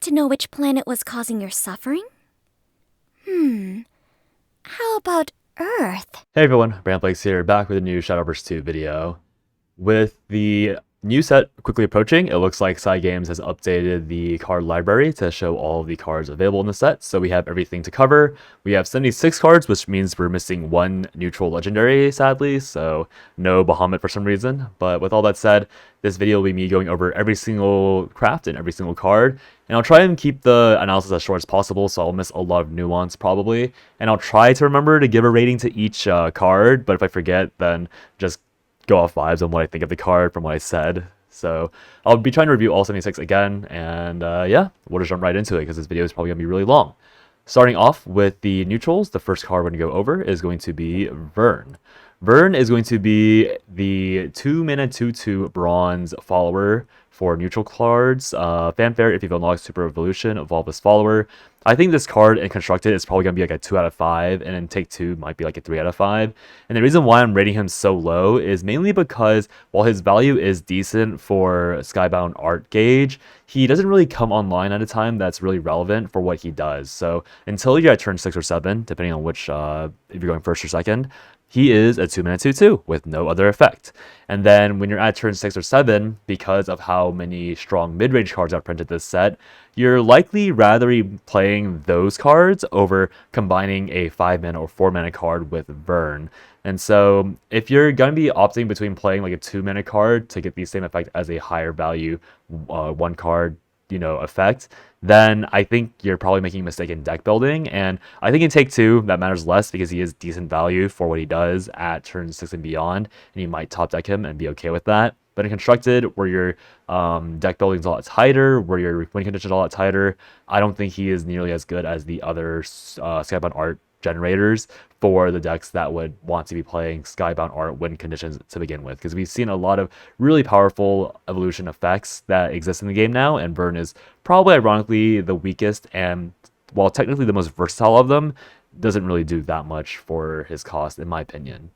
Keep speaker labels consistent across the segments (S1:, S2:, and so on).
S1: want to know which planet was causing your suffering? How about Earth?
S2: Hey everyone, Brandflakes here, back with a new Shadowverse 2 video. With the new set quickly approaching, it looks like Cygames has updated the card library to show all of the cards available in the set, so we have everything to cover. We have 76 cards, which means we're missing one neutral legendary, sadly, so no Bahamut for some reason. But with all that said, this video will be me going over every single craft and every single card, and I'll try and keep the analysis as short as possible, so I'll miss a lot of nuance probably, and I'll try to remember to give a rating to each card, but if I forget, then just go off vibes on what I think of the card from what I said. So I'll be trying to review all 76 again, and yeah, we'll just jump right into it because this video is probably going to be really long. Starting off with the neutrals, the first card we're going to go over is going to be Rune. Rune is going to be the 2-mana 2/2 bronze follower for neutral cards. Fanfare, if you've unlocked Super Evolution, evolve this follower. I think this card in Constructed is probably going to be like a 2 out of 5, and in Take 2 might be like a 3 out of 5. And the reason why I'm rating him so low is mainly because while his value is decent for Skybound art gauge, he doesn't really come online at a time that's really relevant for what he does. So until you're at turn 6 or 7, depending on which, if you're going first or second, he is a 2-mana 2/2 with no other effect. And then when you're at turn 6 or 7, because of how many strong mid-range cards are printed this set, you're likely rather be playing those cards over combining a 5-mana or 4-mana card with Rune. And so if you're going to be opting between playing like a 2-mana card to get the same effect as a higher value 1 card, effect, then I think you're probably making a mistake in deck building. And I think in Take 2, that matters less because he is decent value for what he does at turn 6 and beyond, and you might top deck him and be okay with that. But in Constructed, where your deck building is a lot tighter, where your win condition is a lot tighter, I don't think he is nearly as good as the other Skybound art generators for the decks that would want to be playing Skybound art win conditions to begin with, because we've seen a lot of really powerful evolution effects that exist in the game now, and Rune is probably ironically the weakest, and while technically the most versatile of them, doesn't really do that much for his cost in my opinion.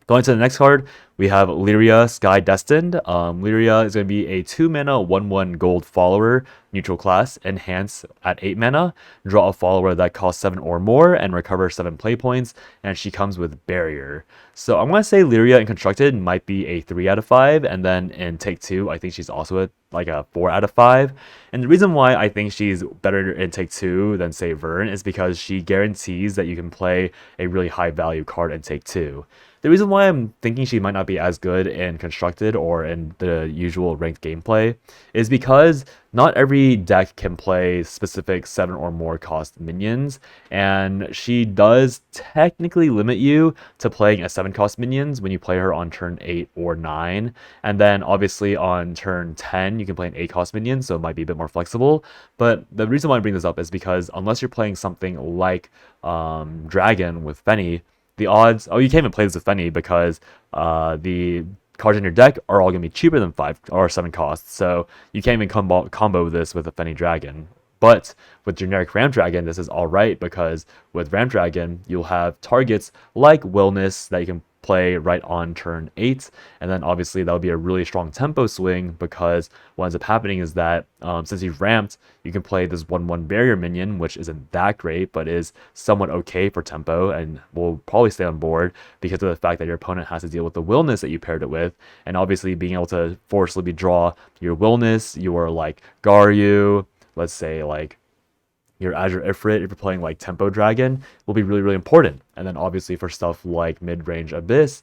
S2: Going to the next card, we have Lyria, Sky Destined. Lyria is going to be a 2-mana 1/1 gold follower, neutral class, enhance at 8 mana, draw a follower that costs 7 or more, and recover 7 play points, and she comes with Barrier. So I'm going to say Lyria in Constructed might be a 3 out of 5, and then in Take 2, I think she's also a 4 out of 5. And the reason why I think she's better in Take 2 than, say, Rune is because she guarantees that you can play a really high value card in Take 2. The reason why I'm thinking she might not be as good in Constructed or in the usual ranked gameplay is because not every deck can play specific 7 or more cost minions, and she does technically limit you to playing a 7 cost minions when you play her on turn 8 or 9, and then obviously on turn 10 you can play an 8 cost minion, so it might be a bit more flexible. But the reason why I bring this up is because unless you're playing something like Dragon with Fenny, the odds, you can't even play this with Fenny because the cards in your deck are all going to be cheaper than 5 or 7 costs, so you can't even combo this with a Fenny Dragon. But with generic Ram Dragon, this is alright because with Ram Dragon, you'll have targets like Willness that you can play right on turn 8, and then obviously that'll be a really strong tempo swing because what ends up happening is that since you've ramped, you can play this 1/1 barrier minion, which isn't that great but is somewhat okay for tempo and will probably stay on board because of the fact that your opponent has to deal with the Willness that you paired it with, and obviously being able to forcibly draw your Willness, your like Garyu, let's say like your Azure Ifrit, if you're playing like Tempo Dragon, will be really, really important. And then obviously for stuff like mid-range Abyss,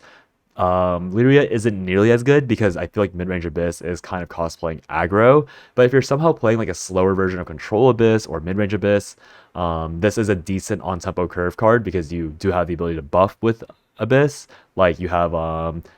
S2: Lyria isn't nearly as good because I feel like mid-range Abyss is kind of cosplaying aggro. But if you're somehow playing like a slower version of Control Abyss or mid-range Abyss, this is a decent on-tempo curve card because you do have the ability to buff with Abyss. Like you have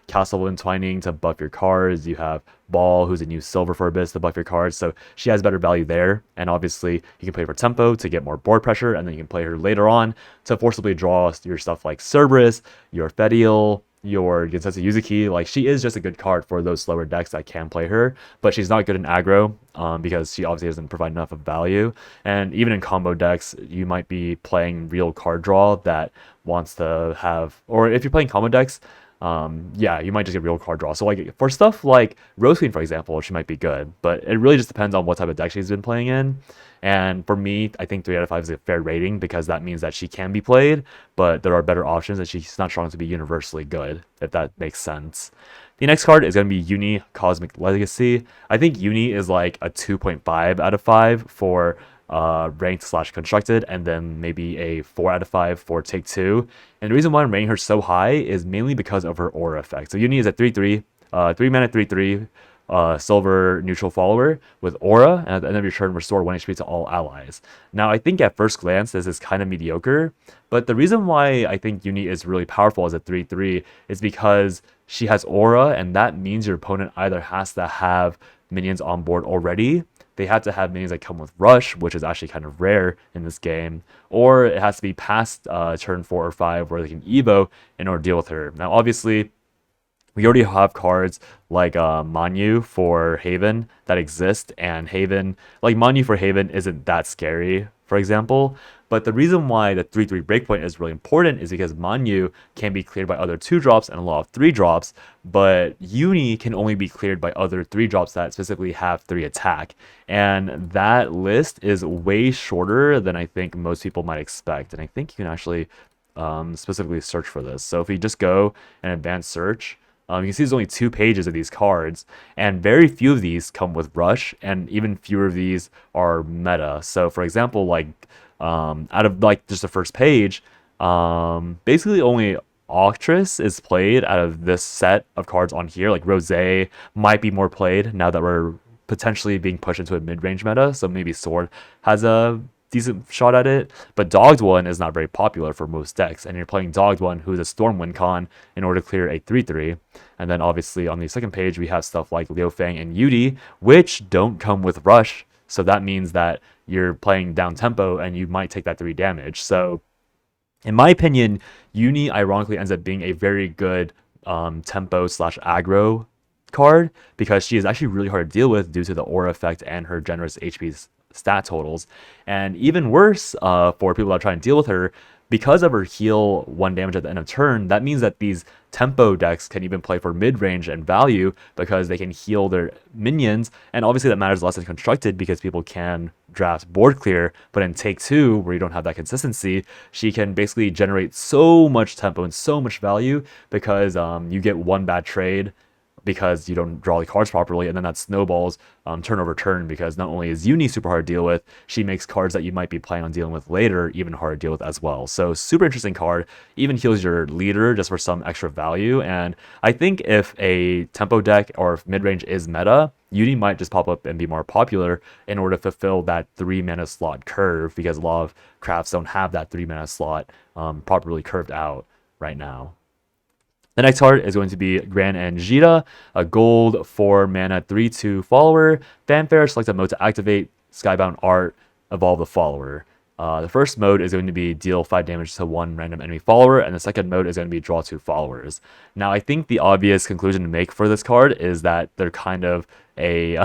S2: Castle Entwining to buff your cards, you have Ball, who's a new silver for Abyss, to buff your cards, so she has better value there. And obviously you can play for tempo to get more board pressure, and then you can play her later on to forcibly draw your stuff like Cerberus, your Fediel, your Gensetsu Yuzuki. Like, she is just a good card for those slower decks that can play her, but she's not good in aggro because she obviously doesn't provide enough of value. And even in combo decks, you might be playing real card draw that wants to have, or if you're playing combo decks, yeah, you might just get real card draw. So like for stuff like Rose Queen, for example, she might be good, but it really just depends on what type of deck she's been playing in. And for me, I think 3 out of 5 is a fair rating because that means that she can be played, but there are better options and she's not strong to be universally good, if that makes sense. The next card is going to be Uni Cosmic Legacy. I think Uni is like a 2.5 out of 5 for ranked slash constructed, and then maybe a 4 out of 5 for Take 2. And the reason why I'm rating her so high is mainly because of her aura effect. So Uni is a 3-3, 3 mana 3-3, silver neutral follower with aura, and at the end of your turn restore 1 HP to all allies. Now I think at first glance this is kind of mediocre, but the reason why I think Uni is really powerful as a 3-3 is because she has aura, and that means your opponent either has to have minions on board already, they have to have minions that come with rush, which is actually kind of rare in this game, or it has to be past turn 4 or 5 where they can evo in order to deal with her. Now obviously we already have cards like Manu for Haven that exist, and Haven, like Manu for Haven isn't that scary, for example. But the reason why the 3-3 breakpoint is really important is because Manu can be cleared by other 2-drops and a lot of 3-drops, but Uni can only be cleared by other 3-drops that specifically have 3 attack. And that list is way shorter than I think most people might expect. And I think you can actually specifically search for this. So if you just go and advanced search, you can see there's only 2 pages of these cards, and very few of these come with rush, and even fewer of these are meta. So for example, like out of like just the first page, basically only Octress is played out of this set of cards on here. Like Rose might be more played now that we're potentially being pushed into a mid-range meta, so maybe Sword has a decent shot at it, but Dogged One is not very popular for most decks, and you're playing Dogged One, who is a Stormwind con, in order to clear a 3-3. And then obviously on the second page we have stuff like Liufang and Yudi, which don't come with rush, so that means that you're playing down tempo and you might take that 3 damage. So in my opinion, Uni ironically ends up being a very good tempo slash aggro card because she is actually really hard to deal with due to the aura effect and her generous HP stat totals. And even worse, for people that are trying to deal with her, because of her heal 1 damage at the end of turn, that means that these tempo decks can even play for mid-range and value because they can heal their minions, and obviously that matters less in constructed because people can draft board clear, but in Take 2, where you don't have that consistency, she can basically generate so much tempo and so much value because you get 1 bad trade because you don't draw the cards properly, and then that snowballs turn over turn because not only is Uni super hard to deal with, she makes cards that you might be planning on dealing with later even harder to deal with as well. So super interesting card, even heals your leader just for some extra value. And I think if a tempo deck or if mid-range is meta, Uni might just pop up and be more popular in order to fulfill that 3 mana slot curve, because a lot of crafts don't have that 3 mana slot properly curved out right now. The next card is going to be Gran Angita, a gold 4 mana 3-2 follower. Fanfare, select a mode to activate Skybound art, evolve the follower. The first mode is going to be deal 5 damage to 1 random enemy follower, and the second mode is going to be draw 2 followers. Now, I think the obvious conclusion to make for this card is that they're kind of a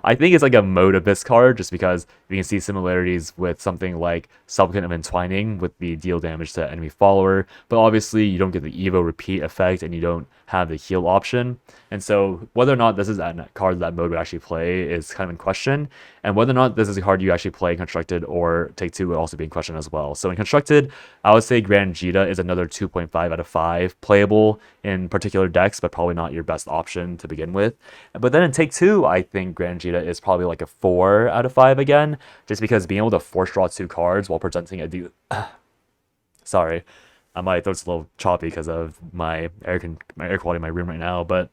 S2: I think it's like a mode of this card, just because you can see similarities with something like Supplicant of Entwining with the deal damage to enemy follower, but obviously you don't get the Evo repeat effect and you don't have the heal option. And so whether or not this is a card that mode would actually play is kind of in question, and whether or not this is a card you actually play in Constructed or Take 2 would also be in question as well. So in Constructed, I would say Gran Angita is another 2.5 out of 5, playable in particular decks, but probably not your best option to begin with. But then in Take 2, I think Gran Angita is probably like a 4 out of 5 again, just because being able to force draw 2 cards while presenting a sorry, my throat's a little choppy because of my air quality in my room right now. But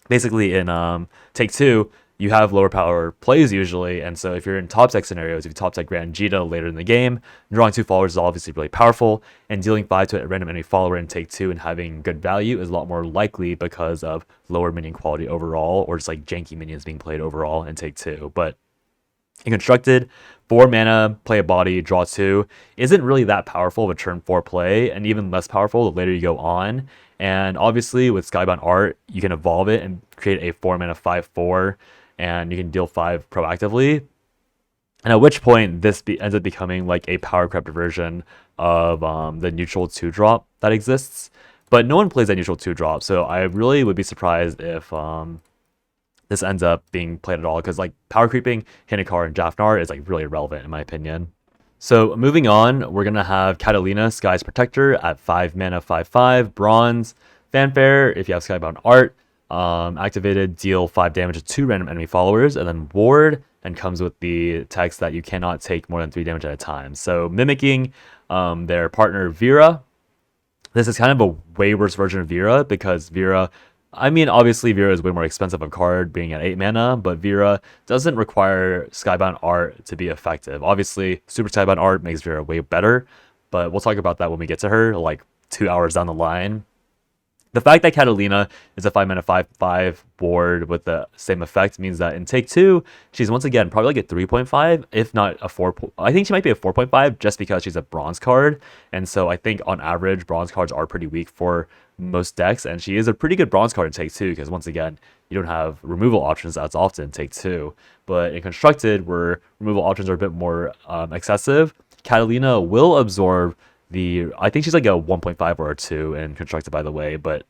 S2: basically in Take 2, you have lower power plays usually, and so if you're in top deck scenarios, if you top deck Gran Angita later in the game, drawing 2 followers is obviously really powerful, and dealing 5 to a random enemy follower in Take 2 and having good value is a lot more likely because of lower minion quality overall, or just like janky minions being played overall in Take 2. But in Constructed, 4 mana, play a body, draw 2 isn't really that powerful of a turn 4 play, and even less powerful the later you go on. And obviously with Skybound art, you can evolve it and create a 4 mana 5/4, and you can deal 5 proactively. And at which point this ends up becoming like a power crept version of the neutral 2-drop that exists. But no one plays that neutral 2-drop, so I really would be surprised if this ends up being played at all, because like power creeping Hinocar and Jafnar is like really irrelevant in my opinion. So moving on, we're gonna have Catalina, Sky's Protector at 5 mana, 5/5 bronze. Fanfare, if you have Skybound art, activated, deal 5 damage to 2 random enemy followers, and then ward, and comes with the text that you cannot take more than 3 damage at a time. So mimicking their partner Vera. This is kind of a way worse version of Vera, because Vera, I mean, obviously Vera is way more expensive of a card being at 8 mana, but Vera doesn't require Skybound art to be effective. Obviously, Super Skybound art makes Vera way better, but we'll talk about that when we get to her, like 2 hours down the line. The fact that Catalina is a 5 mana 5/5 board with the same effect means that in take 2, she's once again probably like a 3.5, if not a 4. I think she might be a 4.5 just because she's a bronze card. And so I think on average, bronze cards are pretty weak for most decks. And she is a pretty good bronze card in take 2 because once again, you don't have removal options as often in take 2. But in constructed, where removal options are a bit more excessive, Catalina will absorb I think she's like a 1.5 or a 2 in constructed, by the way, but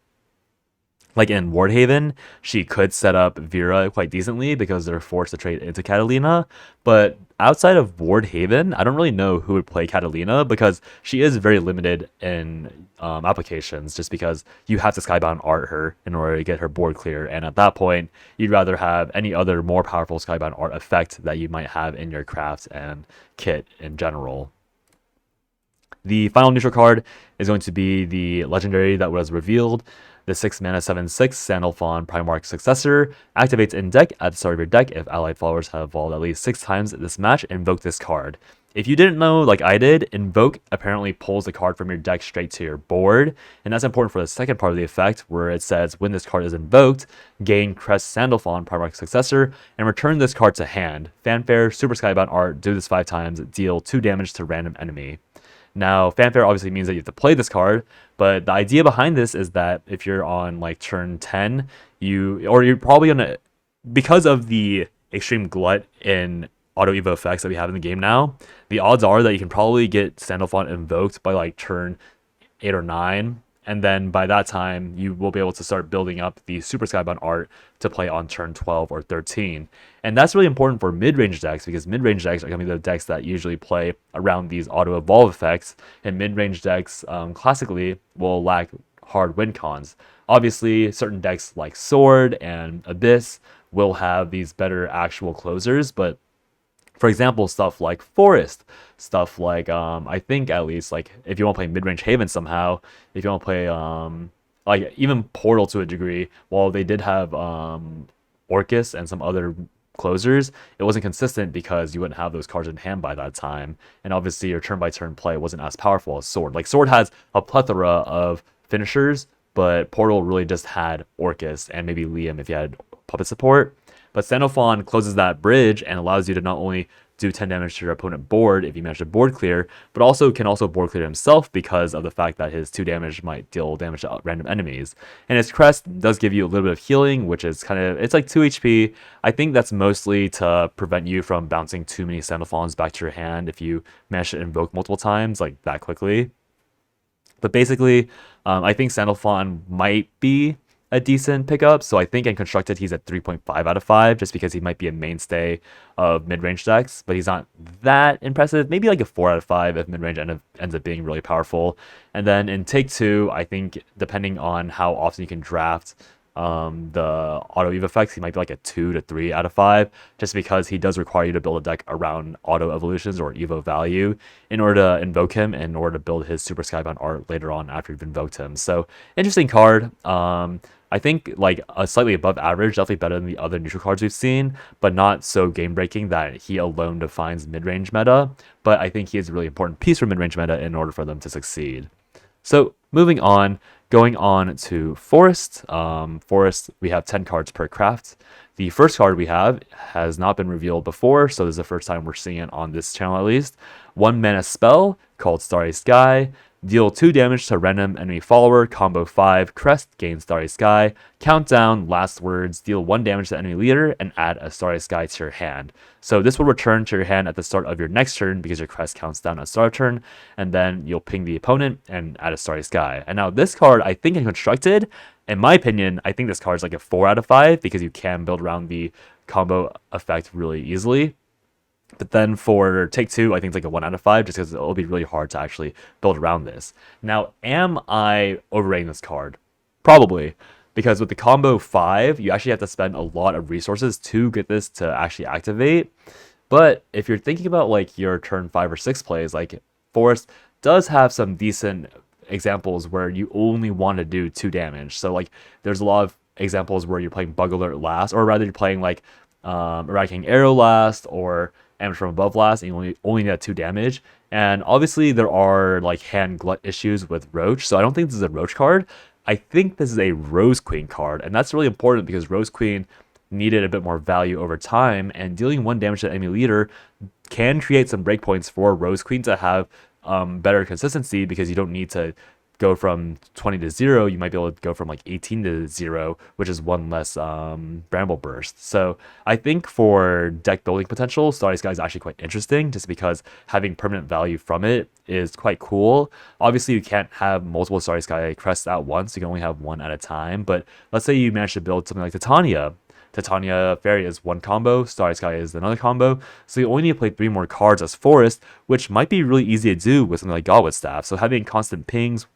S2: like in Wardhaven, she could set up Vera quite decently because they're forced to trade into Catalina. But outside of Wardhaven, I don't really know who would play Catalina because she is very limited in applications, just because you have to Skybound art her in order to get her board clear. And at that point, you'd rather have any other more powerful Skybound art effect that you might have in your craft and kit in general. The final neutral card is going to be the legendary that was revealed. The 6 mana 7/6 Sandalphon Primarch Successor activates in deck at the start of your deck. If allied followers have evolved at least 6 times this match, invoke this card. If you didn't know, like I did, invoke apparently pulls the card from your deck straight to your board, and that's important for the second part of the effect, where it says when this card is invoked, gain Crest Sandalphon Primarch Successor and return this card to hand. Fanfare, Super Skybound art, do this 5 times, deal 2 damage to random enemy. Now, Fanfare obviously means that you have to play this card, but the idea behind this is that if you're on like turn 10, you're probably gonna, because of the extreme glut in auto evo effects that we have in the game now, the odds are that you can probably get Sandalphon invoked by like turn 8 or 9. And then by that time, you will be able to start building up the Super Skybound art to play on turn 12 or 13. And that's really important for mid-range decks, because mid-range decks are going to be the decks that usually play around these auto-evolve effects. And mid-range decks classically will lack hard win cons. Obviously, certain decks like Sword and Abyss will have these better actual closers, but for example, stuff like Forest, stuff like, I think at least, like, if you want to play mid-range Haven somehow, if you want to play, like, even Portal to a degree, while they did have Orcus and some other closers, it wasn't consistent because you wouldn't have those cards in hand by that time. And obviously, your turn-by-turn play wasn't as powerful as Sword. Like, Sword has a plethora of finishers, but Portal really just had Orcus and maybe Liam if you had Puppet support. But Sandalphon closes that bridge and allows you to not only do 10 damage to your opponent board if you manage to board clear, but also can board clear himself because of the fact that his 2 damage might deal damage to random enemies. And his crest does give you a little bit of healing, which is it's like 2 HP. I think that's mostly to prevent you from bouncing too many Sandalphons back to your hand if you manage to invoke multiple times like that quickly. But basically, I think Sandalphon might be a decent pickup. So I think in constructed he's at 3.5 out of 5 just because he might be a mainstay of mid-range decks, but he's not that impressive. Maybe like a 4 out of 5 if mid-range ends up being really powerful. And then in take 2, I think depending on how often you can draft the auto evo effects, he might be like a 2 to 3 out of 5 just because he does require you to build a deck around auto evolutions or evo value in order to invoke him, in order to build his Super Skybound art later on after you've invoked him. So interesting card. I think like a slightly above average, definitely better than the other neutral cards we've seen, but not so game breaking that he alone defines mid-range meta. But I think he is a really important piece for mid-range meta in order for them to succeed. So moving on, going on to Forest. Forest, we have 10 cards per craft. The first card we have has not been revealed before, so this is the first time we're seeing it on this channel at least. 1 mana spell called Starry Sky. Deal 2 damage to random enemy follower. Combo 5. Crest, gain Starry Sky. Countdown, last words. Deal 1 damage to enemy leader and add a Starry Sky to your hand. So this will return to your hand at the start of your next turn because your crest counts down a start turn, and then you'll ping the opponent and add a Starry Sky. And now this card, I think in Constructed, in my opinion, I think this card is like a 4 out of 5 because you can build around the combo effect really easily. But then for Take Two, I think it's like a 1 out of 5 just because it'll be really hard to actually build around this. Now, am I overrating this card? Probably. Because with the combo 5, you actually have to spend a lot of resources to get this to actually activate. But if you're thinking about like your turn 5 or 6 plays, like Forest does have some decent examples where you only want to do 2 damage. So like there's a lot of examples where you're playing Bug Alert last, or rather you're playing like Eradicating Arrow last, or Damage from Above last, and you only need 2 damage. And obviously there are like hand glut issues with Roach, so I don't think this is a Roach card. I think this is a Rose Queen card, and that's really important because Rose Queen needed a bit more value over time, and dealing 1 damage to enemy leader can create some breakpoints for Rose Queen to have better consistency, because you don't need to go from 20 to 0. You might be able to go from like 18 to 0, which is 1 less Bramble Burst. So I think for deck building potential, Starry Sky is actually quite interesting just because having permanent value from it is quite cool. Obviously, you can't have multiple Starry Sky crests at once. You can only have 1 at a time. But let's say you manage to build something like Titania. Titania Fairy is 1 combo, Starry Sky is another combo, so you only need to play 3 more cards as Forest, which might be really easy to do with something like Goblet Staff. So having constant pings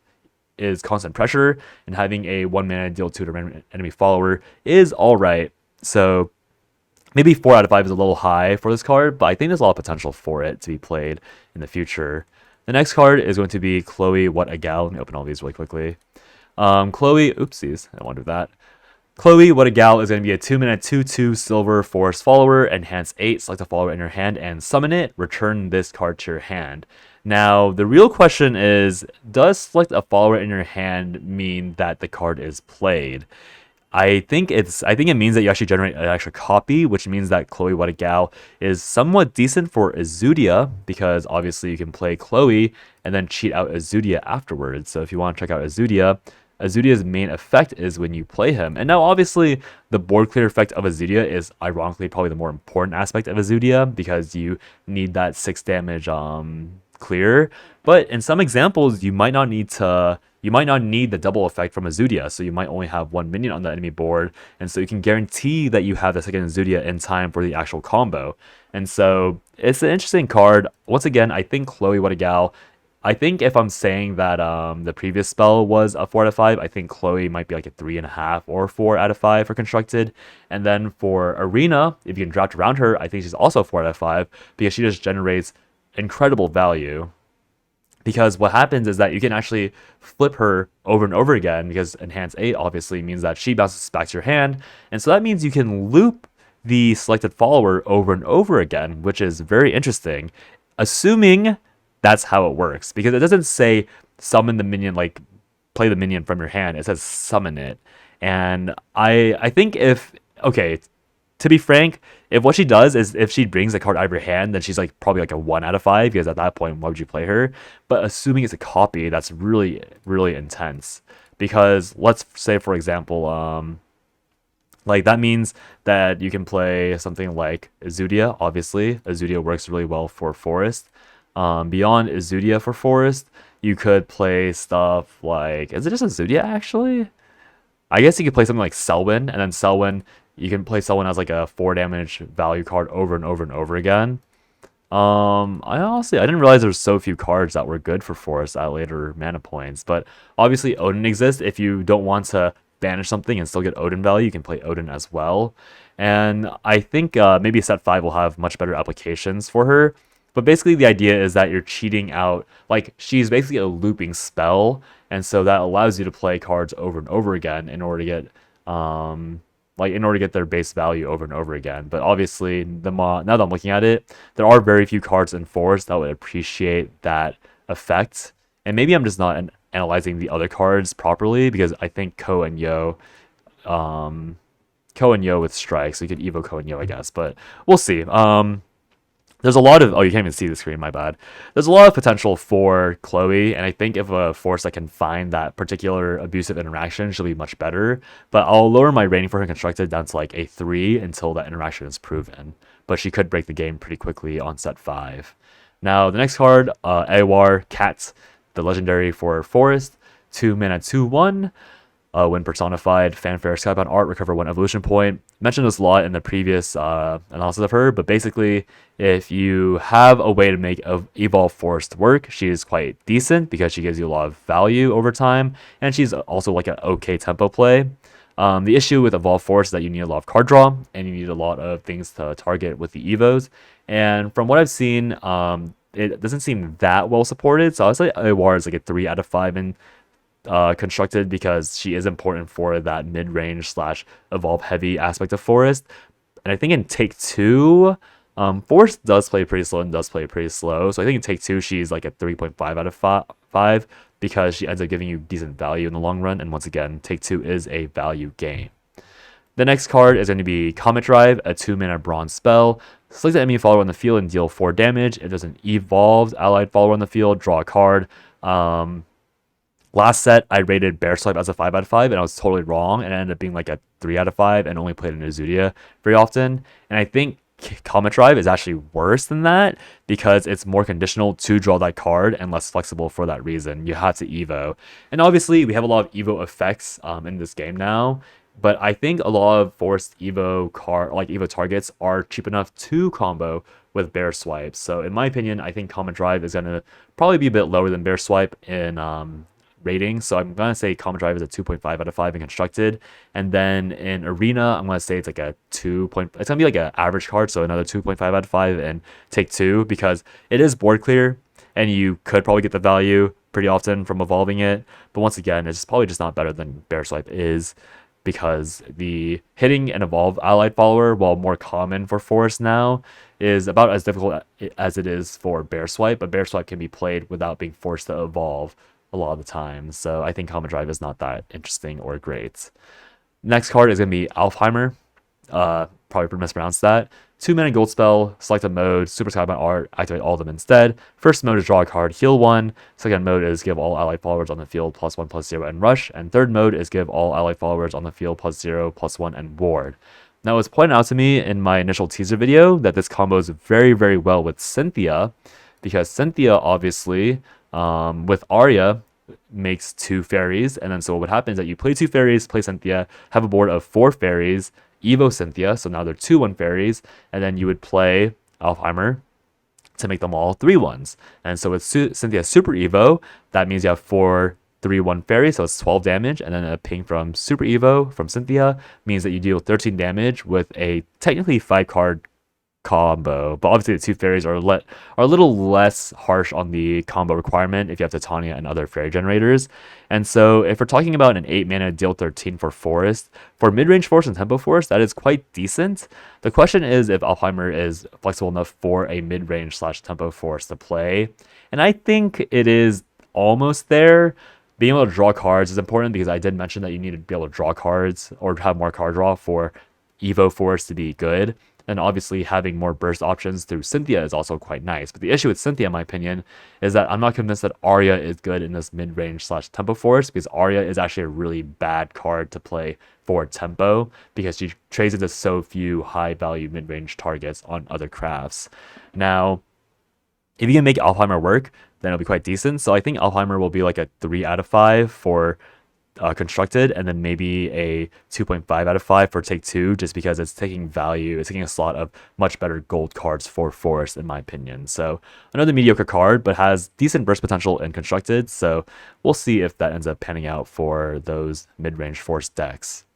S2: is constant pressure, and having a 1 mana deal 2 to random enemy follower is alright. So maybe 4 out of 5 is a little high for this card, but I think there's a lot of potential for it to be played in the future. The next card is going to be Chloe, What a Gal. Let me open all these really quickly. Chloe, oopsies, I don't want to do that. Chloe, What a Gal is going to be a 2-mana 2/2 silver forest follower, enhance 8, select a follower in your hand and summon it, return this card to your hand. Now, the real question is, does select a follower in your hand mean that the card is played? I think it means that you actually generate an extra copy, which means that Chloe, What a Gal is somewhat decent for Azudia, because obviously you can play Chloe and then cheat out Azudia afterwards. So if you want to check out Azudia's main effect is when you play him. And now obviously the board clear effect of Azudia is ironically probably the more important aspect of Azudia, because you need that 6 damage clear. But in some examples you might not need the double effect from Azudia, so you might only have 1 minion on the enemy board, and so you can guarantee that you have the second Azudia in time for the actual combo. And so it's an interesting card. Once again, I think Chloe, What a Gal, I think if I'm saying that the previous spell was a 4 out of 5, I think Chloe might be like a 3.5 or 4 out of 5 for Constructed. And then for Arena, if you can draft around her, I think she's also 4 out of 5 because she just generates incredible value. Because what happens is that you can actually flip her over and over again, because Enhance 8 obviously means that she bounces back to your hand. And so that means you can loop the selected follower over and over again, which is very interesting, assuming that's how it works, because it doesn't say summon the minion, like play the minion from your hand. It says summon it. And I think to be frank, if what she does is if she brings a card out of your hand, then she's like probably like a 1 out of 5, because at that point, why would you play her? But assuming it's a copy, that's really, really intense. Because let's say, for example, like that means that you can play something like Azudia. Obviously, Azudia works really well for Forest. Beyond Azudia for Forest, you could play stuff like, is it just Azudia actually? I guess you could play something like Selwyn, and then Selwyn, you can play Selwyn as like a 4 damage value card over and over and over again. I didn't realize there were so few cards that were good for Forest at later mana points, but obviously Odin exists. If you don't want to banish something and still get Odin value, you can play Odin as well. And I think maybe set 5 will have much better applications for her. But basically the idea is that you're cheating out, like she's basically a looping spell, and so that allows you to play cards over and over again in order to get their base value over and over again. But obviously now that I'm looking at it, there are very few cards in Forest that would appreciate that effect. And maybe I'm just not analyzing the other cards properly, because I think Ko and Yo with Strike, so you could Evo Ko and Yo, I guess, but we'll see. there's a lot of, oh, you can't even see the screen, my bad. There's a lot of potential for Chloe, and I think if a force that can find that particular abusive interaction, she'll be much better. But I'll lower my rating for her constructed down to like a 3 until that interaction is proven. But she could break the game pretty quickly on set 5. Now, the next card, Awar Cat, the legendary for Forest, 2 mana 2/1. When personified, fanfare, Skybound art, recover 1 evolution point. Mentioned this a lot in the previous analysis of her, but basically, if you have a way to make Evolve Forest work, she is quite decent because she gives you a lot of value over time, and she's also like an okay tempo play. The issue with Evolve Forest is that you need a lot of card draw, and you need a lot of things to target with the Evos. And from what I've seen, it doesn't seem that well supported, so I would say Awar is like a 3 out of 5 in constructed because she is important for that mid-range slash evolve heavy aspect of Forest. And I think in Take 2, Forest does play pretty slow and does play pretty slow. So I think in Take 2, she's like a 3.5 out of 5 because she ends up giving you decent value in the long run. And once again, Take 2 is a value game. The next card is going to be Comet Drive, a 2-mana bronze spell. Select the enemy follower on the field and deal 4 damage. If there's an evolved allied follower on the field, draw a card. Last set, I rated Bear Swipe as a 5 out of 5, and I was totally wrong, and it ended up being like a 3 out of 5, and only played in Azudia very often. And I think Comet Drive is actually worse than that, because it's more conditional to draw that card, and less flexible for that reason. You have to Evo. And obviously, we have a lot of Evo effects in this game now, but I think a lot of forced Evo Evo targets are cheap enough to combo with Bear Swipe. So in my opinion, I think Comet Drive is going to probably be a bit lower than Bear Swipe in rating, so I'm gonna say Comet Drive is a 2.5 out of 5 in constructed, and then in Arena I'm gonna say it's like a 2. It's gonna be like an average card, so another 2.5 out of 5 in Take 2 because it is board clear, and you could probably get the value pretty often from evolving it. But once again, it's probably just not better than Bear Swipe is because the hitting an evolve allied follower, while more common for Forest now, is about as difficult as it is for Bear Swipe. But Bear Swipe can be played without being forced to evolve a lot of the time, so I think Comet Drive is not that interesting or great. Next card is going to be Alfheimer. Probably mispronounced that. 2-mana gold spell, select a mode, Super Skybound art, activate all of them instead. First mode is draw a card, heal 1. Second mode is give all allied followers on the field +1/+0 and rush. And third mode is give all allied followers on the field +0/+1 and ward. Now, it was pointed out to me in my initial teaser video that this combos very, very well with Cynthia, because Cynthia obviously with Arya makes 2 fairies, and then so what would happen is that you play 2 fairies, play Cynthia, have a board of 4 fairies, Evo Cynthia, so now they're 2/1 fairies, and then you would play Alfheimer to make them all 3/1s. And so with Cynthia Super Evo, that means you have 4 3/1 fairies, so it's 12 damage, and then a ping from Super Evo from Cynthia means that you deal 13 damage with a technically 5-card combo, but obviously the 2 fairies are a little less harsh on the combo requirement if you have Titania and other fairy generators. And so if we're talking about an 8-mana deal 13 for Forest, for mid-range Forest and tempo Forest, that is quite decent. The question is if Alfheimer is flexible enough for a mid-range slash tempo Forest to play, and I think it is almost there. Being able to draw cards is important because I did mention that you need to be able to draw cards or have more card draw for Evo Forest to be good. And obviously having more burst options through Cynthia is also quite nice. But the issue with Cynthia, in my opinion, is that I'm not convinced that Arya is good in this mid-range slash tempo Forest, because Arya is actually a really bad card to play for tempo because she trades into so few high-value mid-range targets on other crafts. Now, if you can make Alfheimer work, then it'll be quite decent. So I think Alfheimer will be like a 3 out of 5 for constructed, and then maybe a 2.5 out of 5 for Take 2, just because it's taking value, it's taking a slot of much better gold cards for Forest, in my opinion. So another mediocre card, but has decent burst potential in constructed, so we'll see if that ends up panning out for those mid-range Forest decks.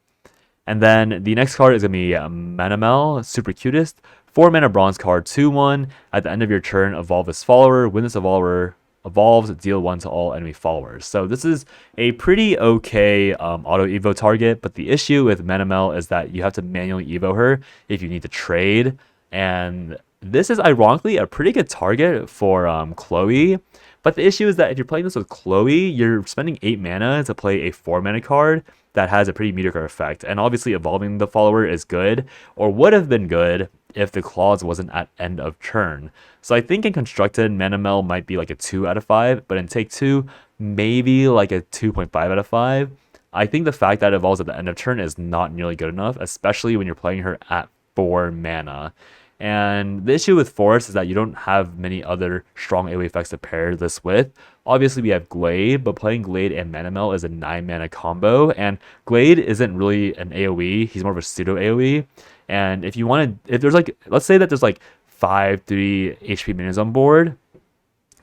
S2: And then the next card is going to be Manamel, Super Cutest, 4-mana bronze card, 2/1. At the end of your turn, evolve this follower. When this follower evolves, deal 1 to all enemy followers. So this is a pretty okay auto evo target, but the issue with Manamel is that you have to manually evo her if you need to trade, and this is ironically a pretty good target for Chloe. But the issue is that if you're playing this with Chloe, you're spending 8 mana to play a 4 mana card that has a pretty mediocre effect. And obviously evolving the follower is good, or would have been good if the clause wasn't at end of turn. So I think in constructed, Mana Mel might be like a 2 out of 5, but in Take 2, maybe like a 2.5 out of 5. I think the fact that it evolves at the end of turn is not nearly good enough, especially when you're playing her at 4 mana. And the issue with Forest is that you don't have many other strong AoE effects to pair this with. Obviously, we have Glade, but playing Glade and Mana Mel is a 9 mana combo, and Glade isn't really an AoE, he's more of a pseudo AoE. And if you want to, if there's like, let's say that there's like 5 3 HP minions on board,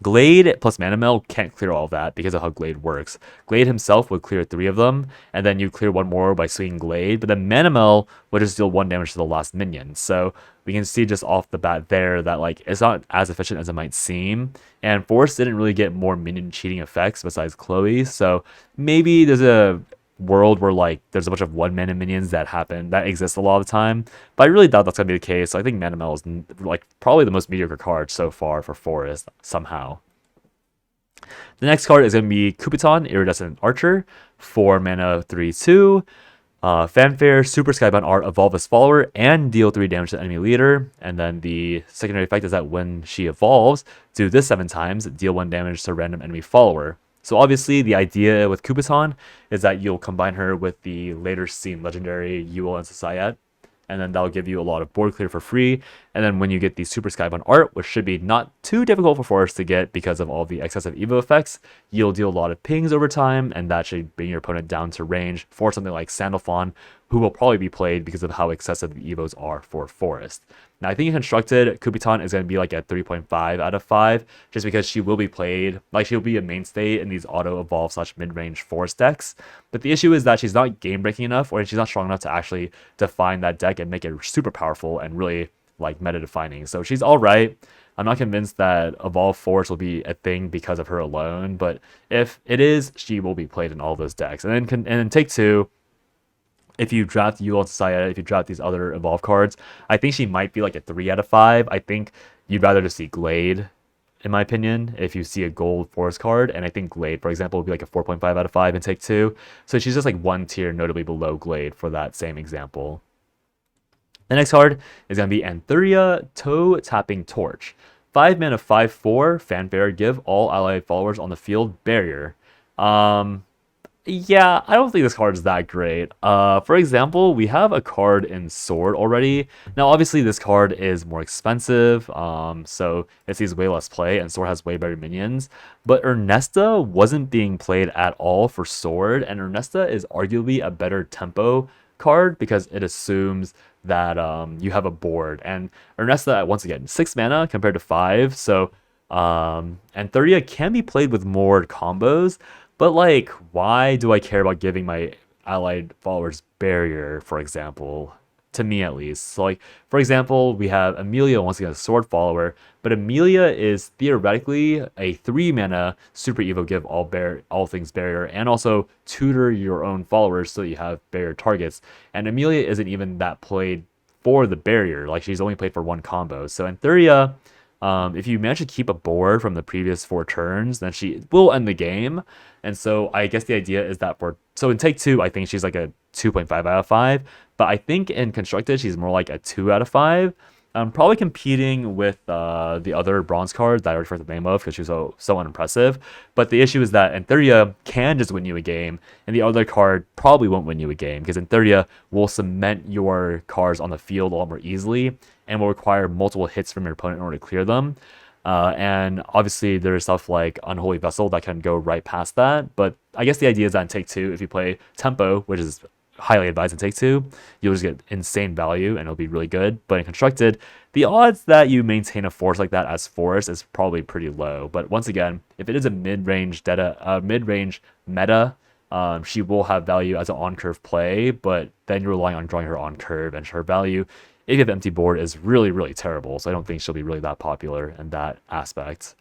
S2: Glade plus Mana Mel can't clear all of that because of how Glade works. Glade himself would clear 3 of them, and then you clear 1 more by swinging Glade, but then Mana Mel would just deal 1 damage to the last minion. So we can see just off the bat there that like it's not as efficient as it might seem. And Force didn't really get more minion cheating effects besides Chloe, so maybe there's a world where like there's a bunch of 1 mana minions that exist a lot of the time, but I really doubt that's gonna be the case. So I think Mana Mel is like probably the most mediocre card so far for Forest somehow. The next card is gonna be Kupiton, Iridescent Archer, 4 mana 3/2. Fanfare, Super Skybound Art, evolve as follower and deal 3 damage to the enemy leader. And then the secondary effect is that when she evolves, do this 7 times, deal 1 damage to random enemy follower. So obviously the idea with Kupiton is that you'll combine her with the later seen legendary Yule and Societ, and then that'll give you a lot of board clear for free. And then when you get the Super Skybound Art, which should be not too difficult for Forest to get because of all the excessive Evo effects, you'll deal a lot of pings over time, and that should bring your opponent down to range for something like Sandalphon, who will probably be played because of how excessive the Evos are for Forest. Now, I think in constructed, Kupiton is going to be like a 3.5 out of 5, just because she will be played, like she'll be a mainstay in these auto-evolve / mid-range Forest decks. But the issue is that she's not game-breaking enough, or she's not strong enough to actually define that deck and make it super powerful and really like meta-defining. So she's alright. I'm not convinced that Evolve Force will be a thing because of her alone, but if it is, she will be played in all those decks. And then in Take 2, if you draft Yule and Society, if you draft these other Evolve cards, I think she might be like a 3 out of 5. I think you'd rather just see Glade, in my opinion, if you see a gold Forest card. And I think Glade, for example, would be like a 4.5 out of 5 in Take 2. So she's just like 1 tier notably below Glade for that same example. The next card is going to be Anthuria, Toe Tapping Torch. 5 mana 5/4, Fanfare, give all allied followers on the field barrier. Yeah, I don't think this card is that great. For example, we have a card in Sword already. Now, obviously, this card is more expensive, so it sees way less play, and Sword has way better minions. But Ernesta wasn't being played at all for Sword, and Ernesta is arguably a better tempo card because it assumes that you have a board. And Ernesta, once again, 6 mana compared to 5, so Anthuria can be played with more combos. But like, why do I care about giving my allied followers barrier, for example? To me, at least. So like, for example, we have Amelia, once again, a sword follower, but Amelia is theoretically a 3 mana super evo, give all things barrier, and also tutor your own followers so you have barrier targets. And Amelia isn't even that played for the barrier, like she's only played for 1 combo. So Anthuria, if you manage to keep a board from the previous 4 turns, then she will end the game. And so I guess the idea is that so in Take 2, I think she's like a 2.5 out of 5, but I think in Constructed, she's more like a 2 out of 5. Probably competing with the other bronze card that I already forgot the name of because she was so unimpressive. But the issue is that Anthuria can just win you a game, and the other card probably won't win you a game because Anthuria will cement your cards on the field a lot more easily and will require multiple hits from your opponent in order to clear them. And obviously there's stuff like Unholy Vessel that can go right past that. But I guess the idea is that in Take 2, if you play Tempo, which is highly advised in Take 2, you'll just get insane value and it'll be really good. But in Constructed, the odds that you maintain a force like that as Force is probably pretty low. But once again, if it is a mid-range meta, she will have value as an on-curve play, but then you're relying on drawing her on-curve, and her value, if you have empty board, is really, really terrible. So I don't think she'll be really that popular in that aspect.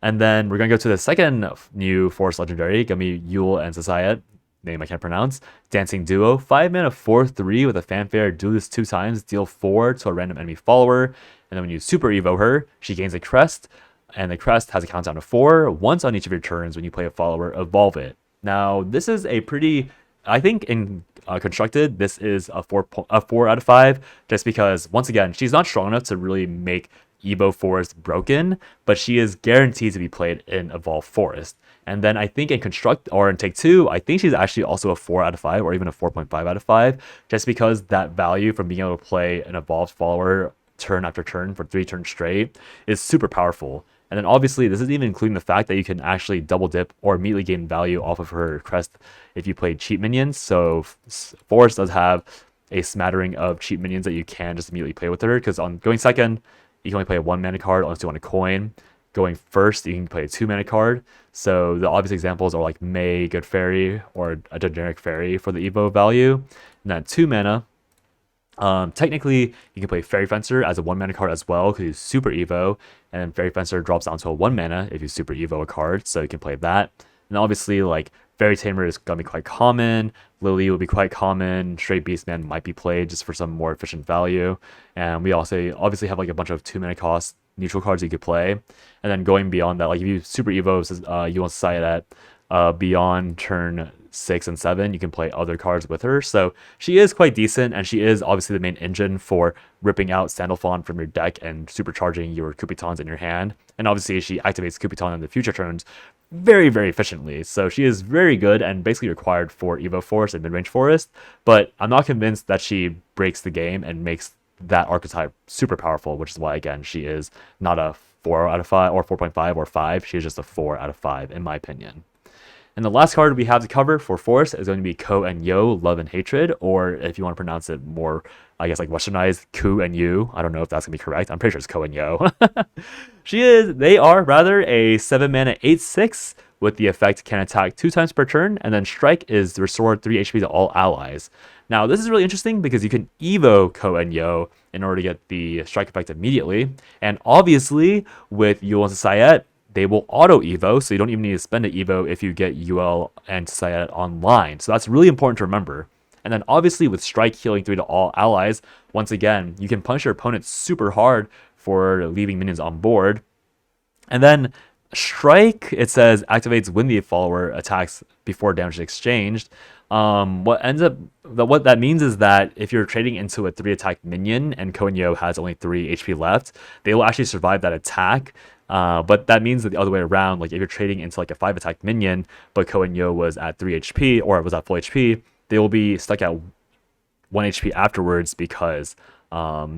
S2: And then we're going to go to the second new Force Legendary, going to be Yule and Society. name I can't pronounce. Dancing Duo, 5 mana 4/3 with a fanfare. Do this 2 times, deal 4 to a random enemy follower. And then when you Super Evo her, she gains a Crest. And the Crest has a countdown of 4. Once on each of your turns, when you play a follower, evolve it. Now, this is a pretty, I think in constructed, this is a 4 out of 5, just because, once again, she's not strong enough to really make Evo Forest broken, but she is guaranteed to be played in Evolve Forest. And then I think in Construct or in Take 2, I think she's actually also a 4 out of 5 or even a 4.5 out of 5, just because that value from being able to play an Evolved follower turn after turn for 3 turns straight is super powerful. And then obviously this isn't even including the fact that you can actually double dip or immediately gain value off of her Crest if you play cheap minions. So Forest does have a smattering of cheap minions that you can just immediately play with her, because on going second, you can only play a 1 mana card unless you want a coin. Going first, you can play a 2 mana card. So the obvious examples are like May, Good Fairy, or a generic fairy for the Evo value. And then 2 mana, technically, you can play Fairy Fencer as a 1 mana card as well because you Super Evo, and then Fairy Fencer drops down to a 1 mana if you Super Evo a card, so you can play that. And obviously, like, Fairy Tamer is going to be quite common, Lily will be quite common, Straight Beastman might be played just for some more efficient value, and we also obviously have like a bunch of 2 mana cost neutral cards you could play. And then going beyond that, like if you Super Evo Yuan Sayat beyond turn 6 and 7, you can play other cards with her. So she is quite decent, and she is obviously the main engine for ripping out Sandalphon from your deck and supercharging your Kupitons in your hand. And obviously she activates Kupiton in the future turns very, very efficiently. So she is very good and basically required for Evo Forest and Midrange Forest, but I'm not convinced that she breaks the game and makes that archetype super powerful, which is why, again, she is not a 4 out of 5 or 4.5 or 5. She is just a 4 out of 5 in my opinion. And the last card we have to cover for Forest is going to be Ko and Yo, Love and Hatred, or if you want to pronounce it more, I guess, like westernized, Ku and Yu. I don't know if that's going to be correct. I'm pretty sure it's Ko and Yo. They are rather a 7 mana 8/6 with the effect can attack 2 times per turn, and then Strike is restore 3 HP to all allies. Now, this is really interesting because you can Evo Ko and Yo in order to get the Strike effect immediately, and obviously with Yul and Sayat, they will auto Evo, so you don't even need to spend an Evo if you get UL and Sayat online. So that's really important to remember. And then obviously with Strike healing 3 to all allies, once again, you can punish your opponent super hard for leaving minions on board. And then Strike, it says, activates when the follower attacks before damage is exchanged. What that means is that if you're trading into a 3 attack minion and Ko and Yo has only 3 HP left, they will actually survive that attack. But that means that the other way around, like if you're trading into like a 5 attack minion, but Ko and Yo was at 3 HP or was at full HP, they will be stuck at 1 HP afterwards because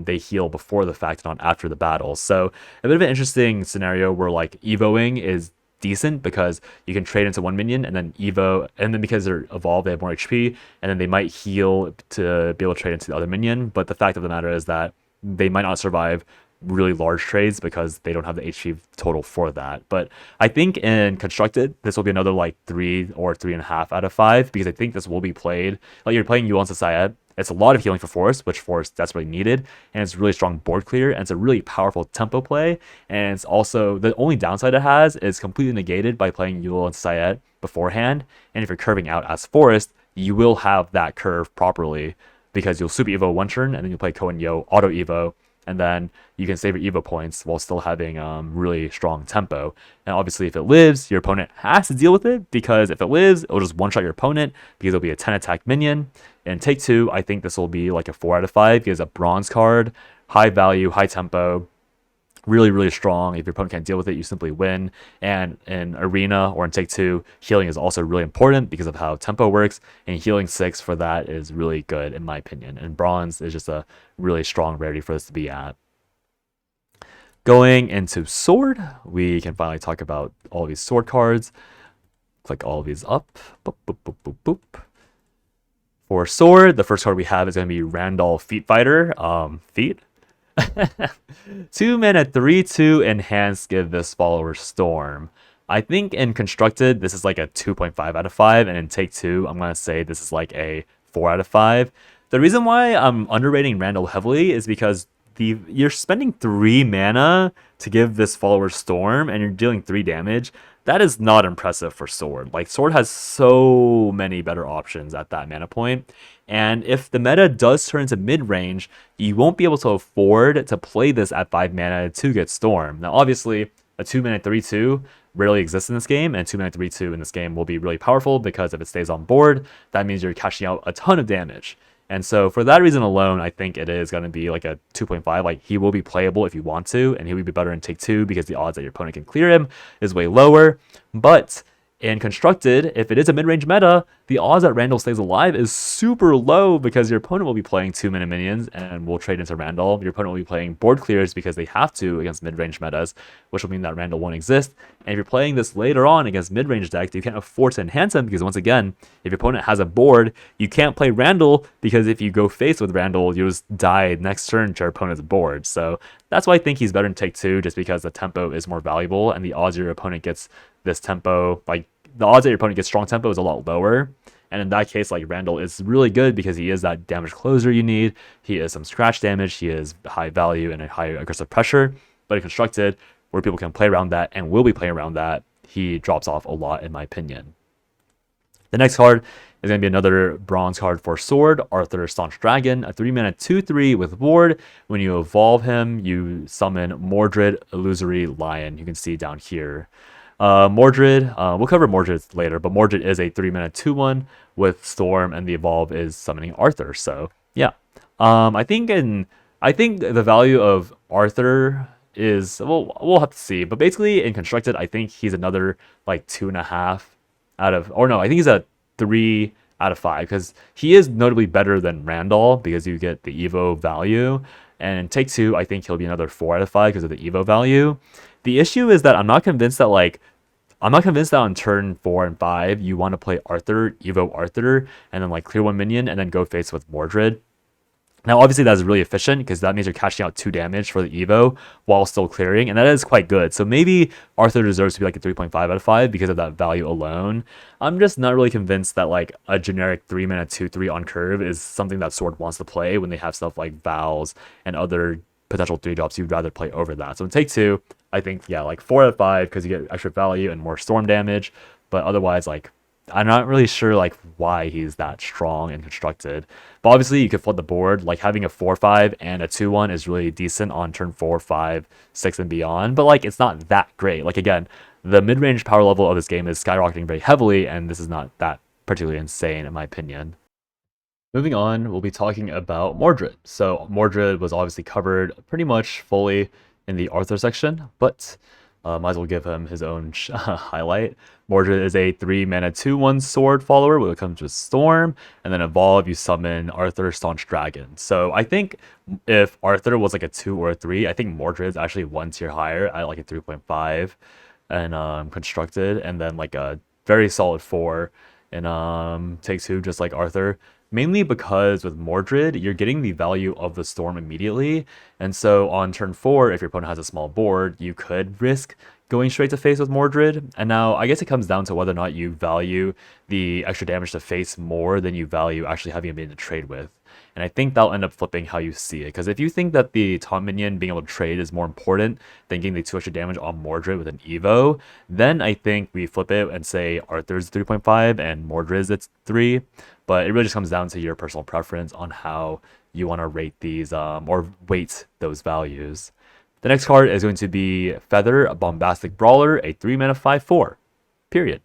S2: they heal before the fact, not after the battle. So a bit of an interesting scenario where like Evoing is decent because you can trade into 1 minion and then Evo, and then because they're evolved, they have more HP, and then they might heal to be able to trade into the other minion. But the fact of the matter is that they might not survive really large trades because they don't have the HP total for that. But I think in Constructed, this will be another like 3 or 3.5 out of 5 because I think this will be played. Like you're playing Yuan Sayat. It's a lot of healing for Forest, which Forest desperately needed, and it's really strong board clear, and it's a really powerful tempo play. And it's also, the only downside it has is completely negated by playing Yul and Sayat beforehand. And if you're curving out as Forest, you will have that curve properly because you'll Super Evo 1 turn, and then you play Ko and Yo auto Evo, and then you can save your Evo points while still having really strong tempo. And obviously if it lives, your opponent has to deal with it, because if it lives, it'll just one-shot your opponent because it'll be a 10 attack minion. And Take 2, I think this will be like a 4 out of 5 because a bronze card, high value, high tempo, really, really strong. If your opponent can't deal with it, you simply win. And in Arena or in Take 2, healing is also really important because of how tempo works, and healing 6 for that is really good in my opinion. And bronze is just a really strong rarity for this to be at. Going into Sword, we can finally talk about all these Sword cards. Click all of these up. Boop, boop, boop, boop, boop. For Sword, the first card we have is going to be Randall Feet Fighter. Feet? 2 mana 3/2 enhance, give this follower Storm. I think in Constructed this is like a 2.5 out of 5, and in Take 2 I'm gonna say this is like a 4 out of 5. The reason why I'm underrating Randall heavily is because you're spending 3 mana to give this follower Storm and you're dealing 3 damage. that is not impressive for Sword. Like, Sword has so many better options at that mana point. And if the meta does turn into mid-range, you won't be able to afford to play this at 5 mana to get Storm. Now, obviously, a 2-mana 3/2 rarely exists in this game, and 2-mana 3/2 in this game will be really powerful because if it stays on board, that means you're cashing out a ton of damage. And so for that reason alone, I think it is going to be like a 2.5. Like, he will be playable if you want to, and he will be better in Take 2 because the odds that your opponent can clear him is way lower. But in Constructed, if it is a mid-range meta, the odds that Randall stays alive is super low because your opponent will be playing 2-mana minions and will trade into Randall. Your opponent will be playing board clears because they have to against mid-range metas, which will mean that Randall won't exist. And if you're playing this later on against mid-range decks, you can't afford to enhance him because, once again, if your opponent has a board, you can't play Randall because if you go face with Randall, you'll just die next turn to your opponent's board. So that's why I think he's better in Take 2, just because the tempo is more valuable and the odds your opponent gets this tempo, like the odds that your opponent gets strong tempo is a lot lower. And in that case, like, Randall is really good because he is that damage closer you need. He is some scratch damage. He is high value and a high aggressive pressure. But in Constructed, where people can play around that and will be playing around that, he drops off a lot in my opinion. The next card is going to be another bronze card for Sword, Arthur Staunch Dragon, a 3-mana 2/3 with Ward. When you evolve him, you summon Mordred, Illusory Lion. You can see down here. Mordred, we'll cover Mordred later, but Mordred is a 3-mana 2/1 with Storm, and the evolve is summoning Arthur. So yeah, I think the value of Arthur is, well, we'll have to see. But basically in Constructed, I think he's another like 2.5 out of, or no, I think he's a 3 out of 5 because he is notably better than Randall because you get the Evo value. And in Take 2, I think he'll be another 4 out of 5 because of the Evo value. The issue is that I'm not convinced that on turn 4 and 5 you want to play Arthur, Evo Arthur, and then like clear one minion and then go face with Mordred. Now, obviously, that's really efficient because that means you're cashing out 2 damage for the Evo while still clearing, and that is quite good. So maybe Arthur deserves to be like a 3.5 out of 5 because of that value alone. I'm just not really convinced that like a generic 3-mana 2/3 on curve is something that Sword wants to play when they have stuff like Vows and other potential 3-drops you'd rather play over that. So in Take 2, I think, yeah, like 4 out of 5 because you get extra value and more storm damage, but otherwise, like, I'm not really sure like why he's that strong and Constructed. But obviously you could flood the board. Like having a 4/5 and a 2/1 is really decent on turn 4, 5, 6, and beyond. But like it's not that great. Like again, the mid-range power level of this game is skyrocketing very heavily, and this is not that particularly insane in my opinion. Moving on, we'll be talking about Mordred. So Mordred was obviously covered pretty much fully in the Arthur section, but might as well give him his own highlight. Mordred is a 3-mana 2/1 sword follower when it comes with Storm, and then evolve, you summon Arthur Staunch Dragon. So I think if Arthur was like a 2 or a 3, I think Mordred is actually 1 tier higher at like a 3.5 and Constructed, and then like a very solid 4 in Take 2, just like Arthur. Mainly because with Mordred, you're getting the value of the Storm immediately. And so on turn 4, if your opponent has a small board, you could risk going straight to face with Mordred. And now I guess it comes down to whether or not you value the extra damage to face more than you value actually having a minion to trade with. And I think that'll end up flipping how you see it. Because if you think that the taunt minion being able to trade is more important than getting the 2 extra damage on Mordred with an Evo, then I think we flip it and say Arthur's 3.5 and Mordred's it's 3. But it really just comes down to your personal preference on how you want to rate these or weight those values. The next card is going to be Feather, a Bombastic Brawler, a 3-mana 5/4. Period.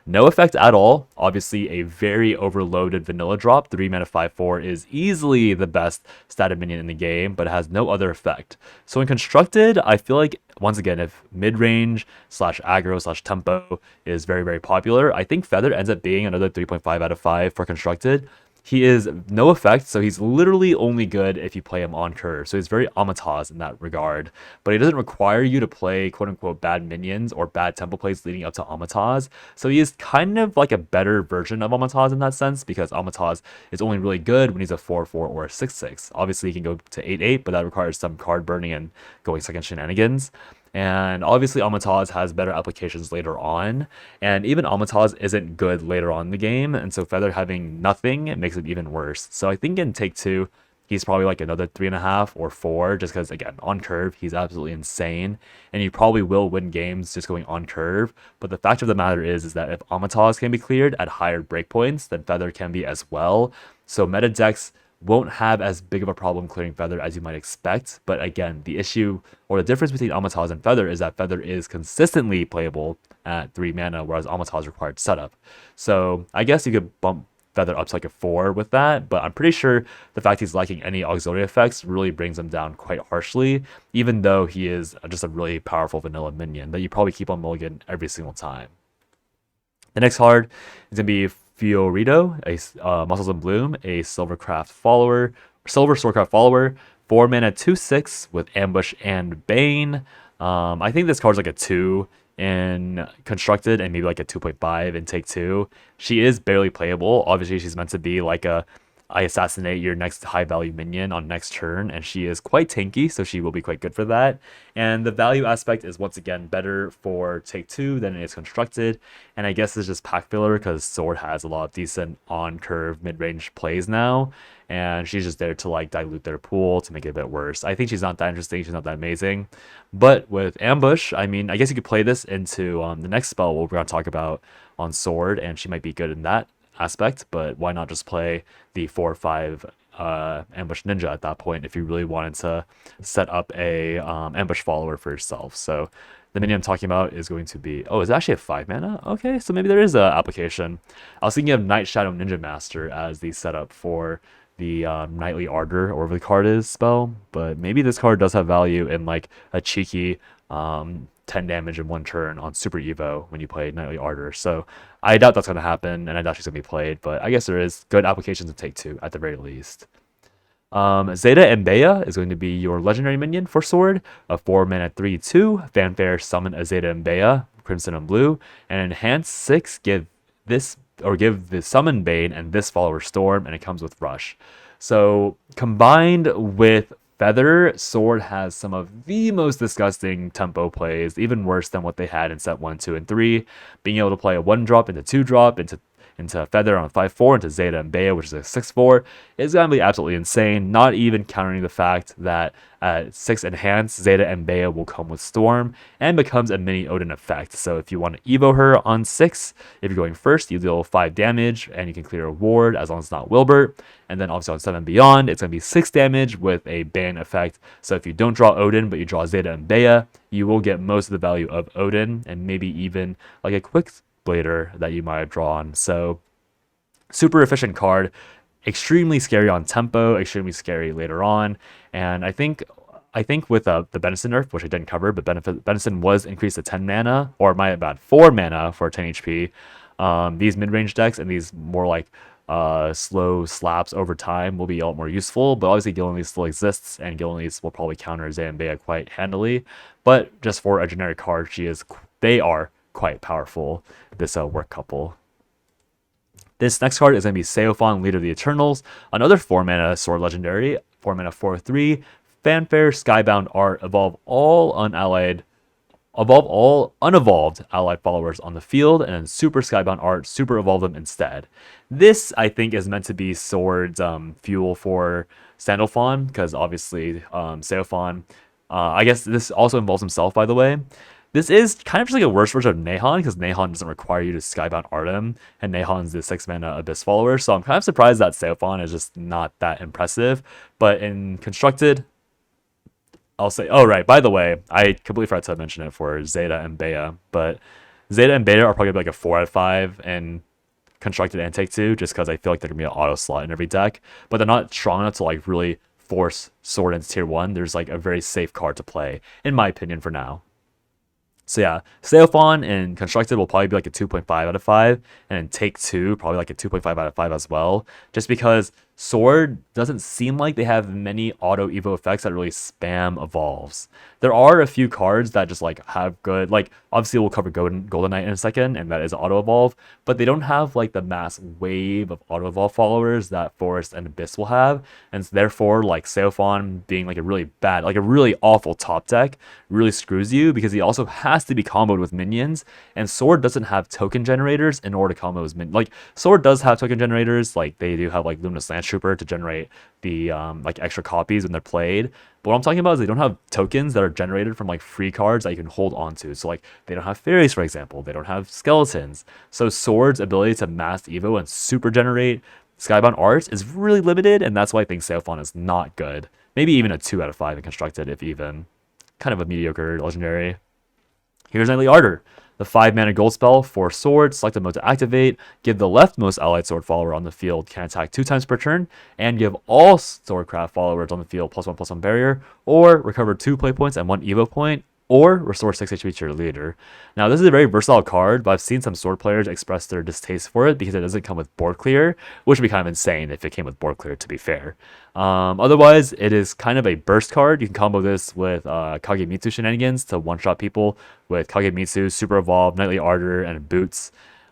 S2: No effect at all. Obviously, a very overloaded vanilla drop. 3-mana 5/4 is easily the best static minion in the game, but it has no other effect. So in Constructed, I feel like, once again, if mid-range / aggro / tempo is very, very popular, I think Feather ends up being another 3.5 out of 5 for Constructed. He is no effect, so he's literally only good if you play him on curve. So he's very Amataz in that regard. But he doesn't require you to play quote-unquote bad minions or bad tempo plays leading up to Amataz. So he is kind of like a better version of Amataz in that sense, because Amataz is only really good when he's a 4/4 or a 6/6. Obviously, he can go to 8/8, but that requires some card burning and going second shenanigans. And obviously Amataz has better applications later on, and even Amataz isn't good later on in the game, and so Feather having nothing, it makes it even worse. So I think in Take 2, he's probably like another 3.5 or 4, just because again on curve he's absolutely insane, and you probably will win games just going on curve. But the fact of the matter is that if Amataz can be cleared at higher breakpoints, then Feather can be as well. So meta decks won't have as big of a problem clearing Feather as you might expect. But again, the issue or the difference between Amataz and Feather is that Feather is consistently playable at 3 mana, whereas Amataz required setup. So I guess you could bump Feather up to like a 4 with that, but I'm pretty sure the fact he's lacking any auxiliary effects really brings him down quite harshly, even though he is just a really powerful vanilla minion that you probably keep on mulligan every single time. The next card is going to be Fiorito, a Muscles in Bloom, a Silver Swordcraft follower, 4 mana 2/6 with Ambush and Bane. I think this card's like a 2 in Constructed and maybe like a 2.5 in Take 2. She is barely playable. Obviously, she's meant to be like I assassinate your next high value minion on next turn, and she is quite tanky, so she will be quite good for that. And the value aspect is once again better for Take 2 than it is Constructed, and I guess it's just pack filler because Sword has a lot of decent on curve mid range plays now, and she's just there to like dilute their pool to make it a bit worse. I think she's not that interesting, she's not that amazing, but with Ambush, I mean, I guess you could play this into the next spell we're going to talk about on Sword, and she might be good in that aspect, but why not just play the 4 or 5 ambush ninja at that point if you really wanted to set up a ambush follower for yourself. So the minion I'm talking about is going to be, oh, it's actually a 5 mana. Okay, so maybe there is a application. I was thinking of Night Shadow Ninja Master as the setup for the Knightly Ardor, or whatever the card is, spell, but maybe this card does have value in like a cheeky 10 damage in 1 turn on Super Evo when you play Knightly Ardor. So I doubt that's going to happen, and I doubt she's going to be played, but I guess there is good applications in Take 2 at the very least. Zeta Mbeya is going to be your legendary minion for Sword, a 4 mana 3/2, fanfare, summon a Zeta Mbeya, Crimson and Blue, and enhance 6, give the summon Bane and this follower Storm, and it comes with Rush. So combined with Feather, Sword has some of the most disgusting tempo plays, even worse than what they had in set 1, 2, and 3. Being able to play a 1-drop into 2-drop into Feather on 5/4 into Zeta Mbeya, which is a 6/4, is going to be absolutely insane, not even countering the fact that at 6 enhance, Zeta Mbeya will come with Storm and becomes a mini Odin effect. So if you want to Evo her on 6, if you're going first, you deal 5 damage and you can clear a ward as long as it's not Wilbert. And then obviously on 7 and beyond, it's going to be 6 damage with a ban effect. So if you don't draw Odin, but you draw Zeta Mbeya, you will get most of the value of Odin and maybe even like a quick blader that you might have drawn. So super efficient card, extremely scary on tempo, extremely scary later on. And I think with the Benison nerf, which I didn't cover, but Benison was increased to 10 mana, or my bad, 4 mana for 10 HP. These mid-range decks and these more like slow slaps over time will be a lot more useful, but obviously Gillenlease still exists, and Gillenlease will probably counter Zambea quite handily. But just for a generic card, they are quite powerful, this work couple. This next card is going to be Seophon, Leader of the Eternals, another 4 mana Sword legendary, 4 mana 4/3, fanfare, Skybound art, evolve all unevolved allied followers on the field, and then super Skybound art, super evolve them instead. This, I think, is meant to be Sword's fuel for Sandalphon, because obviously Seophon, I guess this also involves himself, by the way. This is kind of just like a worse version of Nahon, because Nahon doesn't require you to Skybound art him, and Nahon's the 6 mana Abyss follower, so I'm kind of surprised that Seophon is just not that impressive. But in Constructed, I'll say, oh right, by the way, I completely forgot to mention it for Zeta and Bea, but Zeta and Beta are probably like a 4 out of 5 in Constructed and Take 2, just because I feel like they're going to be an auto slot in every deck, but they're not strong enough to like really force Sword into tier 1. There's like a very safe card to play, in my opinion, for now. So yeah, Seophon in Constructed will probably be like a 2.5 out of 5, and in Take 2, probably like a 2.5 out of 5 as well, just because Sword doesn't seem like they have many auto evo effects that really spam evolves. There are a few cards that just like have good, like obviously we'll cover Golden Knight in a second, and that is auto evolve, but they don't have like the mass wave of auto evolve followers that Forest and Abyss will have, and therefore like Seophon being like a really bad, like a really awful top deck really screws you, because he also has to be comboed with minions, and Sword doesn't have token generators in order to combo his minions. Like Sword does have token generators, like they do have like Luminous Lance Trooper to generate the like extra copies when they're played. But what I'm talking about is they don't have tokens that are generated from like free cards that you can hold on to. So like they don't have fairies, for example. They don't have skeletons. So Sword's ability to mass Evo and super generate Skybound art is really limited, and that's why I think Sailphon is not good. Maybe even a 2 out of 5 in constructed, if even. Kind of a mediocre legendary. Here's Knightly Ardor. The 5-mana gold spell for sword, select the mode to activate, give the leftmost allied sword follower on the field can attack 2 times per turn, and give all swordcraft followers on the field +1/+1 barrier, or recover 2 play points and 1 evo point, or restore 6 HP to your leader. Now, this is a very versatile card, but I've seen some sword players express their distaste for it because it doesn't come with board clear, which would be kind of insane if it came with board clear, to be fair. Otherwise, it is kind of a burst card. You can combo this with Kagemitsu shenanigans to one-shot people with Kagemitsu, Super Evolve, Knightly Ardor, and Boots.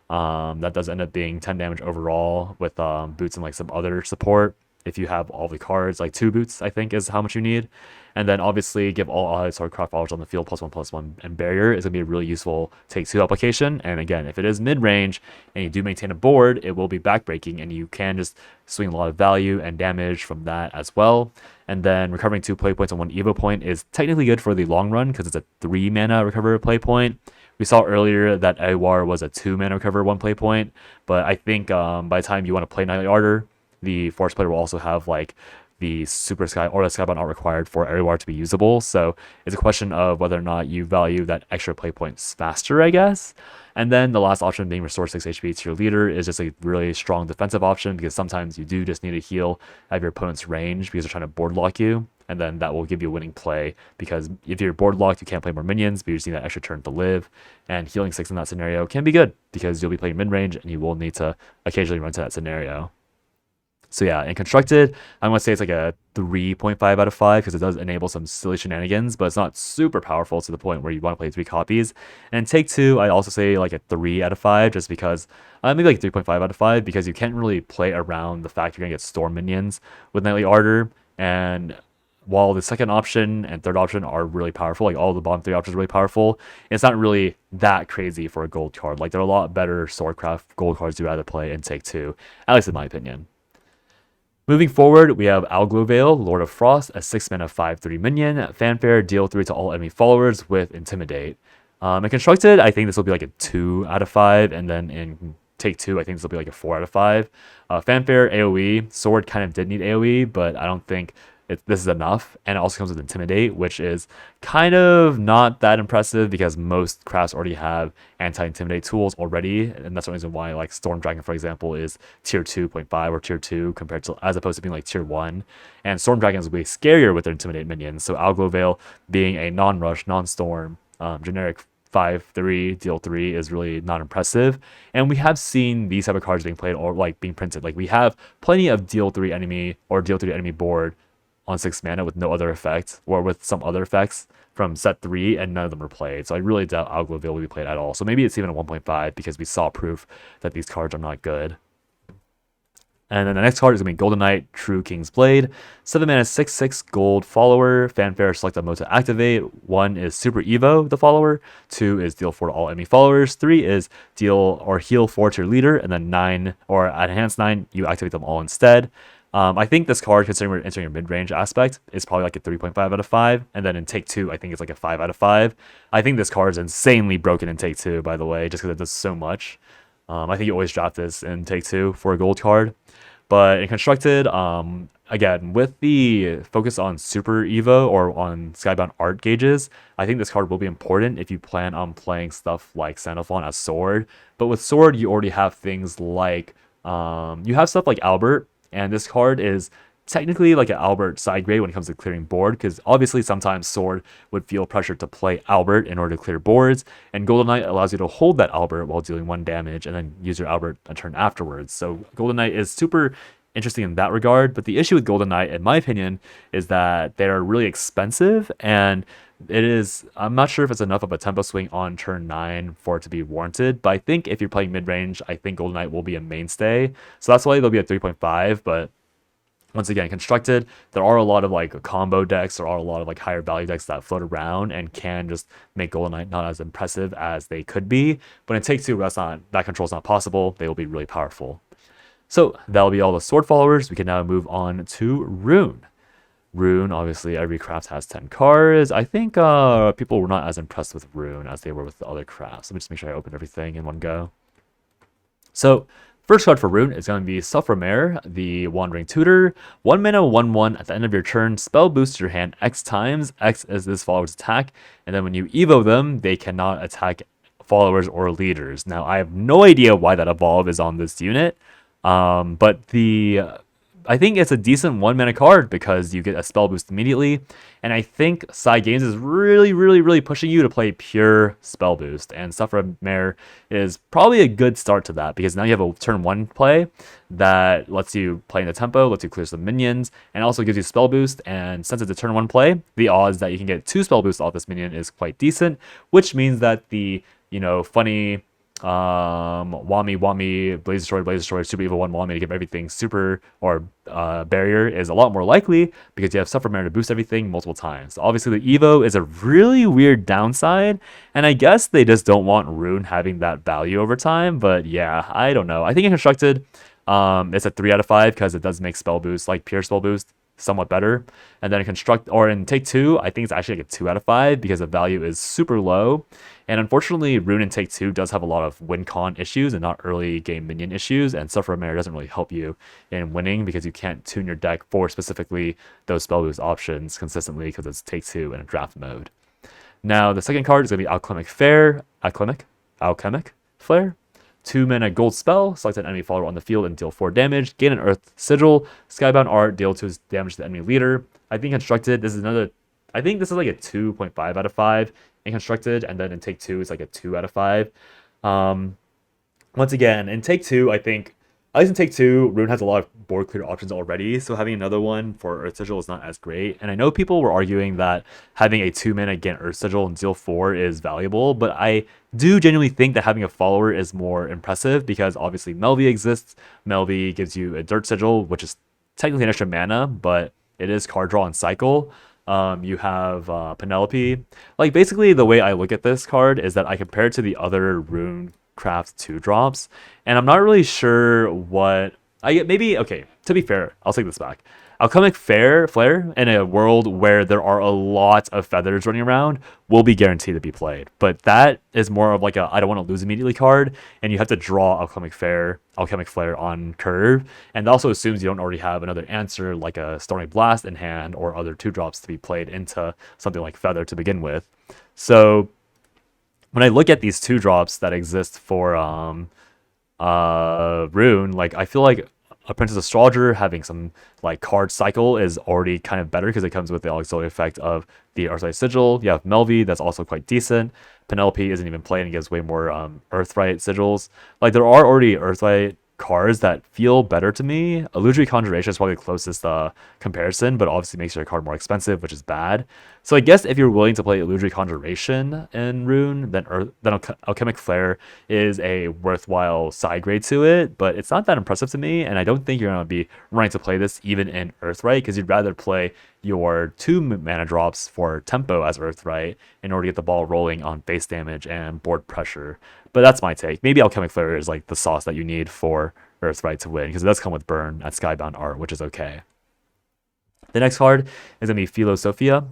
S2: That does end up being 10 damage overall with Boots and like some other support. If you have all the cards, like 2 Boots, I think is how much you need. And then obviously give all allied swordcraft followers on the field +1/+1, and barrier is going to be a really useful take 2 application. And again, if it is mid-range and you do maintain a board, it will be backbreaking, and you can just swing a lot of value and damage from that as well. And then recovering 2 play points and 1 evo point is technically good for the long run because it's a 3-mana recover play point. We saw earlier that Ewar was a 2-mana recover 1 play point, but I think by the time you want to play Knightly Ardor, the force player will also have like the Super Sky or the Skybound not required for Ewar to be usable. So it's a question of whether or not you value that extra play points faster, I guess. And then the last option being restore 6 HP to your leader is just a really strong defensive option because sometimes you do just need to heal at your opponent's range because they're trying to board lock you. And then that will give you a winning play because if you're board locked, you can't play more minions, but you just need that extra turn to live. And healing 6 in that scenario can be good because you'll be playing mid-range and you will need to occasionally run to that scenario. So yeah, in constructed, I'm going to say it's like a 3.5 out of 5 because it does enable some silly shenanigans, but it's not super powerful to the point where you want to play 3 copies. And take 2, I also say like a 3 out of 5 just because, maybe like 3.5 out of 5 because you can't really play around the fact you're going to get storm minions with Knightly Ardor. And while the second option and third option are really powerful, like all the bottom 3 options are really powerful, it's not really that crazy for a gold card. Like there are a lot better swordcraft gold cards to rather play in take 2, at least in my opinion. Moving forward, we have Alglovale, Lord of Frost, a 6-mana 5/3 minion. Fanfare, deal 3 to all enemy followers with Intimidate. In Constructed, I think this will be like a 2 out of 5, and then in Take 2, I think this will be like a 4 out of 5. Fanfare, AoE. Sword kind of did need AoE, but I don't think this is enough. And it also comes with Intimidate, which is kind of not that impressive because most crafts already have anti-intimidate tools already, and that's the reason why like Storm Dragon, for example, is tier 2.5 or tier 2 compared to as opposed to being like tier 1. And Storm Dragons will be scarier with their intimidate minions. So Alglovale being a non-rush, non-storm, generic 5/3 deal 3 is really not impressive. And we have seen these type of cards being played or like being printed. Like we have plenty of deal 3 enemy or deal 3 enemy board on 6 mana with no other effects or with some other effects from set 3, and none of them are played. So I really doubt Alglovale will be played at all. So maybe it's even a 1.5 because we saw proof that these cards are not good. And then the next card is going to be Golden Knight, True King's Blade. 7 mana, 6/6 gold follower. Fanfare, select a mode to activate. 1 is Super Evo, the follower. 2 is deal 4 to all enemy followers. 3 is deal or heal 4 to your leader. And then 9, or at enhance 9, you activate them all instead. I think this card, considering we're entering your mid-range aspect, is probably like a 3.5 out of 5. And then in Take 2, I think it's like a 5 out of 5. I think this card is insanely broken in Take 2, by the way, just because it does so much. I think you always draft this in Take 2 for a gold card. But in Constructed, again, with the focus on Super Evo or on Skybound art gauges, I think this card will be important if you plan on playing stuff like Sandalphon as Sword. But with Sword, you already have things like, you have stuff like Albert, and this card is technically like an Albert side grade when it comes to clearing board, because obviously sometimes Sword would feel pressure to play Albert in order to clear boards, and Golden Knight allows you to hold that Albert while dealing 1 damage and then use your Albert a turn afterwards. So Golden Knight is super interesting in that regard, but the issue with Golden Knight, in my opinion, is that they're really expensive, and I'm not sure if it's enough of a tempo swing on turn 9 for it to be warranted, but I think if you're playing mid-range, I think Golden Knight will be a mainstay. So that's why they'll be at 3.5, but once again, Constructed, there are a lot of like combo decks, there are a lot of like higher value decks that float around and can just make Golden Knight not as impressive as they could be. But in Take 2, that control is not possible. They will be really powerful. So that'll be all the sword followers. We can now move on to Rune. Rune, obviously, every craft has 10 cards. I think people were not as impressed with Rune as they were with the other crafts. Let me just make sure I open everything in one go. So, first card for Rune is going to be Suffermare, the Wandering Tutor. 1 mana, 1/1. At the end of your turn, spell boosts your hand X times. X is this follower's attack. And then when you evo them, they cannot attack followers or leaders. Now, I have no idea why that evolve is on this unit. But I think it's a decent 1 mana card because you get a spell boost immediately. And I think Games is really pushing you to play pure spell boost. And Suffermare is probably a good start to that because now you have a turn 1 play that lets you play in the tempo, lets you clear some minions, and also gives you spell boost. And since it's a turn 1 play, the odds that you can get 2 spell boosts off this minion is quite decent, which means that the, funny Wami, Blaze Destroyer, Super Evil 1 Wami to give everything super or barrier is a lot more likely because you have Suffermare to boost everything multiple times. So obviously the Evo is a really weird downside, and I guess they just don't want Rune having that value over time, but yeah, I don't know. I think in Constructed, it's a 3 out of 5 because it does make spell boost, like pure spell boost, somewhat better. And then in Take 2, I think it's actually like a 2 out of 5 because the value is super low. And unfortunately, Rune in Take 2 does have a lot of win con issues and not early game minion issues, and Suffermare doesn't really help you in winning because you can't tune your deck for specifically those spell boost options consistently because it's Take 2 in a draft mode. Now, the second card is going to be Alchemic Flare. 2 mana gold spell, select an enemy follower on the field and deal 4 damage. Gain an Earth Sigil. Skybound art, deal 2 damage to the enemy leader. I think Constructed, this is like a 2.5 out of 5 in Constructed, and then in Take 2, it's like a 2 out of 5. Once again, in Take 2, I think, at least in Take 2, Rune has a lot of board clear options already, so having another one for Earth Sigil is not as great. And I know people were arguing that having a 2 mana get Earth Sigil and deal 4 is valuable, but I do genuinely think that having a follower is more impressive because obviously Melvy exists. Melvy gives you a Dirt Sigil, which is technically an extra mana, but it is card draw and cycle. You have Penelope. Like, basically, the way I look at this card is that I compare it to the other Rune Craft 2 drops, and I'm not really sure what I get. Maybe, okay, to be fair, I'll take this back. Alchemic Flare in a world where there are a lot of feathers running around will be guaranteed to be played. But that is more of like a I don't want to lose immediately card, and you have to draw Alchemic Flare on curve. And that also assumes you don't already have another answer like a Stormy Blast in hand or other 2-drops to be played into something like Feather to begin with. So when I look at these 2-drops that exist for Rune, like I feel like a Princess Astrologer having some like card cycle is already kind of better because it comes with the auxiliary effect of the Earthlight Sigil. You have Melvy, that's also quite decent. Penelope isn't even played and gives way more Earthlight Sigils. Like there are already Earthlight cards that feel better to me. Illusory Conjuration is probably the closest comparison, but obviously makes your card more expensive, which is bad. So I guess if you're willing to play Illusory Conjuration in Rune, then Alchemic Flare is a worthwhile side grade to it, but it's not that impressive to me, and I don't think you're going to be running to play this even in Earthright, because you'd rather play your 2 mana drops for tempo as Earthright in order to get the ball rolling on base damage and board pressure. But that's my take. Maybe Alchemic Flare is like the sauce that you need for Earthright to win, because it does come with burn at Skybound art, which is okay. The next card is going to be Philosophia,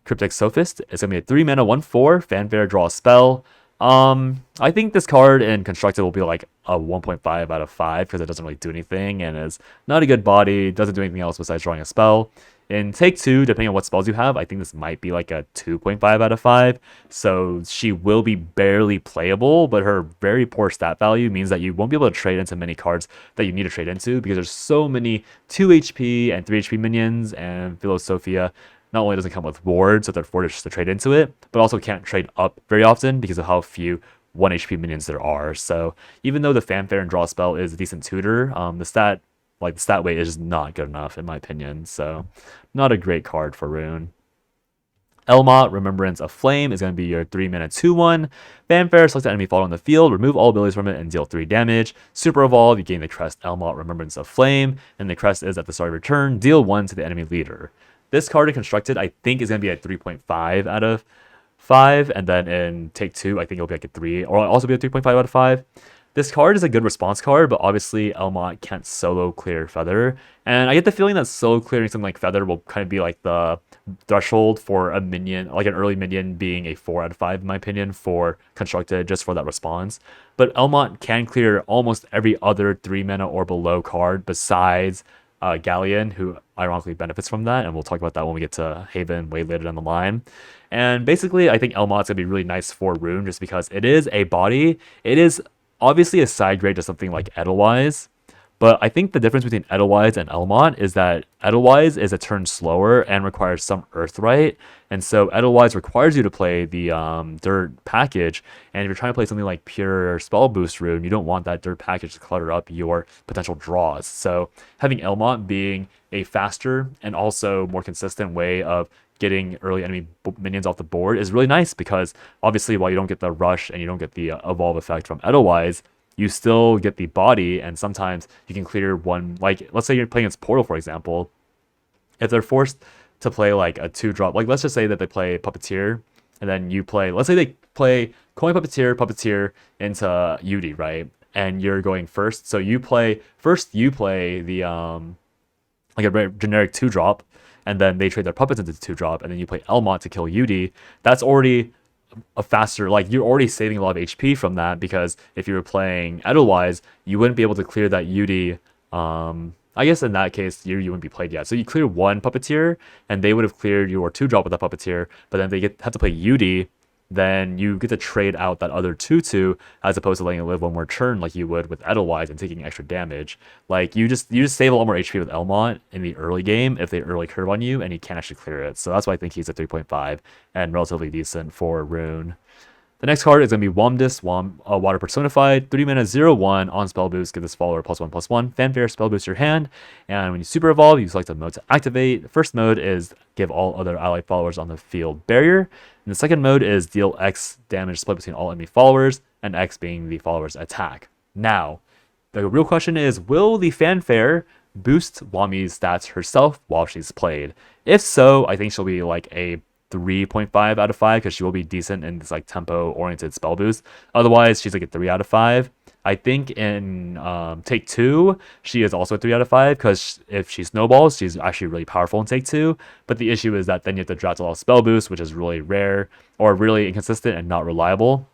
S2: Cryptic Sophist. It's going to be a 3 mana 1/4 fanfare, draw a spell. I think this card in Constructed will be like a 1.5 out of 5 because it doesn't really do anything and is not a good body, doesn't do anything else besides drawing a spell. In Take 2, depending on what spells you have, I think this might be like a 2.5 out of 5. So she will be barely playable, but her very poor stat value means that you won't be able to trade into many cards that you need to trade into because there's so many 2 HP and 3 HP minions, and Philosophia not only doesn't come with wards, so they're forced to trade into it, but also can't trade up very often because of how few 1 HP minions there are. So even though the fanfare and draw spell is a decent tutor, the stat weight is just not good enough in my opinion. So not a great card for Rune. Elmot, Remembrance of Flame, is going to be your 3 mana 2/1. Fanfare, select the enemy follower on the field, remove all abilities from it, and deal 3 damage. Super Evolve, you gain the Crest Elmot, Remembrance of Flame, and the Crest is at the start of your turn, deal 1 to the enemy leader. This card in Constructed, I think, is going to be a 3.5 out of 5, and then in Take 2, I think it'll be like a 3, or it'll also be a 3.5 out of 5. This card is a good response card, but obviously Elmont can't solo clear Feather. And I get the feeling that solo clearing something like Feather will kind of be like the threshold for a minion, like an early minion being a 4 out of 5 in my opinion for constructed just for that response. But Elmont can clear almost every other 3 mana or below card besides Galleon, who ironically benefits from that, and we'll talk about that when we get to Haven way later down the line. And basically, I think Elmont's gonna be really nice for Rune just because it is a body. It is obviously a side grade to something like Edelweiss, but I think the difference between Edelweiss and Elmont is that Edelweiss is a turn slower and requires some Earthright, and so Edelweiss requires you to play the Dirt package, and if you're trying to play something like pure Spell Boost Rune, you don't want that Dirt package to clutter up your potential draws. So having Elmont being a faster and also more consistent way of getting early enemy minions off the board is really nice because obviously while you don't get the rush and you don't get the evolve effect from Edelweiss, you still get the body, and sometimes you can clear one, like let's say you're playing against Portal for example. If they're forced to play like a 2-drop, like let's just say that they play Puppeteer and then you play, let's say they play Coin Puppeteer into Yudi, right? And you're going first, so you play the like a generic 2-drop, and then they trade their puppets into 2-drop, and then you play Elmont to kill Yudi. That's already a faster, like you're already saving a lot of HP from that, because if you were playing Edelweiss, you wouldn't be able to clear that Yudi. I guess in that case, you wouldn't be played yet. So you clear one Puppeteer, and they would have cleared your 2-drop with that Puppeteer, but then they have to play Yudi, then you get to trade out that other 2/2 as opposed to letting it live one more turn like you would with Edelweiss and taking extra damage. Like you just save a lot more HP with Elmont in the early game if they early curve on you and you can't actually clear it. So that's why I think he's a 3.5 and relatively decent for Rune. The next card is going to be Womdis, Water Personified, 3 mana 0/1 on spell boost. Give this follower +1/+1. Fanfare, spell boost your hand. And when you super evolve, you select a mode to activate. The first mode is give all other allied followers on the field barrier. And the second mode is deal X damage split between all enemy followers, and X being the follower's attack. Now, the real question is, will the Fanfare boost Wami's stats herself while she's played? If so, I think she'll be like a 3.5 out of 5 because she will be decent in this like tempo oriented spell boost. Otherwise, she's like a 3 out of 5. I think in Take 2, she is also a 3 out of 5 because if she snowballs, she's actually really powerful in Take 2. But the issue is that then you have to draft a lot of spell boost, which is really rare or really inconsistent and not reliable.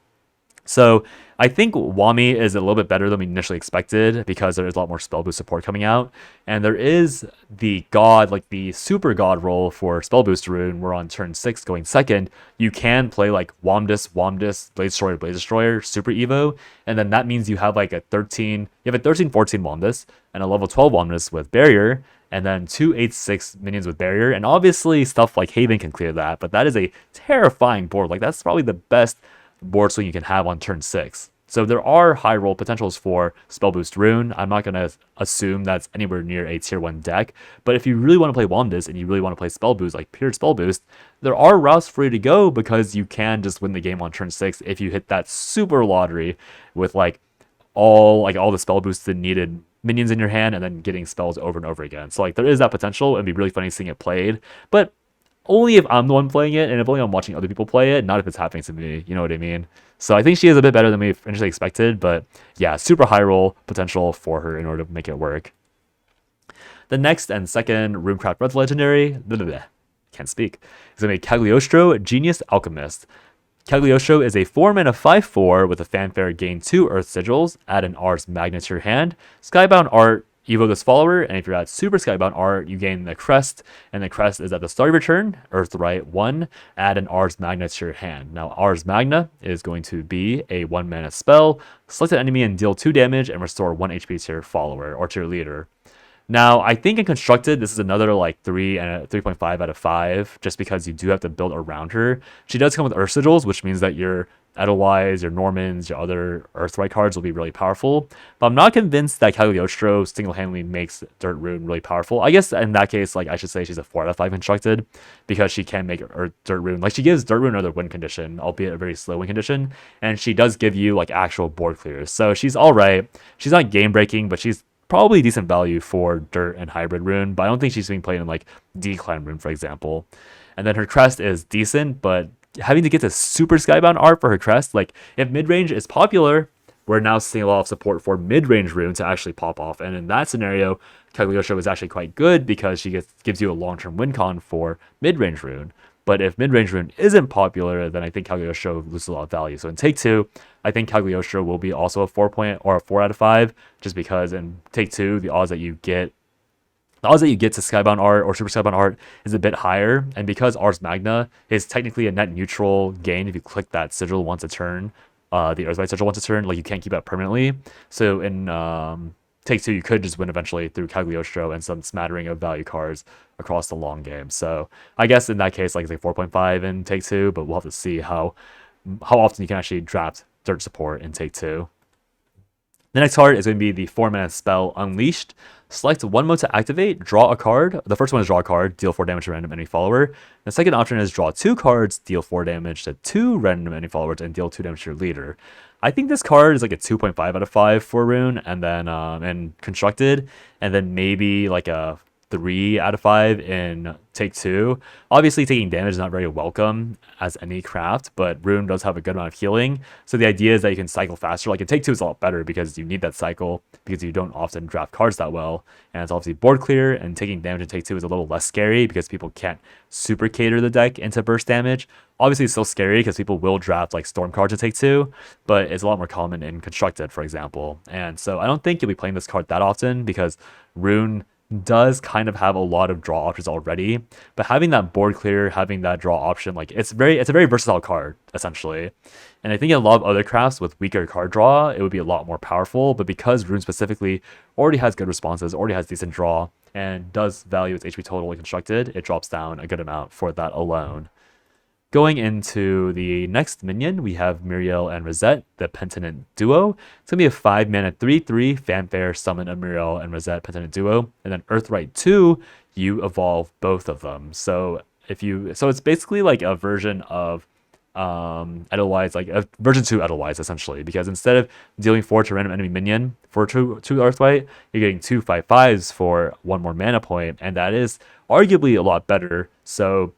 S2: So I think Wami is a little bit better than we initially expected because there is a lot more spell boost support coming out. And there is the god, like the super god role for spell boost Rune. We're on turn 6 going second. You can play like Womdis, Blaze Destroyer, Super Evo. And then that means you have like a 13 14 Womdis and a level 12 Womdis with Barrier. And then 2 8/6 minions with Barrier. And obviously stuff like Haven can clear that. But that is a terrifying board. Like that's probably the best board swing you can have on turn 6. So there are high roll potentials for spell boost Rune. I'm not going to assume that's anywhere near a tier 1 deck, but if you really want to play Womdis and you really want to play spell boost, like pure spell boost, there are routes for you to go because you can just win the game on turn 6 if you hit that super lottery with like all the spell boosted needed minions in your hand and then getting spells over and over again. So like there is that potential. It'd be really funny seeing it played, but only if I'm the one playing it and if only I'm watching other people play it, not if it's happening to me, you know what I mean? So I think she is a bit better than we initially expected, but yeah, super high roll potential for her in order to make it work. The next and second Runecraft Red Legendary, can't speak, is going to be Cagliostro, Genius Alchemist. Cagliostro is a 4 mana 5/4 with a Fanfare, gain 2 Earth Sigils, add an Ars Magna to your hand. Skybound art, evoke this follower, and if you're at Super Skybound art, you gain the Crest, and the Crest is at the start of your turn, Earthright 1, add an Ars Magna to your hand. Now, Ars Magna is going to be a 1 mana spell, select an enemy and deal 2 damage, and restore 1 HP to your follower, or to your leader. Now, I think in Constructed, this is another like 3 and a 3.5 out of 5, just because you do have to build around her. She does come with Earth Sigils, which means that your Edelweiss, your Normans, your other Earthright cards will be really powerful. But I'm not convinced that Cagliostro single-handedly makes Dirt Rune really powerful. I guess in that case, like I should say she's a 4 out of 5 Constructed, because she can make Dirt Rune. Like she gives Dirt Rune another win condition, albeit a very slow win condition, and she does give you like actual board clears. So she's alright. She's not game-breaking, but she's probably decent value for Dirt and Hybrid Rune, but I don't think she's being played in like Decline Rune, for example. And then her Crest is decent, but having to get to Super Skybound art for her Crest, like if mid-range is popular, we're now seeing a lot of support for mid-range Rune to actually pop off. And in that scenario, Cagliostro is actually quite good because she gives you a long-term win con for mid-range Rune. But if mid-range Rune isn't popular, then I think Cagliostro loses a lot of value. So in Take 2, I think Cagliostro will be also a 4 out of 5, just because in Take 2, the odds that you get to Skybound art or Super Skybound art is a bit higher, and because Ars Magna is technically a net neutral gain if you click that sigil once a turn, the Earthbite sigil once a turn, like you can't keep that permanently. So in Take 2, you could just win eventually through Cagliostro and some smattering of value cards across the long game. So I guess in that case, like it's like 4.5 in Take 2, but we'll have to see how often you can actually draft Dirt support in Take 2. The next card is going to be the 4-mana spell Unleashed. Select one mode to activate, draw a card. The first one is draw a card, deal 4 damage to random enemy follower. The second option is draw 2 cards, deal 4 damage to 2 random enemy followers, and deal 2 damage to your leader. I think this card is like a 2.5 out of 5 for Rune, and then and constructed, and then maybe like a 3 out of 5 in Take 2. Obviously, taking damage is not very welcome as any craft, but Rune does have a good amount of healing. So the idea is that you can cycle faster. Like in Take 2 is a lot better because you need that cycle because you don't often draft cards that well. And it's obviously board clear, and taking damage in Take 2 is a little less scary because people can't super cater the deck into burst damage. Obviously, it's still scary because people will draft like storm cards to Take 2, but it's a lot more common in constructed, for example. And so I don't think you'll be playing this card that often because Rune does kind of have a lot of draw options already, but having that board clear, having that draw option, like it's a very versatile card essentially. And I think in a lot of other crafts with weaker card draw, it would be a lot more powerful, but because Rune specifically already has good responses, already has decent draw, and does value its HP total when constructed, it drops down a good amount for that alone. Going into the next minion, we have Muriel and Rosette, the Penittent Duo. It's going to be a 5-mana 3/3 Fanfare, summon a Muriel and Rosette Penittent Duo. And then Earthright 2, you evolve both of them. So it's basically like a version of Edelweiss, like a version 2 Edelweiss essentially, because instead of dealing 4 to random enemy minion for 2 Earthright, you're getting 2 5/5s for 1 more mana point, and that is arguably a lot better. So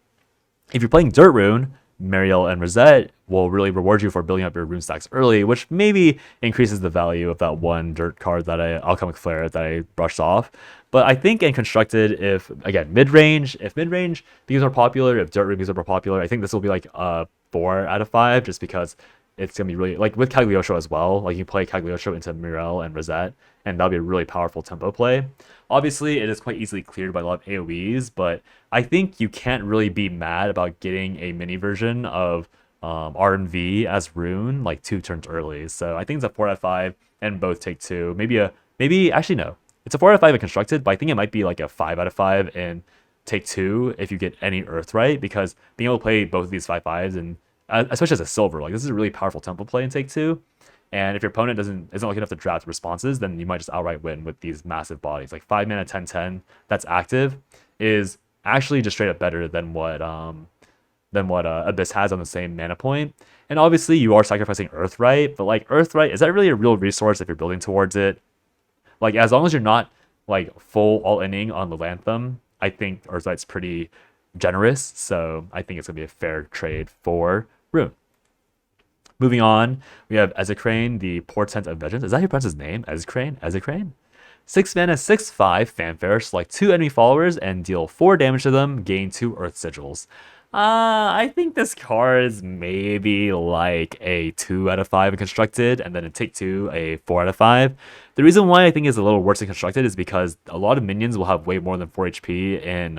S2: if you're playing Dirt Rune, Muriel and Rosette will really reward you for building up your rune stacks early, which maybe increases the value of that one Dirt card that Alchemic Flare that I brushed off. But I think in Constructed, if mid-range becomes more popular, if Dirt Rune becomes more popular, I think this will be like a 4 out of 5, just because it's going to be really, like with Cagliostro as well, like you play Cagliostro into Muriel and Rosette, and that'll be a really powerful tempo play. Obviously, it is quite easily cleared by a lot of AoEs, but I think you can't really be mad about getting a mini version of R&V as Rune like 2 turns early. So I think it's a 4 out of 5, and both Take 2. Actually no, it's a 4 out of 5 in Constructed, but I think it might be like a 5 out of 5 in Take 2 if you get any Earthright, because being able to play both of these 5/5s, and especially as a silver, like this is a really powerful tempo play in Take 2. And if your opponent isn't lucky enough to draft responses, then you might just outright win with these massive bodies. Like 5 mana 10/10 that's active is actually just straight up better than what Abyss has on the same mana point. And obviously you are sacrificing Earthright, but like Earthright, is that really a real resource if you're building towards it? Like as long as you're not like full all-inning on the Lantham, I think Earthright's pretty generous. So I think it's gonna be a fair trade for Rune. Moving on, we have Ezecrane, the Portent of Vengeance. Is that how you pronounce his name? Ezecrane? 6 mana, 6/5 Fanfare. Select 2 enemy followers and deal 4 damage to them. Gain 2 Earth Sigils. I think this card is maybe like a 2 out of 5 in Constructed, and then in Take 2, a 4 out of 5. The reason why I think it's a little worse in Constructed is because a lot of minions will have way more than 4 HP in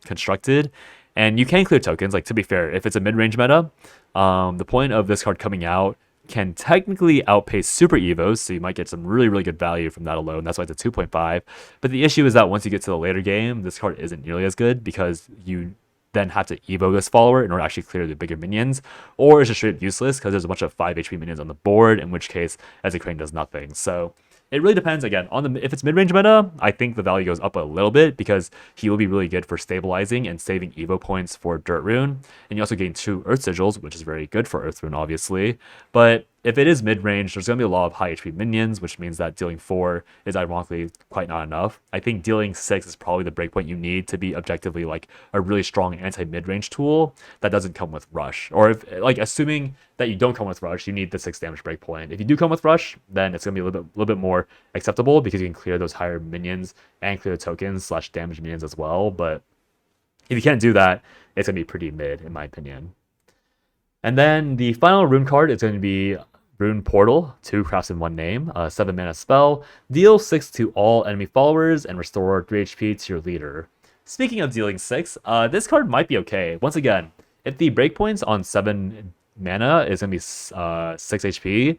S2: Constructed. And you can clear tokens. Like, to be fair, if it's a mid-range meta, the point of this card coming out can technically outpace Super Evos, so you might get some really, really good value from that alone. That's why it's a 2.5. But the issue is that once you get to the later game, this card isn't nearly as good because you then have to Evo this follower in order to actually clear the bigger minions, or it's just straight up useless because there's a bunch of 5 HP minions on the board, in which case Ezecrane does nothing. So it really depends, again, on if it's mid-range meta, I think the value goes up a little bit because he will be really good for stabilizing and saving Evo points for Dirt Rune. And you also gain 2 Earth Sigils, which is very good for Earth Rune, obviously. But if it is mid-range, there's going to be a lot of high HP minions, which means that dealing 4 is ironically quite not enough. I think dealing 6 is probably the breakpoint you need to be objectively like a really strong anti-mid-range tool that doesn't come with Rush. Or if like assuming that you don't come with Rush, you need the 6 damage breakpoint. If you do come with Rush, then it's going to be a little bit more acceptable because you can clear those higher minions and clear the tokens / damage minions as well. But if you can't do that, it's going to be pretty mid in my opinion. And then the final rune card is going to be Rune Portal, 2 crafts in 1 name, a 7 mana spell, deal 6 to all enemy followers, and restore 3 HP to your leader. Speaking of dealing 6, this card might be okay. Once again, if the breakpoints on 7 mana is going to be 6 HP,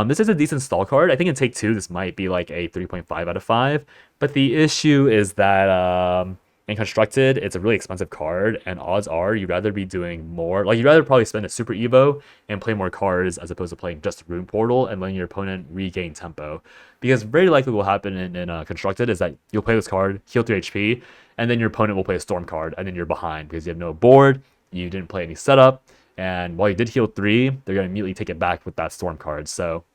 S2: this is a decent stall card. I think in Take 2, this might be like a 3.5 out of 5, but the issue is that in Constructed, it's a really expensive card, and odds are you'd rather be doing more. Like, you'd rather probably spend a Super Evo and play more cards as opposed to playing just Rune Portal and letting your opponent regain tempo. Because very likely what will happen in Constructed is that you'll play this card, heal 3 HP, and then your opponent will play a Storm card, and then you're behind because you have no board, you didn't play any setup, and while you did heal 3, they're going to immediately take it back with that Storm card. So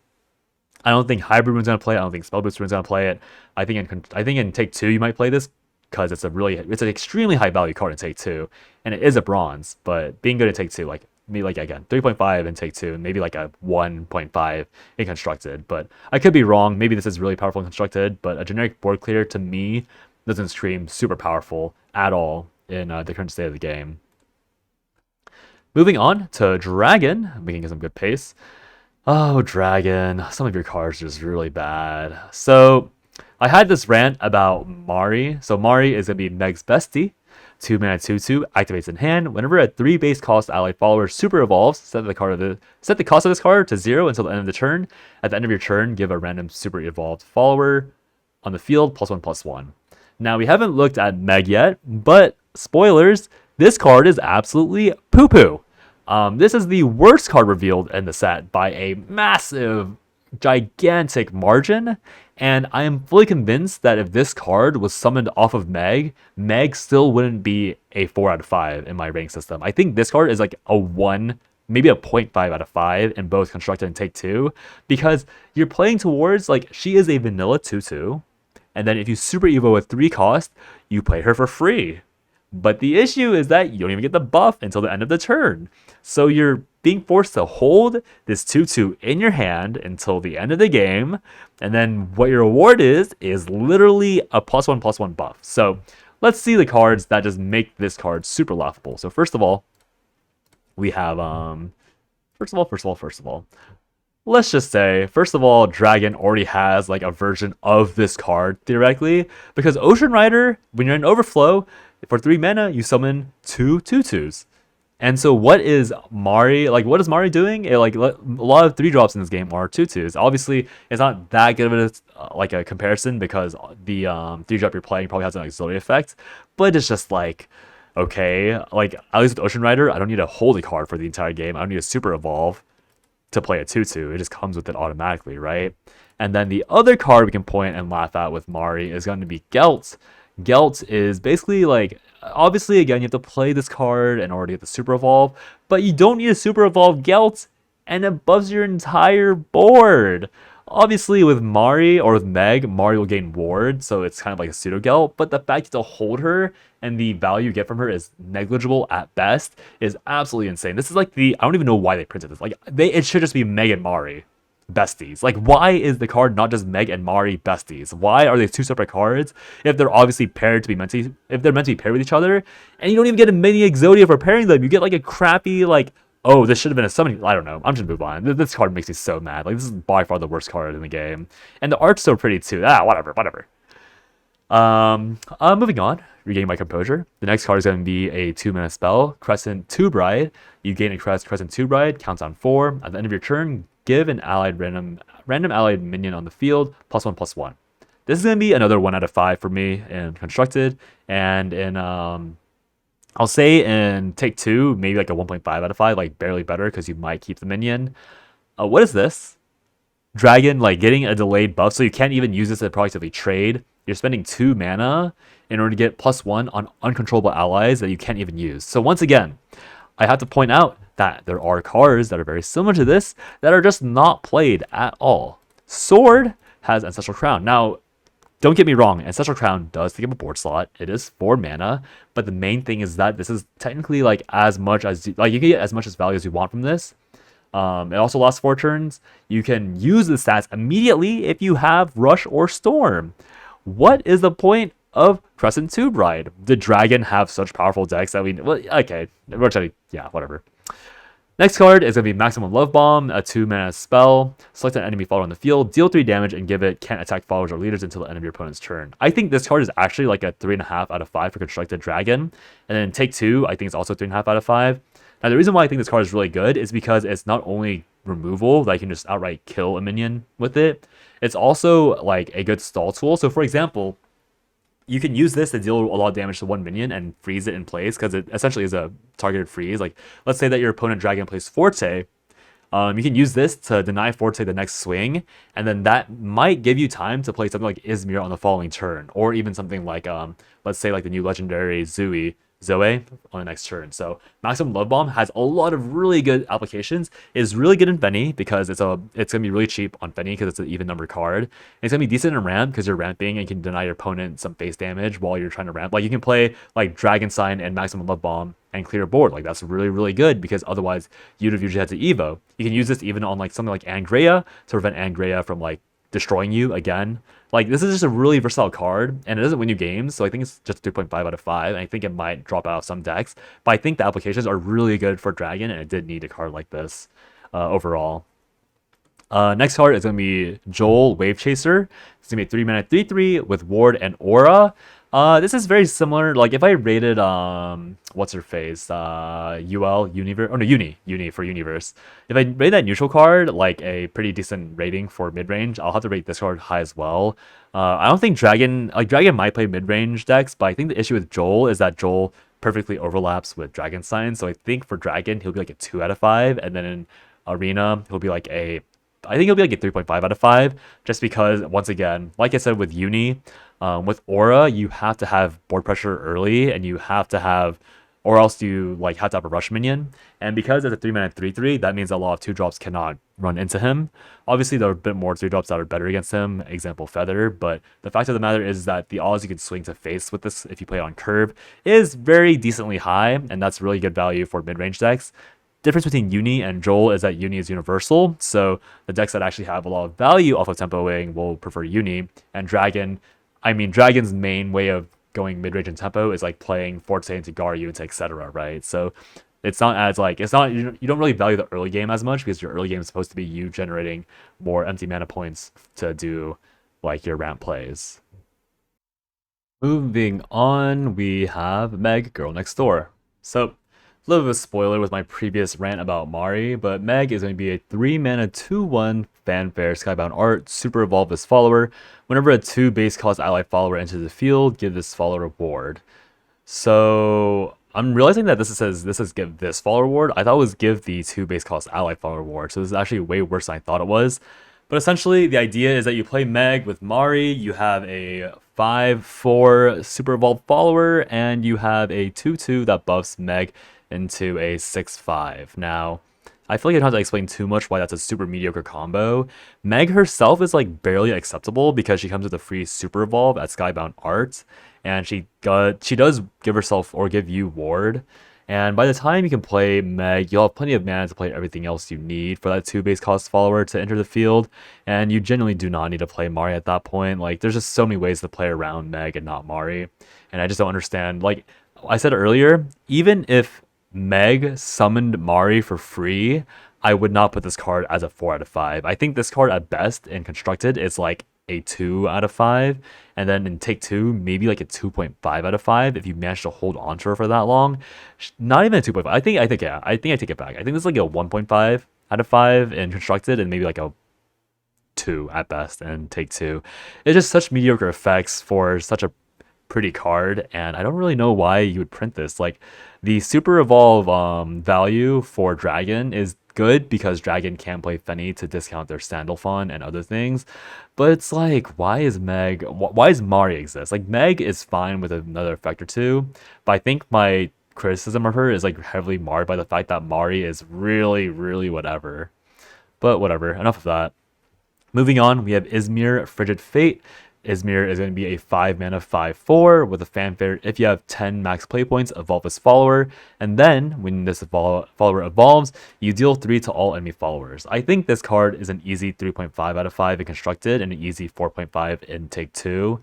S2: I don't think Hybrid Rune's going to play it. I don't think Spell Boost Rune's going to play it. I think in Take 2 you might play this, because it's an extremely high value card in Take 2, and it is a bronze, but being good in Take 2, like maybe like again 3.5 in Take 2, and maybe like a 1.5 in Constructed. But I could be wrong. Maybe this is really powerful in Constructed, but a generic board clear to me doesn't scream super powerful at all in the current state of the game. Moving on to Dragon, we can get some good pace. Oh, Dragon, some of your cards are just really bad. So I had this rant about Mari. So Mari is going to be Meg's bestie. 2 mana 2/2 activates in hand. Whenever a 3 base cost allied follower super evolves, set the cost of this card to 0 until the end of the turn. At the end of your turn, give a random super evolved follower on the field +1/+1. Now we haven't looked at Meg yet, but spoilers, this card is absolutely poo-poo. This is the worst card revealed in the set by a massive, gigantic margin, and I am fully convinced that if this card was summoned off of Meg still wouldn't be a 4 out of 5 in my rank system. I think this card is like a 1, maybe a 0.5 out of 5 in both Constructed and Take 2, because you're playing towards, like, she is a vanilla 2/2, and then if you super evo with 3 cost, you play her for free. But the issue is that you don't even get the buff until the end of the turn. So you're being forced to hold this 2/2 in your hand until the end of the game. And then what your reward is literally a +1/+1 buff. So let's see the cards that just make this card super laughable. So first of all, we have, first of all, let's just say, first of all, Dragon already has like a version of this card theoretically, because Ocean Rider, when you're in Overflow, for 3 mana, you summon 2 2/2s. And so what is Mari doing? A lot of 3-drops in this game are 2/2s. Obviously, it's not that good of a comparison because the 3-drop you're playing probably has an auxiliary effect, but it's just like, okay, like at least with Ocean Rider, I don't need to hold a card for the entire game. I don't need to super evolve to play a 2/2. It just comes with it automatically, right? And then the other card we can point and laugh at with Mari is going to be Gelt. Gelt is basically like, obviously again you have to play this card and already get the super evolve, but you don't need a super evolve Gelt, and it buffs your entire board. Obviously with Mari or with Meg, Mari will gain ward, so it's kind of like a pseudo Gelt, but the fact you have to hold her and the value you get from her is negligible at best is absolutely insane. This is like I don't even know why they printed this. Like it should just be Meg and Mari besties. Like, why is the card not just Meg and Mari besties? Why are they 2 separate cards if they're obviously paired to be meant to be paired with each other? And you don't even get a mini Exodia for pairing them. You get like a crappy, like, oh, this should have been a summoning. I don't know. I'm just move on. This card makes me so mad. Like, this is by far the worst card in the game, and the art's so pretty too. Whatever. Moving on. Regaining my composure. The next card is going to be a 2 mana spell, Crescent 2 Bride. You gain a Crescent 2 Bride, counts on 4. At the end of your turn, give an allied random allied minion on the field +1/+1. This is going to be another 1 out of 5 for me in Constructed, and in I'll say in Take 2, maybe like a 1.5 out of 5, like barely better because you might keep the minion. What is this? Dragon, like getting a delayed buff, so you can't even use this to proactively trade. You're spending 2 mana in order to get +1 on uncontrollable allies that you can't even use. So once again, I have to point out that there are cards that are very similar to this that are just not played at all. Sword has Ancestral Crown. Now, don't get me wrong, Ancestral Crown does take up a board slot. It is 4 mana, but the main thing is that this is technically like as much as you can get as much as value as you want from this. It also lasts 4 turns. You can use the stats immediately if you have Rush or Storm. What is the point of Crescent Tube Ride? Did Dragon have such powerful decks that yeah, whatever. Next card is going to be Maximum Love Bomb, a 2-mana spell. Select an enemy follower on the field, deal 3 damage, and give it can't attack followers or leaders until the end of your opponent's turn. I think this card is actually like a 3.5 out of 5 for Constructed Dragon. And then Take 2, I think it's also 3.5 out of 5. Now, the reason why I think this card is really good is because it's not only removal, that you can just outright kill a minion with it. It's also like a good stall tool. So, for example, you can use this to deal a lot of damage to one minion and freeze it in place because it essentially is a targeted freeze. Like, let's say that your opponent dragon plays Forte. You can use this to deny Forte the next swing, and then that might give you time to play something like Izmir on the following turn, or even something like, let's say like the new legendary Zoe on the next turn. So Maximum Love Bomb has a lot of really good applications. It's really good in Fenny because it's gonna be really cheap on Fenny because it's an even number card. And it's gonna be decent in ramp because you're ramping and can deny your opponent some face damage while you're trying to ramp. Like you can play like Dragon Sign and Maximum Love Bomb and clear board. Like that's really, really good because otherwise you'd have usually had to Evo. You can use this even on like something like Angrea to prevent Angrea from like destroying you again. Like, this is just a really versatile card, and it doesn't win you games, so I think it's just 3.5 out of 5, and I think it might drop out of some decks, but I think the applications are really good for Dragon, and it did need a card like this overall. Next card is going to be Joel, Wave Chaser. It's going to be a 3-mana 3/3 with Ward and Aura. This is very similar. Like, if I rated, what's her face? Universe? Oh, no, Uni for Universe. If I rate that neutral card, like, a pretty decent rating for mid-range, I'll have to rate this card high as well. I don't think Dragon might play mid-range decks, but I think the issue with Joel is that Joel perfectly overlaps with Dragon Sign. So I think for Dragon, he'll be like a 2 out of 5, and then in Arena, he'll be like I think he'll be like a 3.5 out of 5, just because, once again, like I said with Uni, with Aura, you have to have board pressure early, and you have to have, or else you like have to have a rush minion. And because it's a 3-mana 3/3, that means a lot of 2-drops cannot run into him. Obviously, there are a bit more 3-drops that are better against him, example Feather, but the fact of the matter is that the odds you can swing to face with this if you play it on curve is very decently high, and that's really good value for mid-range decks. Difference between Uni and Joel is that Uni is universal, so the decks that actually have a lot of value off of tempoing will prefer Uni, and Dragon's main way of going mid-range and tempo is like playing Forte into Garyu into etc, right? So you don't really value the early game as much because your early game is supposed to be you generating more empty mana points to do like your ramp plays. Moving on, we have Meg, Girl Next Door. So, a little bit of a spoiler with my previous rant about Mari, but Meg is going to be a 3-mana 2/1 Fanfare Skybound art, super evolve this follower. Whenever a 2 base cost ally follower enters the field, give this follower a ward. So I'm realizing that this says give this follower ward. I thought it was give the 2 base cost ally follower ward, so this is actually way worse than I thought it was. But essentially, the idea is that you play Meg with Mari, you have a 5/4 super evolved follower, and you have a 2/2 that buffs Meg into a 6/5. Now, I feel like I don't have to explain too much why that's a super mediocre combo. Meg herself is like barely acceptable because she comes with a free super evolve at Skybound art, and she does give herself or give you ward. And by the time you can play Meg, you'll have plenty of mana to play everything else you need for that 2 base cost follower to enter the field. And you genuinely do not need to play Mari at that point. Like, there's just so many ways to play around Meg and not Mari. And I just don't understand. Like I said earlier, even if Meg summoned Mari for free, I would not put this card as a 4 out of 5. I think this card at best in Constructed is like a 2 out of 5, and then in Take 2 maybe like a 2.5 out of 5 if you manage to hold on to her for that long. Not even a 2.5. I think I take it back. I think this is like a 1.5 out of 5 in Constructed, and maybe like a 2 at best in Take 2. It's just such mediocre effects for such a pretty card, and I don't really know why you would print this. Like, the super evolve value for Dragon is good because Dragon can play Fenny to discount their Sandalphon and other things, but it's like, why does Mari exist? Like, Meg is fine with another effect or two, but I think my criticism of her is like heavily marred by the fact that Mari is really, really whatever. But whatever, enough of that. Moving on, we have Izmir Frigid Fate. Izmir is going to be a 5 mana 5/4 with a fanfare. If you have 10 max play points, evolve this follower. And then, when this follower evolves, you deal 3 to all enemy followers. I think this card is an easy 3.5 out of 5 in Constructed and an easy 4.5 in Take 2.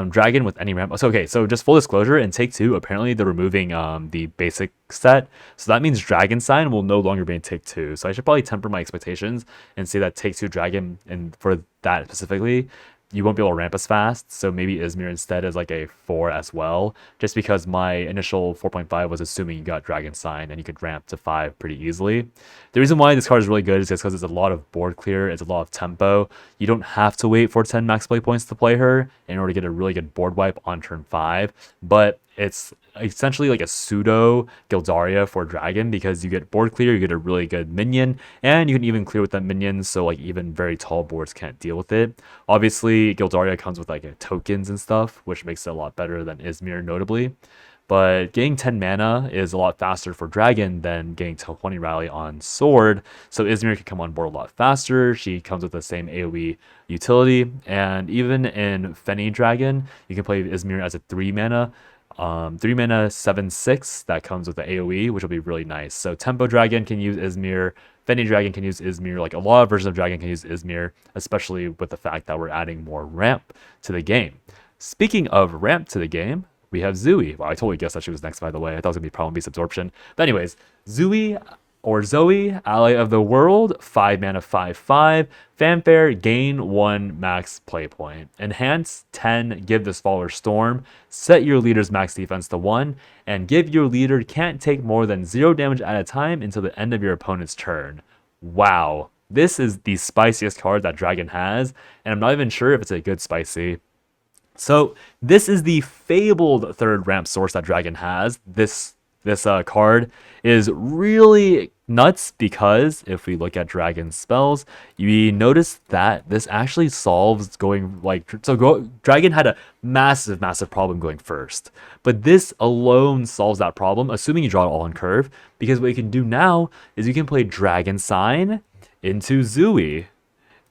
S2: Dragon with any ramp. So, okay, so just full disclosure, in Take 2, apparently they're removing the basic set. So that means Dragon Sign will no longer be in Take 2. So I should probably temper my expectations and say that Take 2 Dragon, and for that specifically, you won't be able to ramp as fast, so maybe Izmir instead is like a 4 as well, just because my initial 4.5 was assuming you got Dragon Sign and you could ramp to 5 pretty easily. The reason why this card is really good is because it's a lot of board clear, it's a lot of tempo. You don't have to wait for 10 max play points to play her in order to get a really good board wipe on turn 5, but it's essentially like a pseudo Gildaria for Dragon because you get board clear, you get a really good minion, and you can even clear with that minion, so like even very tall boards can't deal with it. Obviously, Gildaria comes with like tokens and stuff, which makes it a lot better than Izmir notably. But getting 10 mana is a lot faster for Dragon than getting 20 rally on Sword, so Izmir can come on board a lot faster. She comes with the same AoE utility, and even in Fenny Dragon, you can play Izmir as a 3 mana 7/6 that comes with the AoE, which will be really nice. So Tempo Dragon can use Izmir, Fenny Dragon can use Izmir, like a lot of versions of Dragon can use Izmir, especially with the fact that we're adding more ramp to the game. Speaking of ramp to the game, we have Zui. Well, I totally guessed that she was next, by the way. I thought it was going to be Problem Beast Absorption. But anyways, Zui or Zoe, Ally of the World, 5 mana 5/5, fanfare, gain 1 max play point. Enhance 10, give this follower Storm, set your leader's max defense to 1, and give your leader can't take more than 0 damage at a time until the end of your opponent's turn. Wow, this is the spiciest card that Dragon has, and I'm not even sure if it's a good spicy. So this is the fabled third ramp source that Dragon has. This card is really nuts because if we look at Dragon spells, you notice that this actually solves going like Dragon had a massive problem going first, but this alone solves that problem, assuming you draw it all on curve, because what you can do now is you can play Dragon Sign into Zui.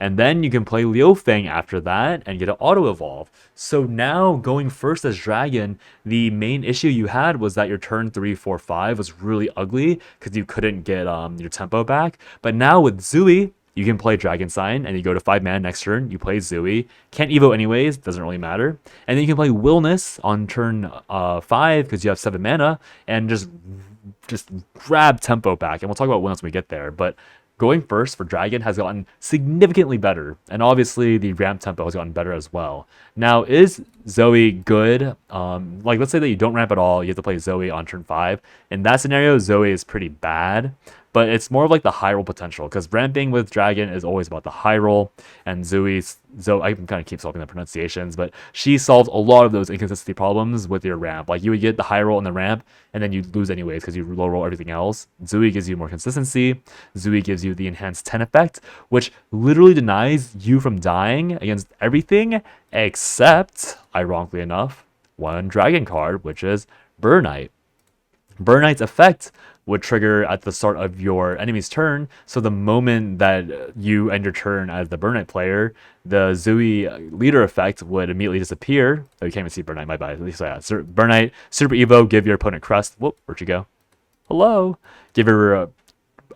S2: And then you can play Liufeng after that and get an auto evolve. So now going first as Dragon, the main issue you had was that your turn 3, 4, 5 was really ugly because you couldn't get your tempo back. But now with Zui, you can play Dragon Sign and you go to 5 mana next turn, you play Zui. Can't Evo anyways, doesn't really matter. And then you can play Willness on turn 5 because you have 7 mana and just grab tempo back. And we'll talk about Willness when we get there. But going first for Dragon has gotten significantly better, and obviously the ramp tempo has gotten better as well. Now, is Zoe good? Like, let's say that you don't ramp at all, you have to play Zoe on turn 5. In that scenario, Zoe is pretty bad, but it's more of like the high roll potential, because ramping with Dragon is always about the high roll, and Zoe, I can kind of keep solving the pronunciations, but she solves a lot of those inconsistency problems with your ramp. Like, you would get the high roll and the ramp, and then you'd lose anyways because you low roll everything else. Zoe gives you more consistency. Zoe gives you the enhanced 10 effect, which literally denies you from dying against everything except, ironically enough, one Dragon card, which is Burnite. Burnite's effect would trigger at the start of your enemy's turn, so the moment that you end your turn as the Burnite player, the Zui leader effect would immediately disappear. Oh, you can't even see Burnite, my bad. At least, yeah. Burnite, Super Evo, give your opponent Crest. Whoop, where'd you go? Hello. Give your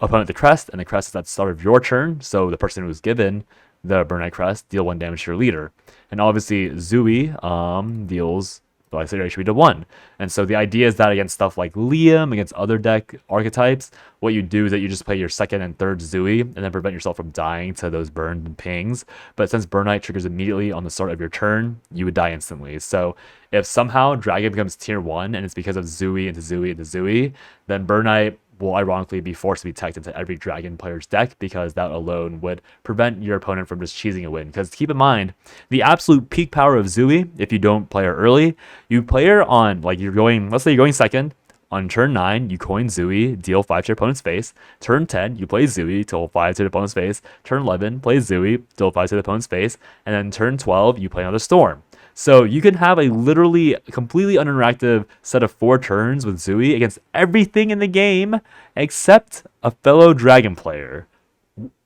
S2: opponent the Crest, and the Crest is at the start of your turn, so the person who's given the Burnite Crest deal 1 damage to your leader. And obviously, Zui deals, well, I say HP to 1. And so the idea is that against stuff like Liam, against other deck archetypes, what you do is that you just play your second and third Zui and then prevent yourself from dying to those burns and pings. But since Burnite triggers immediately on the start of your turn, you would die instantly. So if somehow Dragon becomes tier 1 and it's because of Zui into Zui into Zui, then Burnite will ironically be forced to be teched into every Dragon player's deck, because that alone would prevent your opponent from just cheesing a win. Because keep in mind, the absolute peak power of Zui, if you don't play her early, you play her on, like, you're going, let's say you're going second, on turn 9, you coin Zui, deal 5 to your opponent's face. Turn 10, you play Zui, deal 5 to the opponent's face. Turn 11, play Zui, deal 5 to the opponent's face. And then turn 12, you play another Storm. So you can have a literally completely uninteractive set of 4 turns with Zui against everything in the game except a fellow dragon player.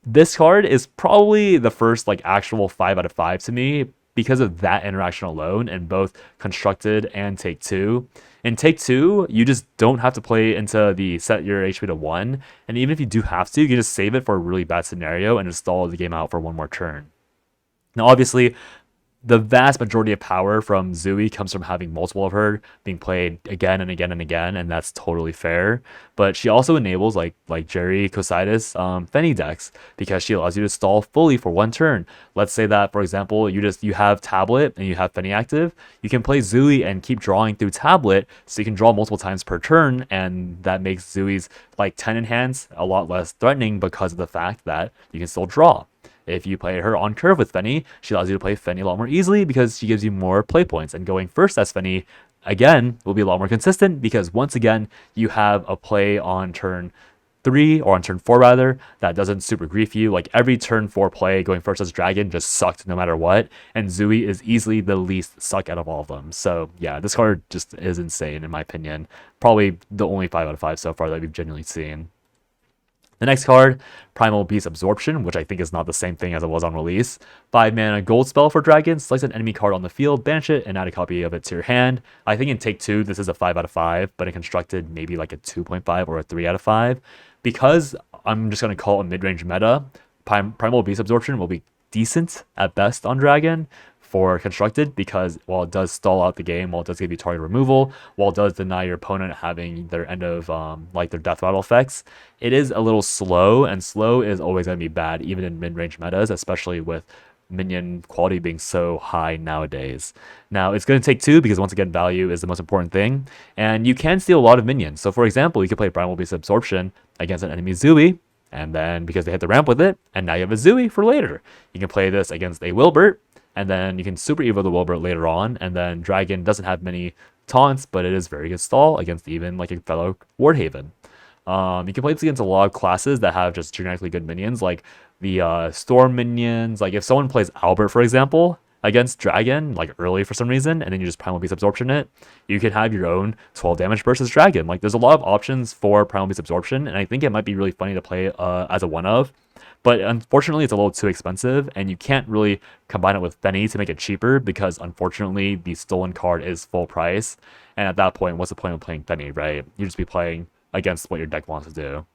S2: This card is probably the first like actual 5 out of 5 to me because of that interaction alone in both Constructed and Take 2. In Take 2, you just don't have to play into the set your HP to 1, and even if you do have to, you can just save it for a really bad scenario and install the game out for one more turn. Now, obviously, the vast majority of power from Zui comes from having multiple of her being played again and again and again, and that's totally fair. But she also enables like Jerry Cositis Fenny decks because she allows you to stall fully for one turn. Let's say that, for example, you have Tablet and you have Fenny active. You can play Zui and keep drawing through Tablet, so you can draw multiple times per turn, and that makes Zui's like 10 in hands a lot less threatening because of the fact that you can still draw. If you play her on curve with Fenny, she allows you to play Fenny a lot more easily because she gives you more play points. And going first as Fenny, again, will be a lot more consistent because once again, you have a play on turn 3 or on turn 4 rather that doesn't super grief you. Like every turn 4 play going first as Dragon just sucked no matter what. And Zui is easily the least suck out of all of them. So yeah, this card just is insane in my opinion. Probably the only 5 out of 5 so far that we've genuinely seen. The next card, Primal Beast Absorption, which I think is not the same thing as it was on release. 5 mana gold spell for dragons. Select an enemy card on the field, banish it, and add a copy of it to your hand. I think in Take 2, this is a 5 out of 5, but in Constructed, maybe like a 2.5 or a 3 out of 5. Because I'm just going to call it a mid-range meta, Primal Beast Absorption will be decent at best on Dragon for Constructed because while it does stall out the game, while it does give you target removal, while it does deny your opponent having their end of like their death rattle effects, it is a little slow, and slow is always going to be bad even in mid-range metas, especially with minion quality being so high nowadays. Now it's going to take 2 because once again value is the most important thing, and you can steal a lot of minions. So for example, you could play Primal Beast Absorption against an enemy Zui, and then because they hit the ramp with it, and now you have a Zui for later. You can play this against a Wilbert, and then you can super evo the Wilbert later on, and then Dragon doesn't have many taunts, but it is very good stall against even like a fellow Wardhaven. You can play this against a lot of classes that have just genetically good minions, like the Storm minions. Like if someone plays Albert, for example, against Dragon, like early for some reason, and then you just Primal Beast Absorption it, you can have your own 12 damage versus Dragon. Like there's a lot of options for Primal Beast Absorption, and I think it might be really funny to play as a one-of. But unfortunately, it's a little too expensive, and you can't really combine it with Fenny to make it cheaper because, unfortunately, the stolen card is full price. And at that point, what's the point of playing Fenny, right? You just be playing against what your deck wants to do.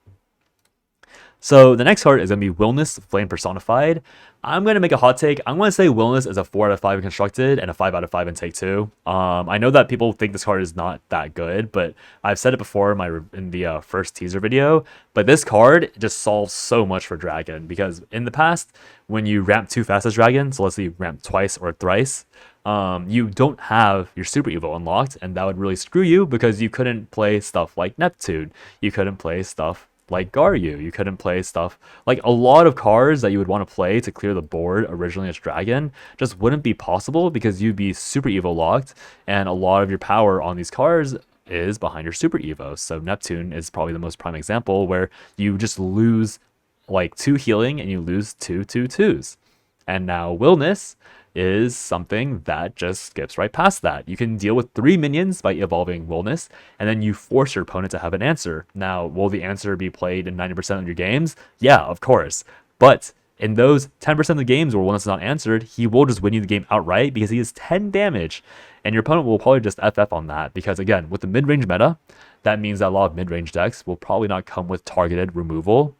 S2: So the next card is going to be Willness, Flame Personified. I'm going to make a hot take. I'm going to say Willness is a 4 out of 5 in Constructed and a 5 out of 5 in Take 2. I know that people think this card is not that good, but I've said it before in the first teaser video, but this card just solves so much for Dragon because in the past, when you ramp too fast as Dragon, so let's say you ramp twice or thrice, you don't have your Super Evo unlocked, and that would really screw you because you couldn't play stuff like Neptune. You couldn't play stuff like Garyu. You couldn't play stuff like a lot of cards that you would want to play to clear the board originally as Dragon just wouldn't be possible because you'd be Super Evo locked, and a lot of your power on these cards is behind your Super Evo. So Neptune is probably the most prime example where you just lose like 2 healing and you lose 2/2/2s. And now Willness is something that just skips right past that. You can deal with 3 minions by evolving Willness, and then you force your opponent to have an answer. Now, will the answer be played in 90% of your games? Yeah, of course. But in those 10% of the games where Willness is not answered, he will just win you the game outright because he is 10 damage. And your opponent will probably just FF on that because, again, with the mid-range meta, that means that a lot of mid-range decks will probably not come with targeted removal.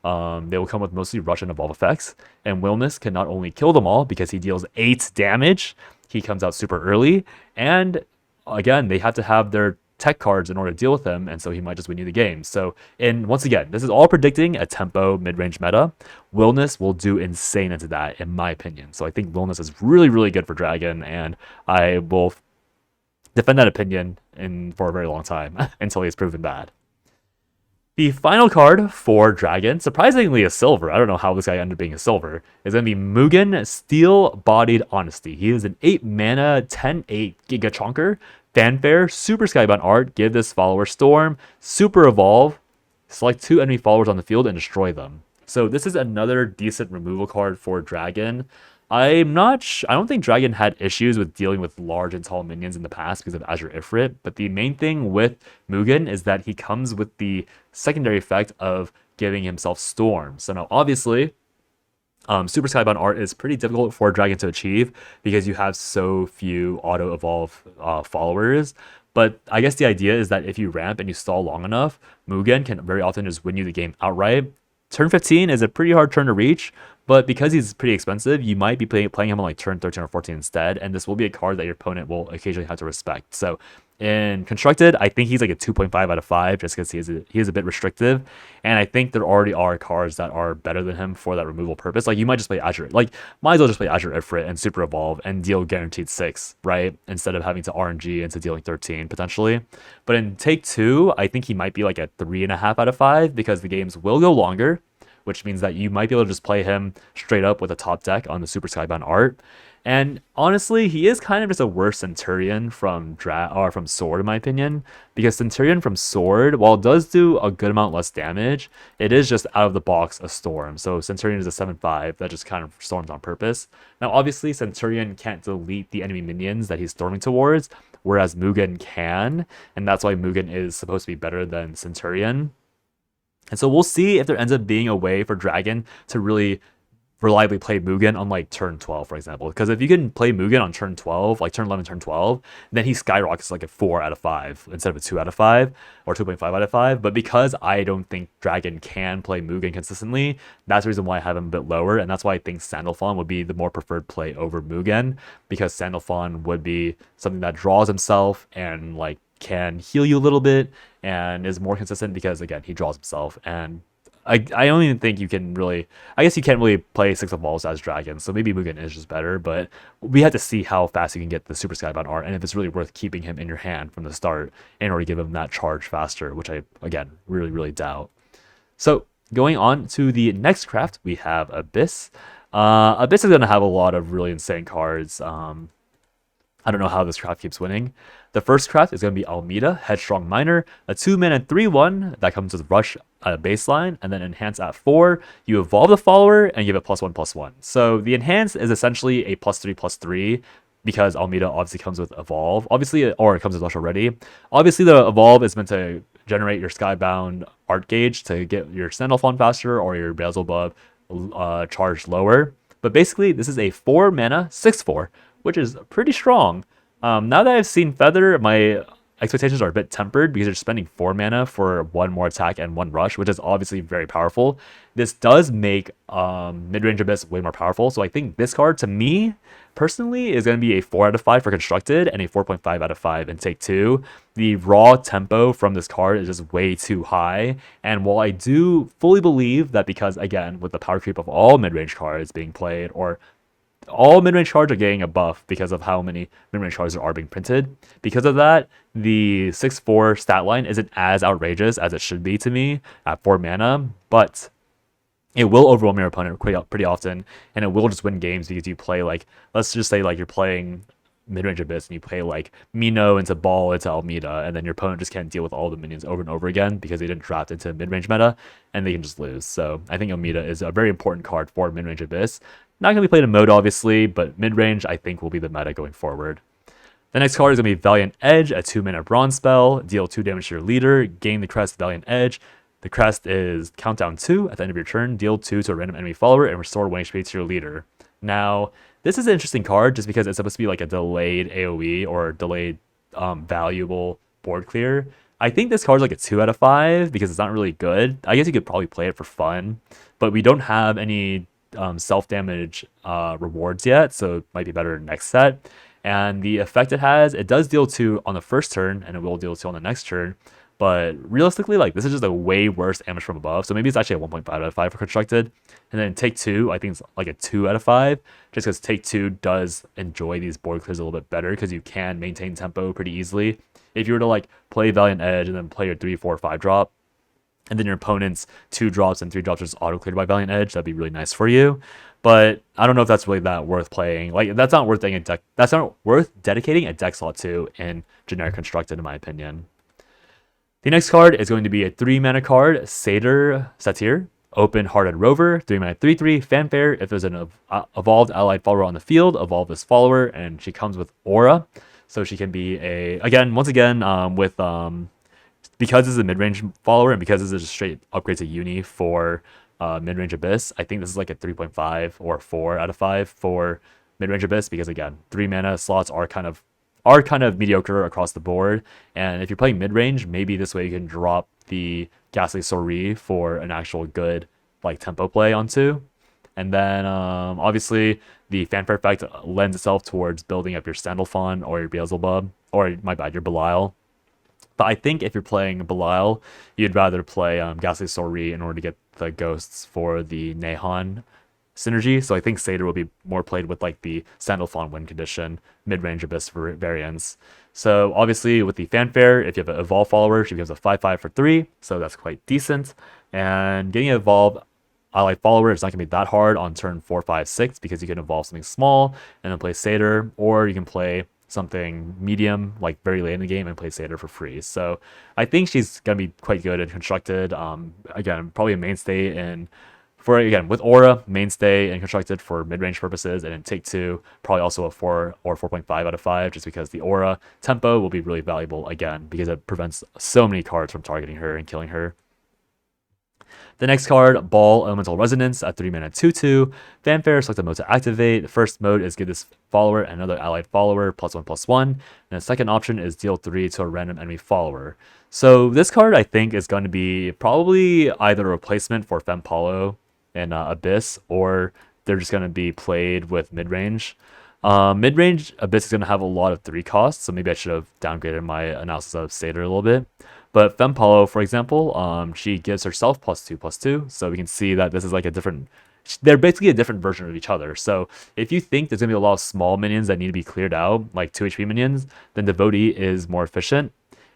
S2: They will come with mostly rush and evolve effects, and Willness can not only kill them all because he deals 8 damage, he comes out super early, and again, they have to have their tech cards in order to deal with him, and so he might just win you the game. So, and once again, this is all predicting a tempo mid-range meta. Willness will do insane into that, in my opinion. So I think Willness is really, really good for Dragon, and I will defend that opinion for a very long time until he's proven bad. The final card for Dragon, surprisingly a silver, I don't know how this guy ended up being a silver, is going to be Mugen, Steel-Bodied Honesty. He is an 8 mana, 10/8 Giga Chonker, Fanfare, Super Skybound art, give this follower Storm, Super Evolve, select 2 enemy followers on the field and destroy them. So this is another decent removal card for Dragon. I don't think Dragon had issues with dealing with large and tall minions in the past because of Azure Ifrit, but the main thing with Mugen is that he comes with the secondary effect of giving himself Storm. So now, obviously, Super Skybound art is pretty difficult for Dragon to achieve because you have so few auto evolve followers. But I guess the idea is that if you ramp and you stall long enough, Mugen can very often just win you the game outright. Turn 15 is a pretty hard turn to reach, but because he's pretty expensive, you might be playing him on like turn 13 or 14 instead, and this will be a card that your opponent will occasionally have to respect. So in Constructed, I think he's like a 2.5 out of 5 just because he is a bit restrictive, and I think there already are cards that are better than him for that removal purpose. Like you might just play Azure, like might as well just play Azure Ifrit and Super Evolve and deal guaranteed 6, right? Instead of having to RNG into dealing 13 potentially. But in Take 2, I think he might be like a 3.5 out of 5 because the games will go longer, which means that you might be able to just play him straight up with a top deck on the Super Skybound art. And honestly, he is kind of just a worse Centurion from from Sword, in my opinion, because Centurion from Sword, while it does do a good amount less damage, it is just out of the box a storm. So Centurion is a 7/5 that just kind of storms on purpose. Now, obviously, Centurion can't delete the enemy minions that he's storming towards, whereas Mugen can, and that's why Mugen is supposed to be better than Centurion. And so we'll see if there ends up being a way for Dragon to really reliably play Mugen on like turn 12, for example. Because if you can play Mugen on turn 12, like turn 11, turn 12, then he skyrockets like a 4 out of 5 instead of a 2 out of 5 or 2.5 out of 5. But because I don't think Dragon can play Mugen consistently, that's the reason why I have him a bit lower. And that's why I think Sandalphon would be the more preferred play over Mugen, because Sandalphon would be something that draws himself and like can heal you a little bit and is more consistent because again he draws himself. And I don't even think you can really, I guess you can't really play 6 evolves as Dragon, so maybe Mugen is just better, but we have to see how fast you can get the Super Skybound art and if it's really worth keeping him in your hand from the start in order to give him that charge faster, which I again really doubt. So going on to the next craft, we have Abyss. Abyss is going to have a lot of really insane cards. I don't know how this craft keeps winning. The first craft is going to be Almeida, Headstrong Miner, a 2-mana 3/1 that comes with Rush at a baseline, and then Enhance at 4. You evolve the follower and give it +1/+1. So the Enhance is essentially a +3/+3 because Almeida obviously comes with Evolve. Obviously, or it comes with Rush already. Obviously, the Evolve is meant to generate your Skybound art gauge to get your Sandalphon faster or your Beelzebub charged lower. But basically, this is a 4-mana 6/4, which is pretty strong. Now that I've seen Feather, my expectations are a bit tempered because you're spending 4 mana for 1 more attack and 1 rush, which is obviously very powerful. This does make mid-range Abyss way more powerful, so I think this card, to me, personally, is going to be a 4 out of 5 for Constructed and a 4.5 out of 5 in Take 2. The raw tempo from this card is just way too high, and while I do fully believe that because, again, with the power creep of all mid-range cards being played, or all mid-range cards are getting a buff because of how many mid-range cards are being printed. Because of that, the 6/4 stat line isn't as outrageous as it should be to me at 4 mana, but it will overwhelm your opponent pretty often, and it will just win games because you play like, let's just say like you're playing mid-range Abyss and you play like Mino into Ball into Almeida, and then your opponent just can't deal with all the minions over and over again because they didn't draft into mid-range meta, and they can just lose. So I think Almeida is a very important card for mid-range Abyss. Not going to be played in mode, obviously, but mid-range, I think, will be the meta going forward. The next card is going to be Valiant Edge, a 2-mana bronze spell. Deal 2 damage to your leader. Gain the crest Valiant Edge. The crest is countdown 2. At the end of your turn, deal 2 to a random enemy follower and restore 1 HP to your leader. Now, this is an interesting card just because it's supposed to be like a delayed AoE or delayed valuable board clear. I think this card's like a 2 out of 5 because it's not really good. I guess you could probably play it for fun, but we don't have any self-damage rewards yet, so it might be better next set. And the effect it has, it does deal 2 on the first turn, and it will deal 2 on the next turn. But realistically, like this is just a way worse damage from above. So maybe it's actually a 1.5 out of 5 for Constructed. And then Take 2, I think it's like a 2 out of 5, just because Take 2 does enjoy these board clears a little bit better because you can maintain tempo pretty easily. If you were to like play Valiant Edge and then play your 3, 4, 5 drop, and then your opponent's 2 drops and 3 drops are just auto-cleared by Valiant Edge, that'd be really nice for you. But I don't know if that's really that worth playing. Like that's not worth that's not worth dedicating a deck slot to in generic Constructed, in my opinion. The next card is going to be a 3-mana card, Satyr. Open-Hearted Rover, 3-mana 3/3 Fanfare. If there's an evolved allied follower on the field, evolve this follower, and she comes with Aura, so she can be once again with because this is a mid-range follower and because this is a straight upgrade to Uni for mid-range Abyss. I think this is like a 3.5 or 4 out of 5 for mid-range Abyss because again, 3-mana slots are kind of mediocre across the board. And if you're playing mid-range, maybe this way you can drop the Ghastly Sori for an actual good like tempo play onto. And then obviously the Fanfare effect lends itself towards building up your Sandalphon or your Beelzebub, or my bad, your Belial. But I think if you're playing Belial, you'd rather play Ghastly Sori in order to get the ghosts for the Nahon synergy. So I think Satyr will be more played with like the Sandalphon win condition, mid-range Abyss variants. So obviously with the Fanfare, if you have an Evolve follower, she becomes a 5/5 for 3, so that's quite decent. And getting an Evolve allied follower is not going to be that hard on turn 4, 5, 6 because you can evolve something small and then play Satyr, or you can play something medium like very late in the game and play Satyr for free. So I think she's going to be quite good and constructed. Again, probably a mainstay with Aura, mainstay and constructed for mid-range purposes, and in Take 2, probably also a 4 or 4.5 out of 5, just because the Aura tempo will be really valuable again, because it prevents so many cards from targeting her and killing her. The next card, Ball Elemental Resonance at 3-mana 2/2. Fanfare, select a mode to activate. The first mode is give this follower and another allied follower +1/+1. And the second option is deal 3 to a random enemy follower. So this card, I think, is going to be probably either a replacement for Fempalo and Abyss, or they're just going to be played with mid-range. Mid-range Abyss is going to have a lot of 3 costs, so maybe I should have downgraded my analysis of Satyr a little bit. But Fempalo, for example, she gives herself +2/+2, so we can see that this is like they're basically a different version of each other. So if you think there's going to be a lot of small minions that need to be cleared out, like 2 HP minions, then Devotee is more efficient.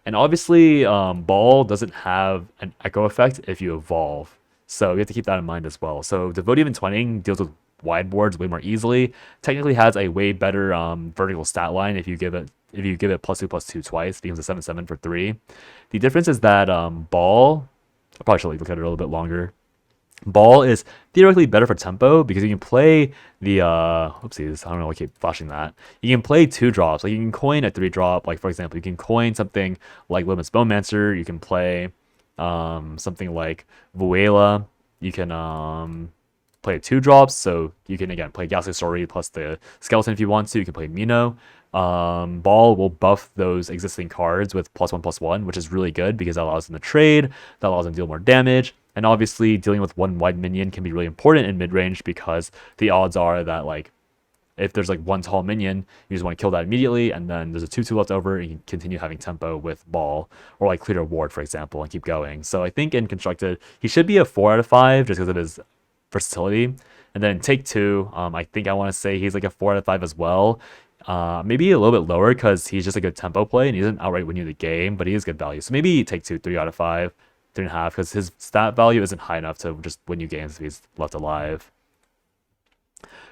S2: And obviously, Ball doesn't have an echo effect if you evolve, so you have to keep that in mind as well. So Devotee even 20 deals with wide boards way more easily. Technically has a way better vertical stat line if you give it +2/+2 twice, becomes a 7/7 for 3. The difference is that Ball, I probably should look at it a little bit longer. Ball is theoretically better for tempo because you can play the oopsies, I don't know why I keep flashing that. You can play 2 drops, like you can coin a 3 drop, like for example, you can coin something like Limits Bowmancer, you can play something like Vuela, you can play 2 drops, so you can again play Ghastly Story plus the skeleton if you want to. You can play Mino. Ball will buff those existing cards with +1/+1, which is really good because that allows them to trade, that allows them to deal more damage, and obviously dealing with 1 wide minion can be really important in mid-range because the odds are that like if there's like 1 tall minion, you just want to kill that immediately, and then there's a 2/2 left over, and you can continue having tempo with Ball, or like clear a ward, for example, and keep going. So I think in Constructed, he should be a 4 out of 5 just because of his versatility. And then in Take 2, I think I want to say he's like a 4 out of 5 as well. Maybe a little bit lower because he's just a good tempo play and he doesn't outright win you the game, but he is good value. So maybe Take 2, 3 out of 5, 3.5, because his stat value isn't high enough to just win you games if he's left alive.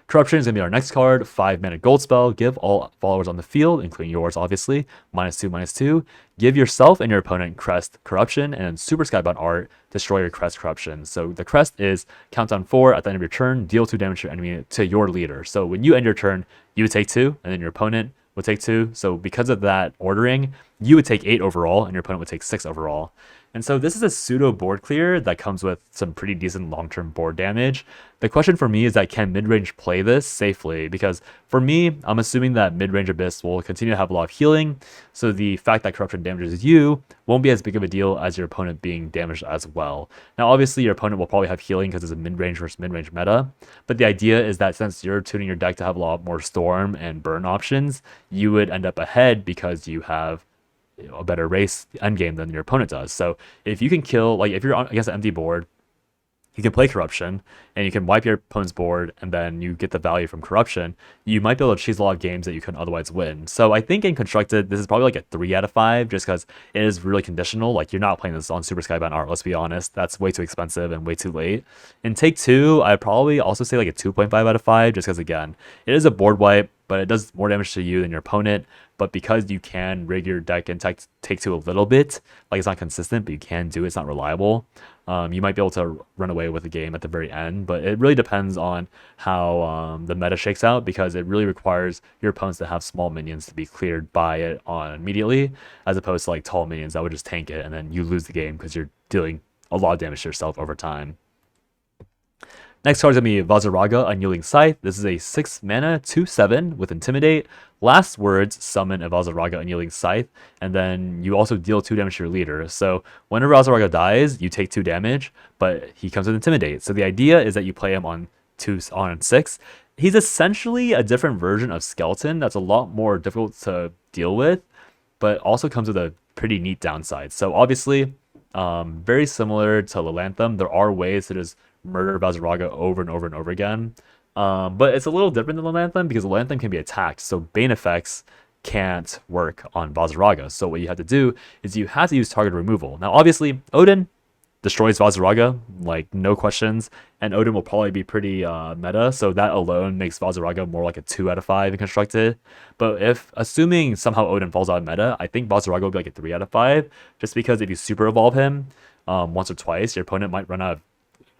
S2: Corruption is going to be our next card. 5-mana gold spell. Give all followers on the field, including yours, obviously, -2/-2. Give yourself and your opponent Crest Corruption, and Super Skybound art, destroy your Crest Corruption. So the Crest is count on 4 at the end of your turn, deal 2 damage to your enemy to your leader. So when you end your turn, you would take 2, and then your opponent would take 2. So because of that ordering, you would take 8 overall, and your opponent would take 6 overall. And so this is a pseudo board clear that comes with some pretty decent long-term board damage. The question for me is that can mid-range play this safely? Because for me, I'm assuming that mid-range Abyss will continue to have a lot of healing, so the fact that Corruption damages you won't be as big of a deal as your opponent being damaged as well. Now obviously your opponent will probably have healing because it's a mid-range versus mid-range meta, but the idea is that since you're tuning your deck to have a lot more Storm and Burn options, you would end up ahead because you have a better race endgame than your opponent does. So if you can kill, like if you're against an empty board, you can play Corruption and you can wipe your opponent's board and then you get the value from Corruption, you might be able to cheese a lot of games that you couldn't otherwise win. So I think in Constructed, this is probably like a 3 out of 5 just because it is really conditional. Like you're not playing this on Super Skybound art, let's be honest. That's way too expensive and way too late. In Take 2, I'd probably also say like a 2.5 out of 5 just because again, it is a board wipe, but it does more damage to you than your opponent. But because you can rig your deck and take 2 a little bit, like it's not consistent, but you can do it, it's not reliable. you might be able to run away with the game at the very end, but it really depends on how the meta shakes out, because it really requires your opponents to have small minions to be cleared by it on immediately, as opposed to like tall minions that would just tank it and then you lose the game because you're dealing a lot of damage to yourself over time. Next card is going to be Vazaraga, Unyielding Scythe. This is a 6 mana, 2/7 with Intimidate. Last words, summon a Vazaraga, Unyielding Scythe, and then you also deal 2 damage to your leader. So whenever Vazaraga dies, you take 2 damage, but he comes with Intimidate. So the idea is that you play him on 6. He's essentially a different version of Skeleton that's a lot more difficult to deal with, but also comes with a pretty neat downside. So obviously, very similar to Lilanthem, there are ways to just murder Vazaraga over and over and over again. But it's a little different than Lilanthem because Lilanthem can be attacked, so Bane effects can't work on Vazaraga. So what you have to do is you have to use target removal. Now, obviously, Odin destroys Vazaraga, like no questions, and Odin will probably be pretty meta, so that alone makes Vazaraga more like a 2 out of 5 in constructed. But if, assuming somehow Odin falls out of meta, I think Vazaraga will be like a 3 out of 5, just because if you super evolve him once or twice, your opponent might run out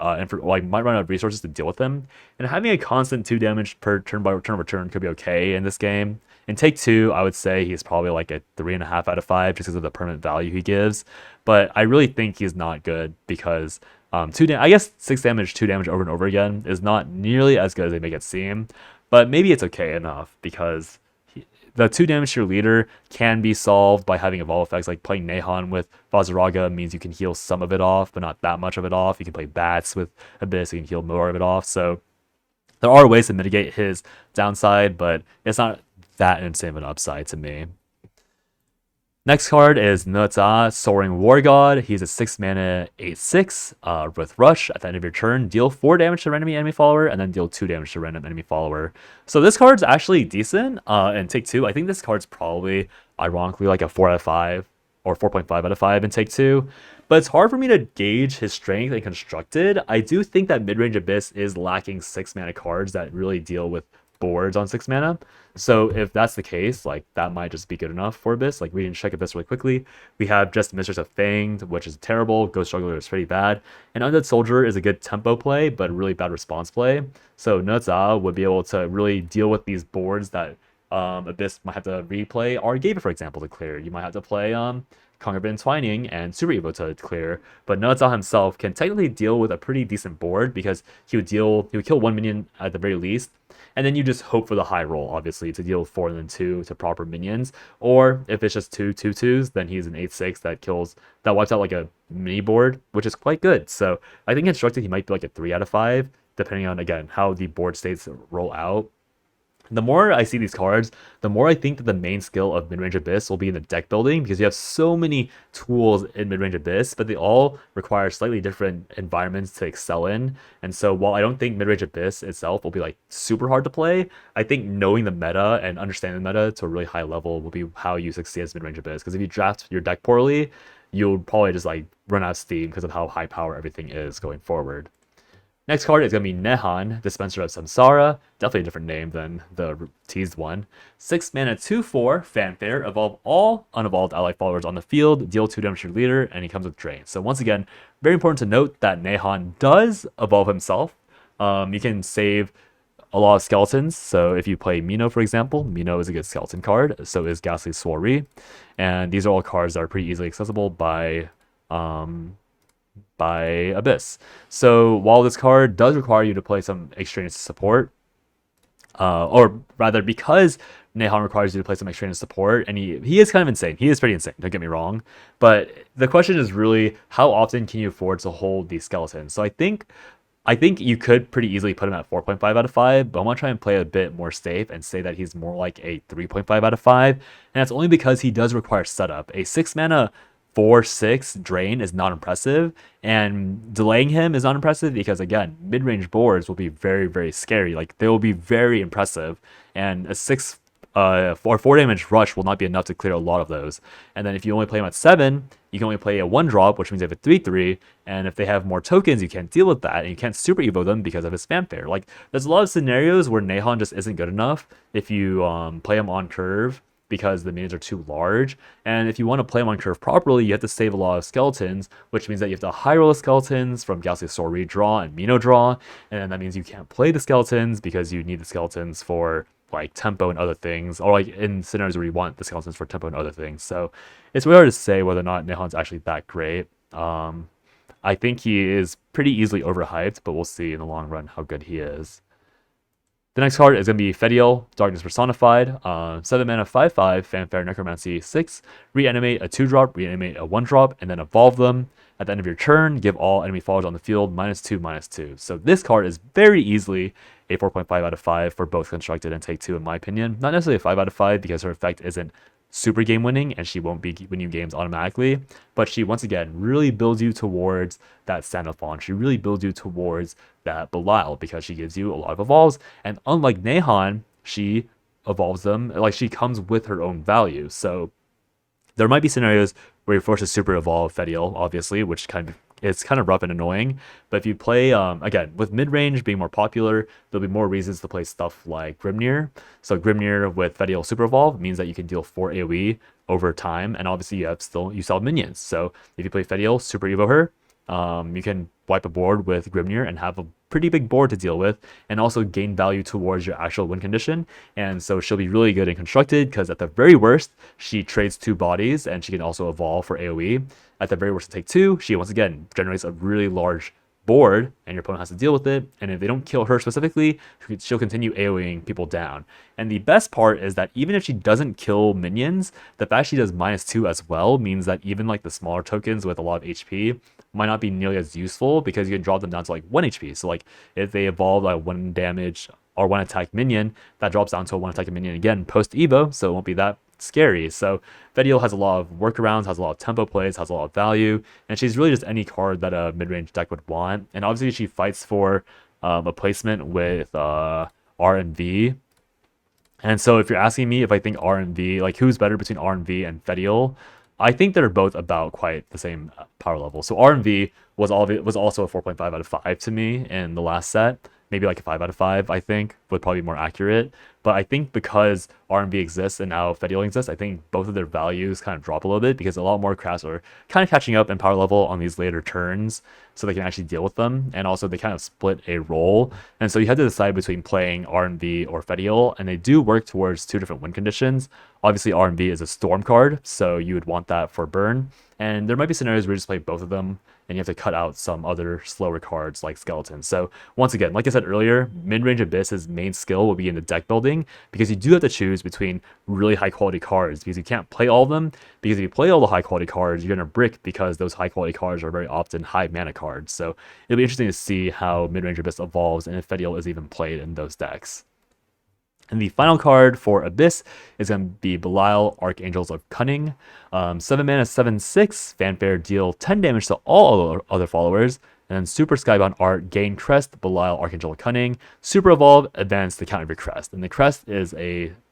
S2: of resources to deal with him, and having a constant 2 damage per turn by return could be okay in this game. In Take 2, I would say he's probably like a 3.5 out of 5 just because of the permanent value he gives, but I really think he's not good because I guess 6 damage, 2 damage over and over again is not nearly as good as they make it seem, but maybe it's okay enough because the 2 damage to your leader can be solved by having evolve effects, like playing Nahon with Vazaraga means you can heal some of it off, but not that much of it off. You can play Bats with Abyss, you can heal more of it off. So there are ways to mitigate his downside, but it's not that insane of an upside to me. Next card is Nza, Soaring War God. He's a 6 mana, 8/6 with Rush. At the end of your turn, deal 4 damage to random enemy follower, and then deal 2 damage to random enemy follower. So this card's actually decent in Take 2. I think this card's probably, ironically, like a 4 out of 5 or 4.5 out of 5 in Take 2. But it's hard for me to gauge his strength in constructed. I do think that Midrange Abyss is lacking 6 mana cards that really deal with boards on 6 mana. So if that's the case, like that might just be good enough for Abyss. Like we can check Abyss really quickly. We have just Mistress of Fanged, which is terrible. Ghost Juggler is pretty bad. And Undead Soldier is a good tempo play, but a really bad response play. So Nza would be able to really deal with these boards that Abyss might have to replay Argava, for example, to clear. You might have to play Conquerbid Twining and Super Evo to clear, but Nza himself can technically deal with a pretty decent board because he would kill 1 minion at the very least, and then you just hope for the high roll, obviously, to deal 4 and then 2 to proper minions. Or if it's just 2/2/2s, then he's an 8/6 that wipes out like a mini board, which is quite good. So I think constructed he might be like a 3 out of 5, depending on, again, how the board states roll out. The more I see these cards, the more I think that the main skill of Midrange Abyss will be in the deck building, because you have so many tools in Midrange Abyss, but they all require slightly different environments to excel in. And so while I don't think Midrange Abyss itself will be like super hard to play, I think knowing the meta and understanding the meta to a really high level will be how you succeed as Midrange Abyss. Because if you draft your deck poorly, you'll probably just like run out of steam because of how high power everything is going forward. Next card is going to be Nehan, Dispenser of Samsara. Definitely a different name than the teased one. 6 mana, 2/4, Fanfare. Evolve all unevolved ally followers on the field. Deal 2 damage to your leader, and he comes with Drain. So once again, very important to note that Nehan does evolve himself. You can save a lot of skeletons. So if you play Mino, for example, Mino is a good skeleton card. So is Ghastly Soiree. And these are all cards that are pretty easily accessible by Abyss. So while this card does require you to play some extraneous support, or rather because Nehan requires you to play some extraneous support, and he is kind of insane. He is pretty insane, don't get me wrong. But the question is really, how often can you afford to hold these skeletons? So I think you could pretty easily put him at 4.5 out of 5, but I'm going to try and play a bit more safe and say that he's more like a 3.5 out of 5. And that's only because he does require setup. A 6 mana 4/6 drain is not impressive, and delaying him is not impressive because, again, mid-range boards will be very, very scary. Like, they will be very impressive, and a 4 damage rush will not be enough to clear a lot of those. And then if you only play him at 7, you can only play a 1-drop, which means they have a 3/3, and if they have more tokens, you can't deal with that, and you can't super evo them because of his fanfare. Like, there's a lot of scenarios where Nehan just isn't good enough if you play him on curve, because the minions are too large. And if you want to play them on curve properly, you have to save a lot of skeletons, which means that you have to high roll the skeletons from Galaxy Sword redraw and Mino draw, and that means you can't play the skeletons because you need the skeletons for like tempo and other things, or like in scenarios where you want the skeletons for tempo and other things. So it's really hard to say whether or not Nihon's actually that great. I think he is pretty easily overhyped, but we'll see in the long run how good he is. The next card is going to be Fediel, Darkness Personified, 7 mana 5/5, Fanfare Necromancy 6, reanimate a 2-drop, reanimate a 1-drop, and then evolve them. At the end of your turn, give all enemy followers on the field -2/-2. So this card is very easily a 4.5 out of 5 for both Constructed and Take 2 in my opinion. Not necessarily a 5 out of 5 because her effect isn't super game winning and she won't be winning games automatically, but she once again really builds you towards that Sandalphon. She really builds you towards that Belial because she gives you a lot of evolves, and unlike Nahon, she evolves them, like she comes with her own value. So there might be scenarios where you're forced to super evolve Fediel, obviously, which it's kind of rough and annoying. But if you play, again, with mid-range being more popular, there'll be more reasons to play stuff like Grimnir. So Grimnir with Fediel Super Evolve means that you can deal 4 AoE over time, and obviously you still have minions. So if you play Fediel Super Evo her, you can wipe a board with Grimnir and have a pretty big board to deal with, and also gain value towards your actual win condition. And so she'll be really good in Constructed because at the very worst, she trades 2 bodies and she can also evolve for AoE. At the very worst to Take 2, she once again generates a really large board and your opponent has to deal with it. And if they don't kill her specifically, she'll continue AoEing people down. And the best part is that even if she doesn't kill minions, the fact she does -2 as well means that even like the smaller tokens with a lot of HP might not be nearly as useful because you can drop them down to like 1 HP. So like if they evolve like 1 damage or 1 attack minion, that drops down to a 1 attack minion again post Evo, so it won't be that scary. So Fediel has a lot of workarounds, has a lot of tempo plays, has a lot of value, and she's really just any card that a mid-range deck would want. And obviously she fights for a placement with R and V. And so if you're asking me if I think R and V, like who's better between R and V and Fediel, I think they're both about quite the same power level. So R and V was also a 4.5 out of 5 to me in the last set. Maybe like a 5 out of 5, I think, would probably be more accurate. But I think because R and V exists and now Fediel exists, I think both of their values kind of drop a little bit because a lot more crafts are kind of catching up in power level on these later turns, so they can actually deal with them. And also they kind of split a role. And so you have to decide between playing R and V or Fediel, and they do work towards 2 different win conditions. Obviously R and V is a storm card, so you would want that for burn. And there might be scenarios where you just play both of them and you have to cut out some other slower cards like Skeletons. So once again, like I said earlier, mid-range Abyss's main skill will be in the deck building because you do have to choose between really high quality cards because you can't play all of them, because if you play all the high quality cards, you're going to brick because those high quality cards are very often high mana cards. So it'll be interesting to see how mid-range Abyss evolves and if Fediel is even played in those decks. And the final card for Abyss is going to be Belial, Archangels of Cunning. 7 mana, 7/6, Fanfare, deal 10 damage to all other followers. And then Super Skybound Art, gain Crest, Belial, Archangel of Cunning. Super Evolve, advance the count of your Crest. And the Crest is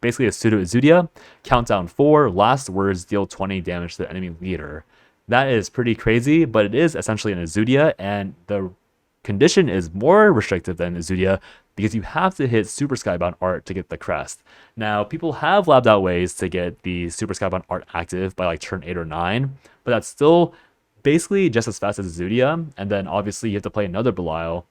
S2: basically a pseudo Exudia. Countdown 4, last words, deal 20 damage to the enemy leader. That is pretty crazy, but it is essentially an Exudia, and the condition is more restrictive than Exudia because you have to hit Super Skybound Art to get the Crest. Now, people have labbed out ways to get the Super Skybound Art active by like turn 8 or 9, but that's still basically just as fast as Exudia, and then obviously you have to play another Belial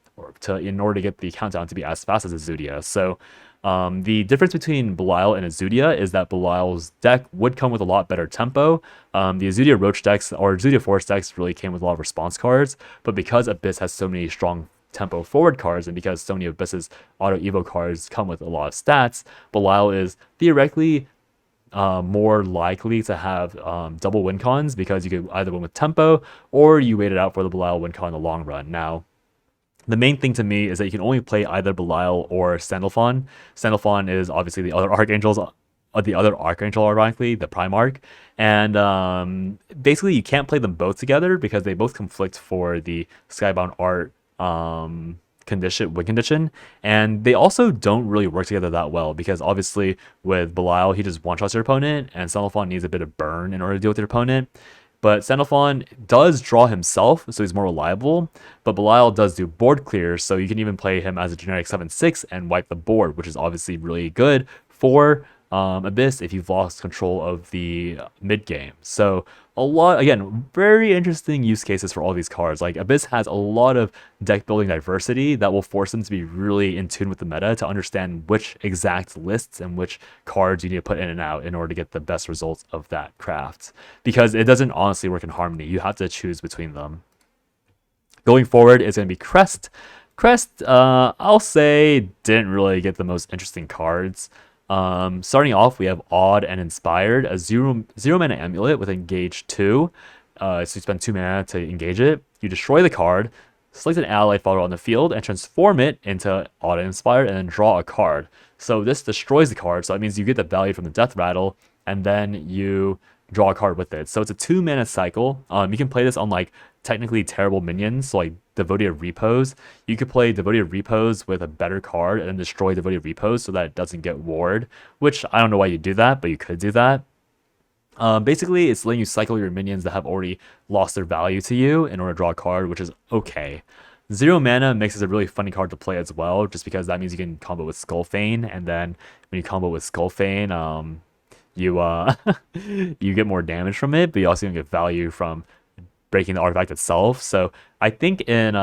S2: in order to get the countdown to be as fast as Exudia. So the difference between Belial and Exudia is that Belial's deck would come with a lot better tempo. The Exudia Roach decks or Exudia Force decks really came with a lot of response cards, but because Abyss has so many strong tempo forward cards and because so many of Abyss's auto evo cards come with a lot of stats, Belial is theoretically more likely to have double win cons because you could either win with tempo or you wait it out for the Belial win con in the long run. Now, the main thing to me is that you can only play either Belial or Sandalphon. Sandalphon is obviously the other Archangel, ironically, the Primarch. And basically, you can't play them both together because they both conflict for the Skybound Art win condition. And they also don't really work together that well because obviously with Belial, he just one-shots your opponent, and Sandalphon needs a bit of burn in order to deal with your opponent. But Sandalphon does draw himself, so he's more reliable. But Belial does do board clears, so you can even play him as a generic 7/6 and wipe the board, which is obviously really good for Abyss if you've lost control of the mid game. So a lot, again, very interesting use cases for all these cards. Like Abyss has a lot of deck building diversity that will force them to be really in tune with the meta to understand which exact lists and which cards you need to put in and out in order to get the best results of that craft. Because it doesn't honestly work in harmony. You have to choose between them. Going forward is going to be Crest. Crest, I'll say, didn't really get the most interesting cards. Starting off, we have Awed and Inspired, a zero mana amulet with Engage 2. So you spend 2 mana to engage it. You destroy the card, select an allied follower on the field, and transform it into Awed and Inspired, and then draw a card. So this destroys the card, so that means you get the value from the Death Rattle, and then you draw a card with it. So it's a 2 mana cycle. You can play this on like technically terrible minions, so like Devotee of Repose. You could play Devotee of Repose with a better card and then destroy Devotee of Repose so that it doesn't get ward, which I don't know why you do that, but you could do that. Basically, it's letting you cycle your minions that have already lost their value to you in order to draw a card, which is okay. 0 mana makes it a really funny card to play as well, just because that means you can combo with Skullfane, and then when you combo with Skullfane, you you get more damage from it, but you also get value from breaking the artifact itself. So I think in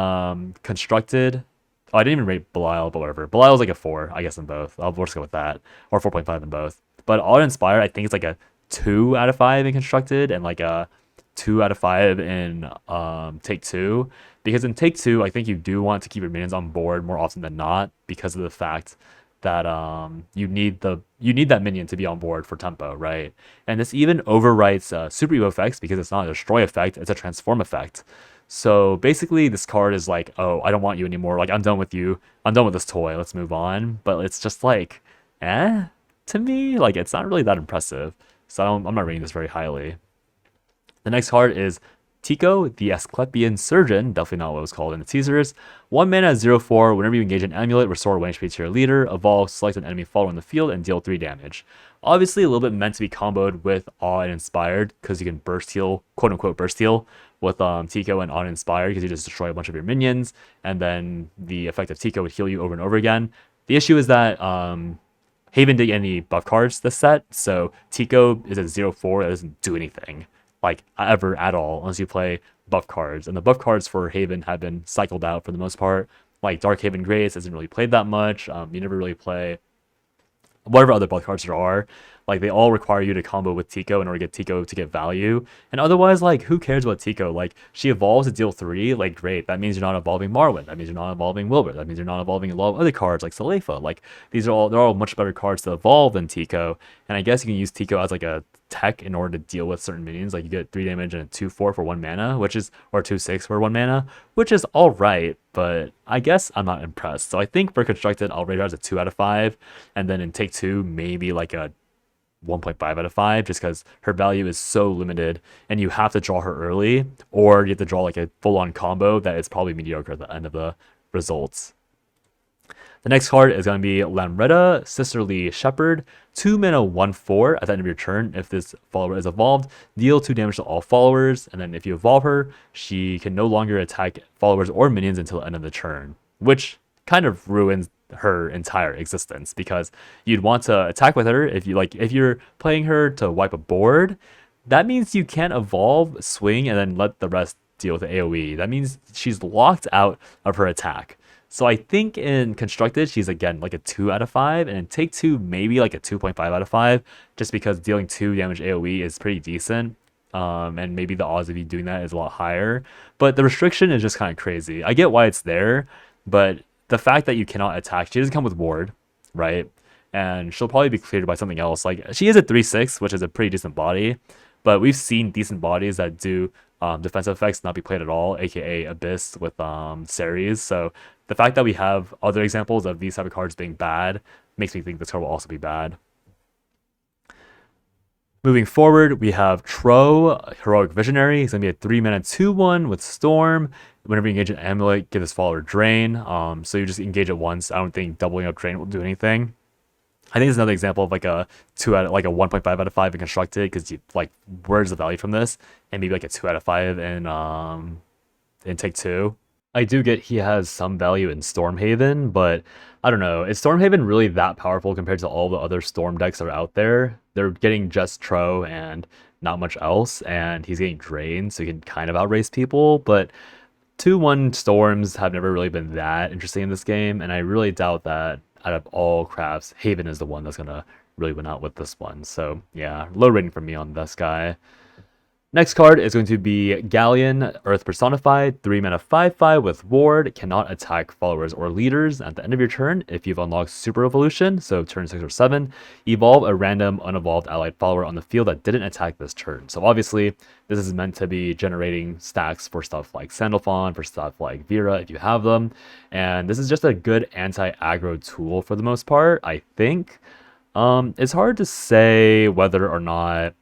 S2: Constructed, I didn't even rate Belial, but whatever. Belial's like a 4, I guess, in both. We'll just go with that. Or 4.5 in both. But Awed Inspire, I think it's like a 2 out of 5 in Constructed and like a 2 out of 5 in Take 2. Because in Take 2, I think you do want to keep your minions on board more often than not because of the fact that you need that minion to be on board for tempo, right? And this even overwrites Super Evo effects because it's not a destroy effect, it's a transform effect. So basically this card is like, oh, I don't want you anymore. Like, I'm done with you. I'm done with this toy. Let's move on. But it's just like, to me, like, it's not really that impressive. So I'm not rating this very highly. The next card is Tico, the Asclepian Surgeon, definitely not what it was called in the teasers. 1 mana, 0/4. Whenever you engage an amulet, restore 1 HP to your leader, evolve, select an enemy follower in the field, and deal 3 damage. Obviously, a little bit meant to be comboed with Awe and Inspired, because you can burst heal, quote unquote burst heal, with Tico and Awe and Inspired, because you just destroy a bunch of your minions, and then the effect of Tico would heal you over and over again. The issue is that Haven didn't get any buff cards this set, so Tico is at 0/4, that doesn't do anything. Like, ever at all, unless you play buff cards. And the buff cards for Haven have been cycled out for the most part. Like, Dark Haven Grace isn't really played that much. You never really play whatever other buff cards there are. Like, they all require you to combo with Tico in order to get Tico to get value. And otherwise, like, who cares about Tico? Like, she evolves to deal 3, like, great. That means you're not evolving Marwyn. That means you're not evolving Wilbur. That means you're not evolving a lot of other cards like Salefa. Like, they're all much better cards to evolve than Tico. And I guess you can use Tico as like a tech in order to deal with certain minions. Like, you get 3 damage and a 2/4 for 1 mana, which is, or 2/6 for 1 mana, which is alright, but I guess I'm not impressed. So I think for Constructed, I'll rate her as a 2 out of 5. And then in Take 2, maybe like a 1.5 out of 5, just because her value is so limited and you have to draw her early, or you have to draw like a full-on combo that is probably mediocre at the end of the results. The next card is going to be Lamretta, Sisterly Shepherd, 2 mana, 1/4. At the end of your turn, if this follower is evolved, deal 2 damage to all followers, and then if you evolve her, she can no longer attack followers or minions until the end of the turn, which kind of ruins her entire existence, because you'd want to attack with her if you're playing her to wipe a board. That means you can't evolve, swing, and then let the rest deal with the AoE. That means she's locked out of her attack. So I think in Constructed, she's again like a 2 out of 5, and in Take 2, maybe like a 2.5 out of 5, just because dealing 2 damage AoE is pretty decent. And maybe the odds of you doing that is a lot higher. But the restriction is just kind of crazy. I get why it's there, but the fact that you cannot attack, she doesn't come with ward, right? And she'll probably be cleared by something else. Like, she is a 3/6, which is a pretty decent body, but we've seen decent bodies that do defensive effects not be played at all, aka Abyss with Ceres. So the fact that we have other examples of these type of cards being bad makes me think this card will also be bad. Moving forward, we have Tro, Heroic Visionary. He's going to be a 3 mana 2/1 with Storm. Whenever you engage an amulet, give this follower Drain. So you just engage it once. I don't think doubling up Drain will do anything. I think it's another example of like a 1.5 out of 5 in Constructed, because like, where's the value from this? And maybe like a 2 out of 5 in Take 2. I do get he has some value in Stormhaven, but I don't know. Is Stormhaven really that powerful compared to all the other Storm decks that are out there? They're getting just Tro and not much else, and he's getting drained, so he can kind of outrace people, but 2-1 Storms have never really been that interesting in this game, and I really doubt that out of all crafts, Haven is the one that's gonna really win out with this one. So yeah, low rating for me on this guy. Next card is going to be Galleon, Earth Personified, 3 mana 5/5 with Ward, cannot attack followers or leaders. At the end of your turn, if you've unlocked Super Evolution, so turn 6 or 7, evolve a random unevolved allied follower on the field that didn't attack this turn. So obviously, this is meant to be generating stacks for stuff like Sandalphon, for stuff like Vera if you have them. And this is just a good anti-aggro tool for the most part, I think. It's hard to say whether or not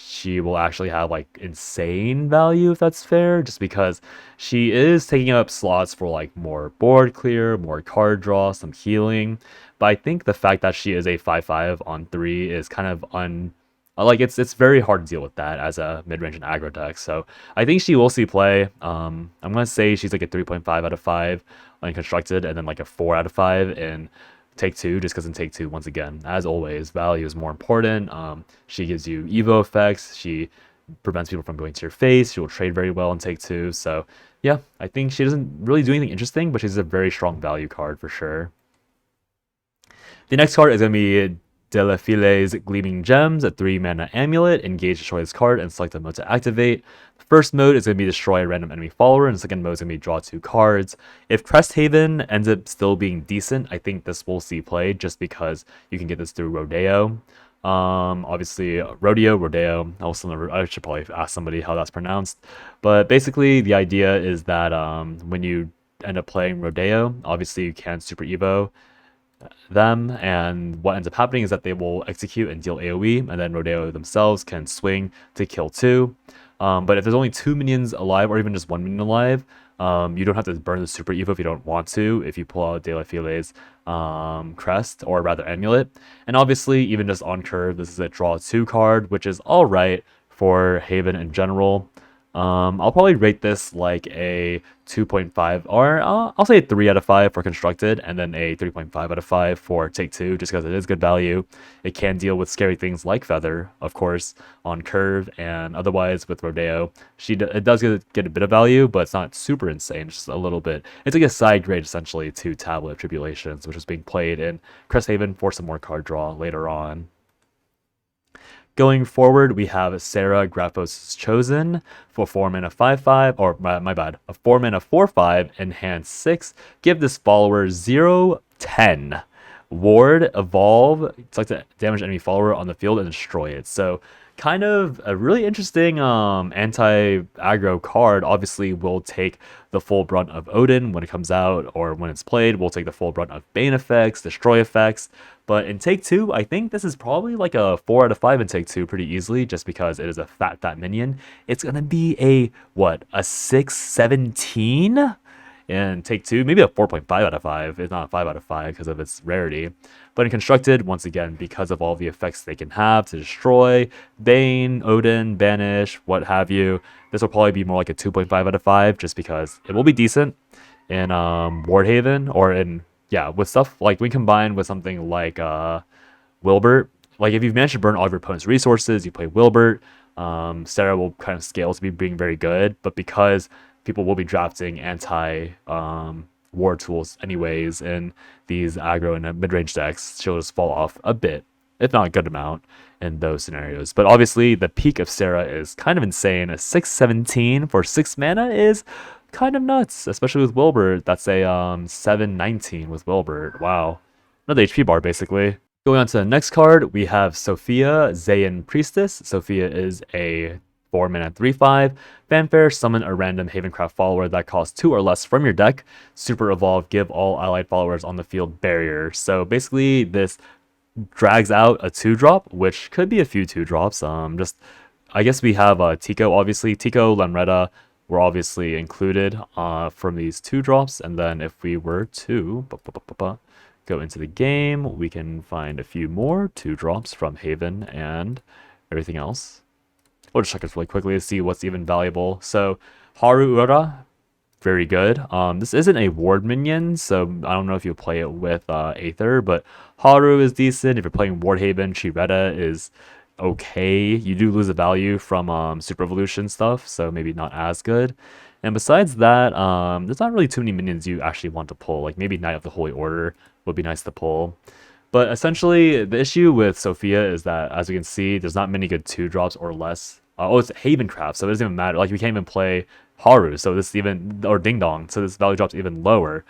S2: she will actually have like insane value, if that's fair, just because she is taking up slots for like more board clear, more card draw, some healing. But I think the fact that she is a 5/5 on 3 is kind of like it's very hard to deal with that as a mid-range and aggro deck. So I think she will see play. I'm gonna say she's like a 3.5 out of 5 on constructed, and then like a 4 out of 5 in Take Two, just because in Take Two, once again, as always, value is more important. She gives you Evo effects. She prevents people from going to your face. She will trade very well in Take Two. So yeah, I think she doesn't really do anything interesting, but she's a very strong value card for sure. The next card is going to be Delafile's Gleaming Gems, a 3 mana amulet. Engage, destroy this card, and select a mode to activate. The first mode is going to be destroy a random enemy follower, and the second mode is going to be draw 2 cards. If Crest Haven ends up still being decent, I think this will see play just because you can get this through Rodeo. Obviously, Rodeo. I should probably ask somebody how that's pronounced. But basically, the idea is that when you end up playing Rodeo, obviously you can Super Evo them, and what ends up happening is that they will execute and deal AoE, and then Rodeo themselves can swing to kill 2. But if there's only 2 minions alive, or even just 1 minion alive, you don't have to burn the Super Evo if you don't want to, if you pull out De La File's Crest, or rather Amulet. And obviously, even just on curve, this is a draw 2 card, which is alright for Haven in general. I'll probably rate this like a 2.5, or I'll say a 3 out of 5 for constructed, and then a 3.5 out of 5 for Take Two, just because it is good value. It can deal with scary things like Feather, of course, on curve, and otherwise with Rodeo, it does get a bit of value, but it's not super insane. It's just a little bit. It's like a side grade essentially to Tablet Tribulations, which is being played in Crest Haven for some more card draw later on. Going forward, we have Sarah Graphos' Chosen for 4 mana 5/5, or my bad, a 4 mana 4/5, enhance 6. Give this follower 0/10. Ward, evolve, select a damage enemy follower on the field and destroy it. So kind of a really interesting anti-aggro card. Obviously, will take the full brunt of Odin when it comes out, or when it's played, we'll take the full brunt of Bane effects, Destroy effects. But in Take Two, I think this is probably like a 4 out of 5 in Take Two pretty easily, just because it is a fat minion. It's going to be a 6/17 in Take Two, maybe a 4.5 out of 5, if not a 5 out of 5 because of its rarity. But in Constructed, once again, because of all the effects they can have to destroy, Bane, Odin, Banish, what have you, this will probably be more like a 2.5 out of 5, just because it will be decent in Wardhaven, or in, yeah, with stuff like, we combine with something like Wilbert. Like, if you've managed to burn all of your opponent's resources, you play Wilbert, Sarah will kind of scale to being very good, but because people will be drafting war tools anyways in these aggro and mid-range decks, she'll just fall off a bit, if not a good amount, in those scenarios. But obviously, the peak of Sarah is kind of insane. A 6/17 for 6 mana is kind of nuts, especially with Wilbert. That's a 7/19 with Wilbert. Wow. Another HP bar, basically. Going on to the next card, we have Sophia, Zayn Priestess. Sophia is a 4 mana 3/5. Fanfare, summon a random Havencraft follower that costs 2 or less from your deck. Super evolve, give all allied followers on the field barrier. So basically, this drags out a 2-drop, which could be a few 2-drops. I guess we have Tico, obviously. Tico, Lamretta were obviously included from these 2-drops. And then if we were to go into the game, we can find a few more 2-drops from Haven and everything else. We'll just check this really quickly to see what's even valuable. So, Haruura, very good. This isn't a ward minion, so I don't know if you play it with Aether, but Haru is decent. If you're playing Wardhaven, Chiretta is okay. You do lose the value from Super Evolution stuff, so maybe not as good. And besides that, there's not really too many minions you actually want to pull. Like maybe Knight of the Holy Order would be nice to pull. But essentially, the issue with Sophia is that, as we can see, there's not many good 2-drops or less. Oh, it's Havencraft, so it doesn't even matter. Like, we can't even play Haru, so this even, or Ding Dong, so this value drops even lower.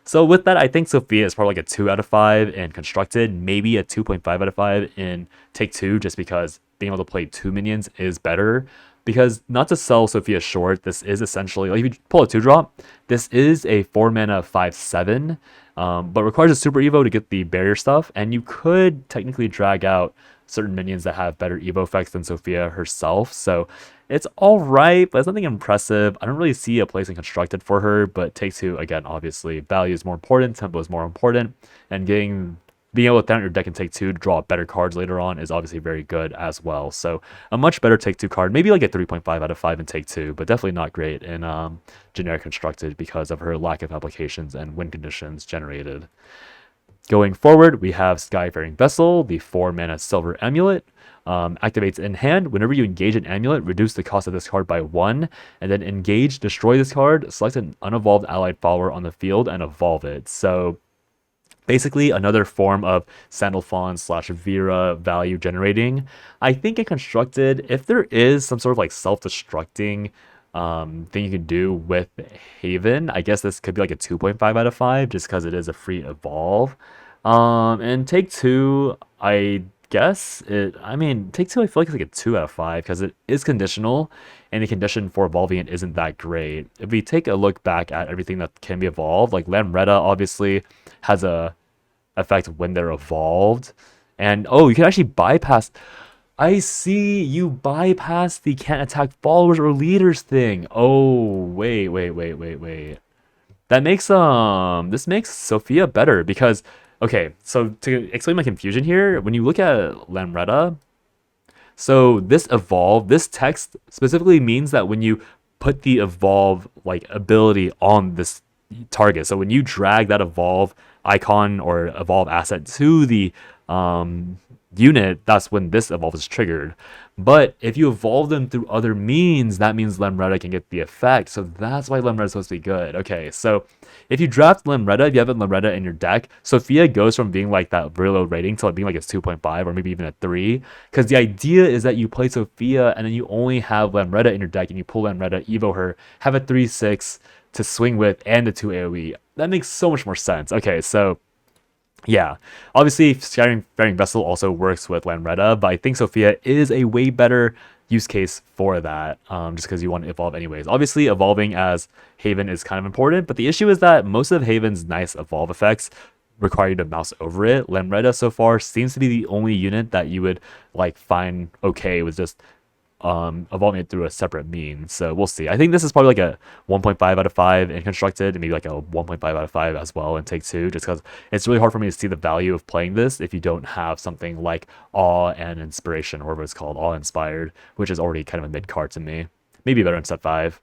S2: So with that, I think Sophia is probably like a 2 out of 5 in Constructed, maybe a 2.5 out of 5 in Take 2, just because being able to play 2 minions is better. Because, not to sell Sophia short, this is essentially, like if you pull a 2-drop, this is a 4 mana 5/7, but requires a Super Evo to get the barrier stuff, and you could technically drag out certain minions that have better Evo effects than Sophia herself, so it's alright, but it's nothing impressive. I don't really see a place in Constructed for her, but Take 2, again, obviously, value is more important, tempo is more important, and being able to thin out your deck and Take 2 to draw better cards later on is obviously very good as well. So a much better Take 2 card, maybe like a 3.5 out of 5 in Take 2, but definitely not great in generic Constructed because of her lack of applications and win conditions generated. Going forward, we have Skyfaring Vessel, the 4 mana Silver Amulet. Activates in hand. Whenever you engage an amulet, reduce the cost of this card by 1, and then engage, destroy this card, select an unevolved allied follower on the field, and evolve it. So basically another form of Sandalphon / Vera value generating. I think in Constructed, if there is some sort of like self-destructing thing you can do with Haven, I guess this could be like a 2.5 out of 5 just because it is a free evolve. And Take 2, I guess Take 2 I feel like it's like a 2 out of 5 because it is conditional and the condition for evolving it isn't that great. If we take a look back at everything that can be evolved, like Lamretta obviously has a effect when they're evolved, and oh, you can actually bypass. I see, you bypass the can't attack followers or leaders thing. Oh, wait. That makes this makes Sophia better because okay, so to explain my confusion here, when you look at Lamretta, so this evolve, this text specifically means that when you put the evolve like ability on this target, so when you drag that evolve icon or evolve asset to the unit, that's when this evolve is triggered. But if you evolve them through other means, that means Lamretta can get the effect. So that's why Lamretta is supposed to be good. Okay, so if you draft Lamretta, if you have a Lamretta in your deck, Sophia goes from being like that really low rating to like being like a 2.5 or maybe even a 3. Because the idea is that you play Sophia and then you only have Lamretta in your deck and you pull Lamretta, Evo her, have a 3/6 to swing with and the 2 AoE. That makes so much more sense. Okay, so yeah, obviously Skyfaring Vessel also works with Lamretta, but I think Sophia is a way better use case for that, just because you want to evolve anyways. Obviously, evolving as Haven is kind of important, but the issue is that most of Haven's nice evolve effects require you to mouse over it. Lamretta so far seems to be the only unit that you would like find okay with just evolving it through a separate means. So we'll see. I think this is probably like a 1.5 out of 5 in Constructed, and maybe like a 1.5 out of 5 as well in Take 2, just because it's really hard for me to see the value of playing this if you don't have something like Awe and Inspiration, or whatever it's called, Awe Inspired, which is already kind of a mid card to me. Maybe better in set 5.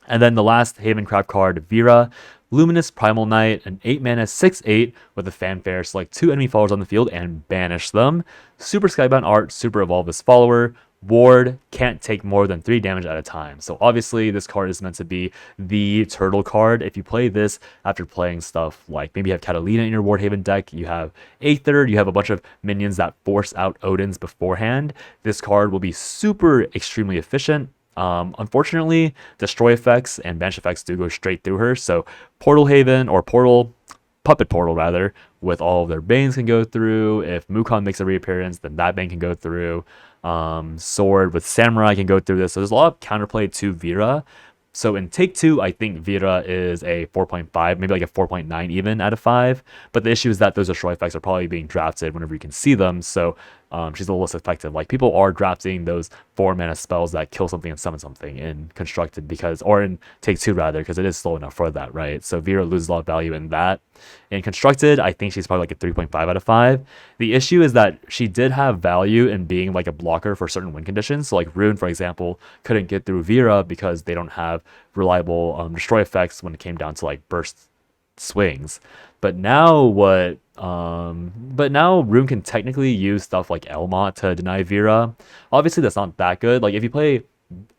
S2: And then the last Havencraft card, Vera, Luminous Primal Knight, an 8 mana 6/8 with a fanfare. Select 2 enemy followers on the field and banish them. Super Skybound art, super evolve this follower. Ward, can't take more than 3 damage at a time. So obviously this card is meant to be the turtle card. If you play this after playing stuff like maybe you have Catalina in your Wardhaven deck, you have Aether, you have a bunch of minions that force out Odins beforehand, this card will be super extremely efficient. Unfortunately, destroy effects and banish effects do go straight through her, so Portal Haven or Puppet Portal rather, with all of their Banes can go through. If Mukon makes a reappearance, then that Bane can go through. Sword with Samurai can go through this. So there's a lot of counterplay to Vera. So in Take 2, I think Vera is a 4.5, maybe like a 4.9 even out of 5. But the issue is that those destroy effects are probably being drafted whenever you can see them. So she's a little less effective. Like people are drafting those 4-mana spells that kill something and summon something in constructed or in take 2 rather, because it is slow enough for that, right? So Vera loses a lot of value in that. In constructed, I think she's probably like a 3.5 out of 5. The issue is that she did have value in being like a blocker for certain win conditions. So like Rune, for example, couldn't get through Vera because they don't have reliable destroy effects when it came down to like burst swings. But now Rune can technically use stuff like Elmont to deny Vera. Obviously that's not that good. Like if you play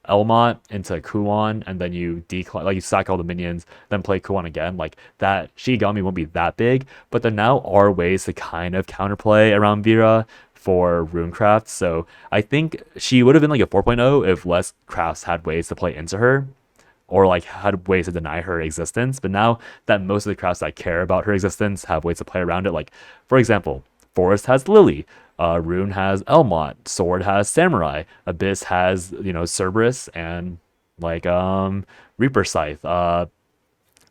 S2: Elmont into Kuon and then you decline, like you sack all the minions, then play Kuon again, like that Shigami won't be that big. But there now are ways to kind of counterplay around Vera for Runecraft. So I think she would have been like a 4.0 if less crafts had ways to play into her, or like had ways to deny her existence. But now that most of the crafts that care about her existence have ways to play around it, like for example, Forest has Lily, Rune has Elmont, Sword has Samurai, Abyss has Cerberus and like Reaper Scythe.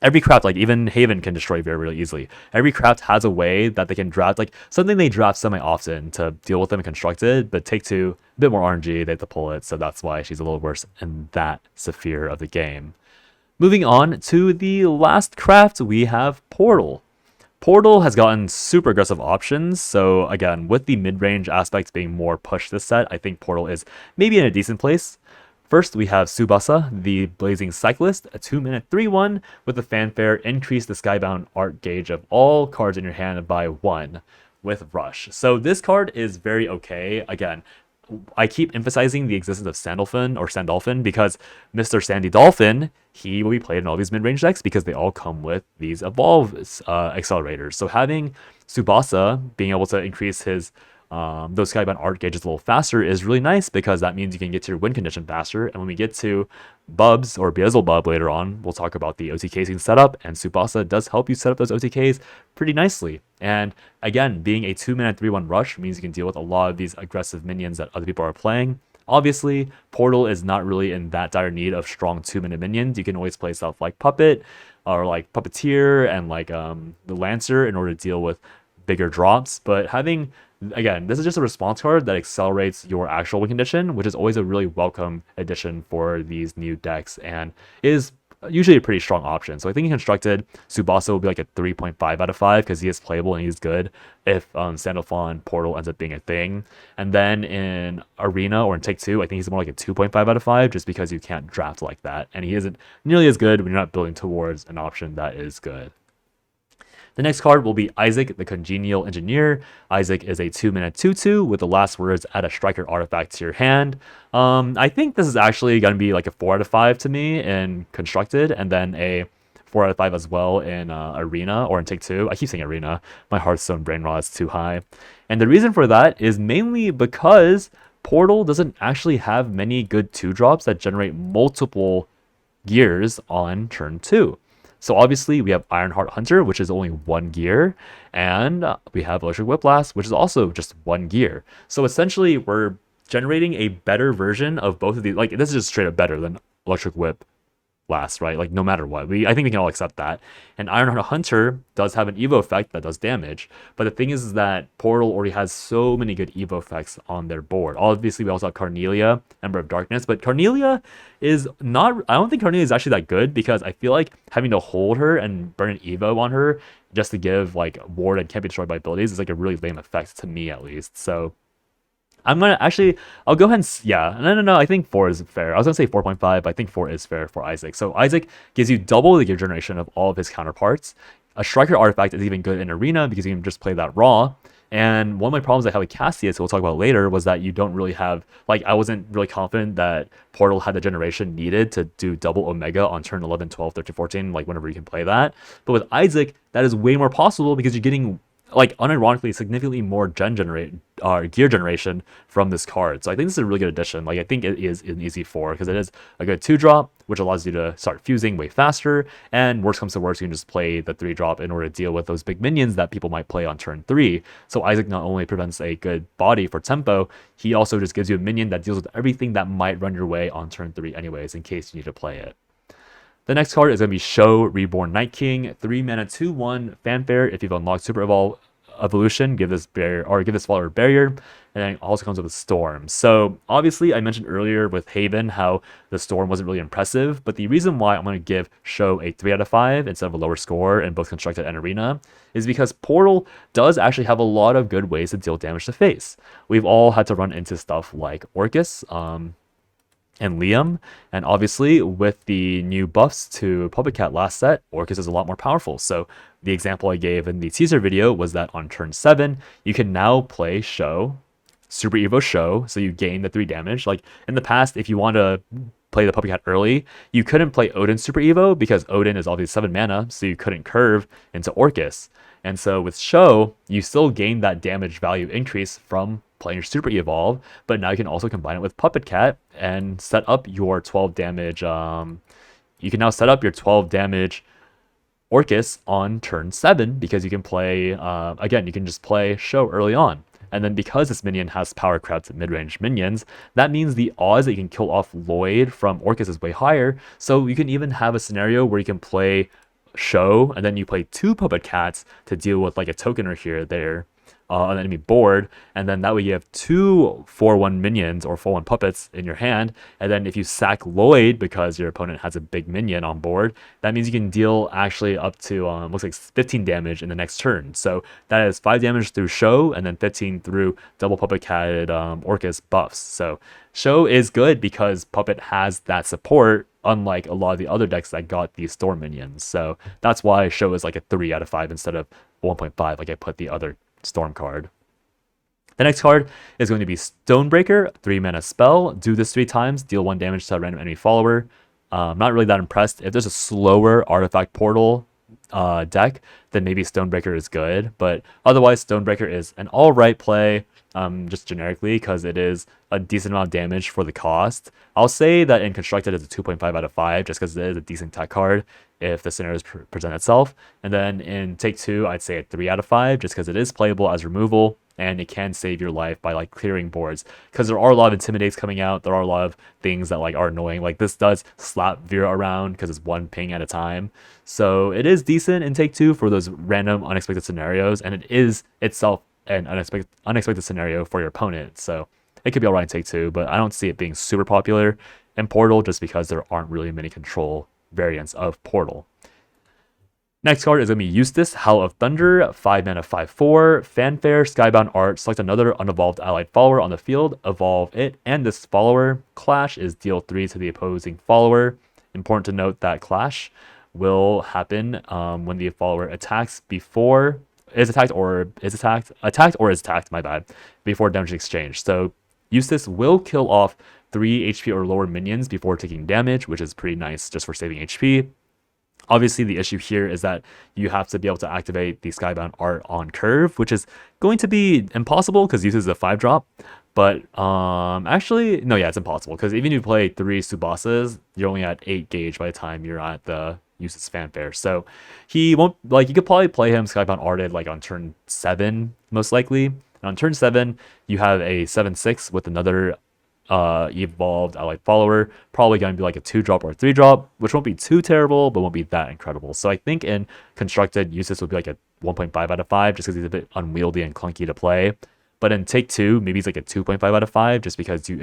S2: Every craft, like even Haven, can destroy very really easily. Every craft has a way that they can draft, like something they draft semi often to deal with them in constructed, but take 2, a bit more RNG, they have to pull it, so that's why she's a little worse in that sphere of the game. Moving on to the last craft, we have Portal. Portal has gotten super aggressive options, so again, with the mid-range aspects being more pushed this set, I think Portal is maybe in a decent place. First, we have Tsubasa, the Blazing Cyclist, a 2-mana 3/1 with a fanfare, increase the Skybound art gauge of all cards in your hand by 1 with Rush. So this card is very okay. Again, I keep emphasizing the existence of Sandolphin because Mr. Sandy Dolphin, he will be played in all these mid-range decks because they all come with these Evolve accelerators. So having Tsubasa being able to increase his those Skybound art gauges a little faster is really nice, because that means you can get to your win condition faster. And when we get to Bubs or Beelzebub later on, we'll talk about the OTKs you can set up, and Tsubasa does help you set up those OTKs pretty nicely. And again, being a 2-mana 3/1 rush means you can deal with a lot of these aggressive minions that other people are playing. Obviously, Portal is not really in that dire need of strong 2-minute minions. You can always play stuff like Puppet or like Puppeteer and like the Lancer in order to deal with bigger drops. But having, again, this is just a response card that accelerates your actual win condition, which is always a really welcome addition for these new decks and is usually a pretty strong option. So I think in constructed, Tsubasa will be like a 3.5 out of 5 because he is playable and he's good if Sandalphon Portal ends up being a thing. And then in Arena or in Take 2, I think he's more like a 2.5 out of 5 just because you can't draft like that. And he isn't nearly as good when you're not building towards an option that is good. The next card will be Isaac, the Congenial Engineer. Isaac is a 2-mana 2/2 with the last words, add a striker artifact to your hand. I think this is actually going to be like a 4 out of 5 to me in Constructed, and then a 4 out of 5 as well in Arena or in Take 2. I keep saying Arena. My Hearthstone brain rot is too high. And the reason for that is mainly because Portal doesn't actually have many good 2-drops that generate multiple gears on turn 2. So obviously we have Ironheart Hunter, which is only 1 gear, and we have Electric Whiplash, which is also just 1 gear. So essentially we're generating a better version of both of these. Like this is just straight up better than Electric Whip last, right? Like no matter what, I think we can all accept that. And Ironheart Hunter does have an Evo effect that does damage, but the thing is that Portal already has so many good Evo effects on their board. Obviously, we also have Carnelia, Ember of Darkness, but Carnelia is not. I don't think Carnelia is actually that good because I feel like having to hold her and burn an Evo on her just to give like ward and can't be destroyed by abilities is like a really lame effect to me at least. So I'm gonna actually, I'll go ahead and, yeah, no, I think 4 is fair. I was gonna say 4.5, but I think 4 is fair for Isaac. So Isaac gives you double the gear generation of all of his counterparts. A striker artifact is even good in Arena because you can just play that raw. And one of my problems I had with Cassius, we'll talk about later, was that you don't really have, like, I wasn't really confident that Portal had the generation needed to do double Omega on turn 11, 12, 13, 14, like whenever you can play that. But with Isaac, that is way more possible because you're getting, like, unironically significantly more gear generation from this card. So I think this is a really good addition. Like, I think it is an easy 4 because it is a good 2-drop, which allows you to start fusing way faster. And worst comes to worst, you can just play the 3-drop in order to deal with those big minions that people might play on turn 3. So Isaac not only prevents a good body for tempo, he also just gives you a minion that deals with everything that might run your way on turn 3 anyways, in case you need to play it. The next card is going to be Show Reborn Night King, 3-mana 2/1 fanfare. If you've unlocked Super Evolve evolution, give this barrier or give this follower barrier, and then it also comes with a storm. So obviously I mentioned earlier with Haven how the storm wasn't really impressive, but the reason why I'm going to give Show a 3 out of 5 instead of a lower score in both Constructed and Arena is because Portal does actually have a lot of good ways to deal damage to face. We've all had to run into stuff like Orcus, and Liam, and obviously with the new buffs to Puppet Cat last set, Orcus is a lot more powerful. So the example I gave in the teaser video was that on turn 7, you can now play Show, Super Evo Show, so you gain the 3 damage. Like in the past, if you want to play the Puppet Cat early, you couldn't play Odin Super Evo because Odin is obviously 7 mana, so you couldn't curve into Orcus. And so with Show, you still gain that damage value increase from playing your Super Evolve, but now you can also combine it with Puppet Cat and set up your 12 damage. You can now set up your 12 damage Orcus on turn 7 because you can play, again, you can just play Show early on. And then because this minion has power crowd mid-range minions, that means the odds that you can kill off Lloyd from Orcus is way higher. So you can even have a scenario where you can play Show and then you play 2 Puppet Cats to deal with like a tokener here or there on the enemy board, and then that way you have 2 4/1 minions or 4/1 puppets in your hand, and then if you sack Lloyd because your opponent has a big minion on board, that means you can deal actually up to looks like 15 damage in the next turn. So that is 5 damage through Show and then 15 through double Puppet Cat Orcus buffs. So Show is good because Puppet has that support, unlike a lot of the other decks that got these Storm minions. So that's why Show is like a 3 out of 5 instead of 1.5 like I put the other Storm card. The next card is going to be Stonebreaker, 3 mana spell. Do this 3 times, deal 1 damage to a random enemy follower. Not really that impressed. If there's a slower Artifact Portal deck, then maybe Stonebreaker is good. But otherwise, Stonebreaker is an alright play, just generically, because it is a decent amount of damage for the cost. I'll say that in Constructed it's a 2.5 out of 5, just because it is a decent tech card if the scenarios present itself. And then in Take 2, I'd say a 3 out of 5, just because it is playable as removal, and it can save your life by like clearing boards, because there are a lot of intimidates coming out. There are a lot of things that like are annoying. Like this does slap Vera around because it's 1 ping at a time, so it is decent in Take 2 for those random unexpected scenarios, and it is itself an unexpected scenario for your opponent, so it could be alright in Take 2, but I don't see it being super popular in Portal just because there aren't really many control variants of Portal. Next card is going to be Eustace, Howl of Thunder, 5 mana 5/4, Fanfare, Skybound art, select another unevolved allied follower on the field, evolve it, and this follower. Clash is deal 3 to the opposing follower. Important to note that Clash will happen when the follower attacks before is attacked or is attacked, my bad, before damage exchange. So Eustace will kill off 3 HP or lower minions before taking damage, which is pretty nice just for saving HP. Obviously, the issue here is that you have to be able to activate the Skybound art on curve, which is going to be impossible because Eustace is a 5-drop. But actually, no, yeah, it's impossible because even if you play 3 Subasas, you're only at 8 gauge by the time you're at the Eustace Fanfare. So he won't, like, you could probably play him Skybound arted like on turn 7, most likely. And on turn 7, you have a 7/6 with another evolved allied follower, probably going to be like a 2-drop or a 3-drop, which won't be too terrible, but won't be that incredible. So I think in Constructed, Eustace would be like a 1.5 out of 5, just because he's a bit unwieldy and clunky to play. But in Take 2, maybe it's like a 2.5 out of 5, just because you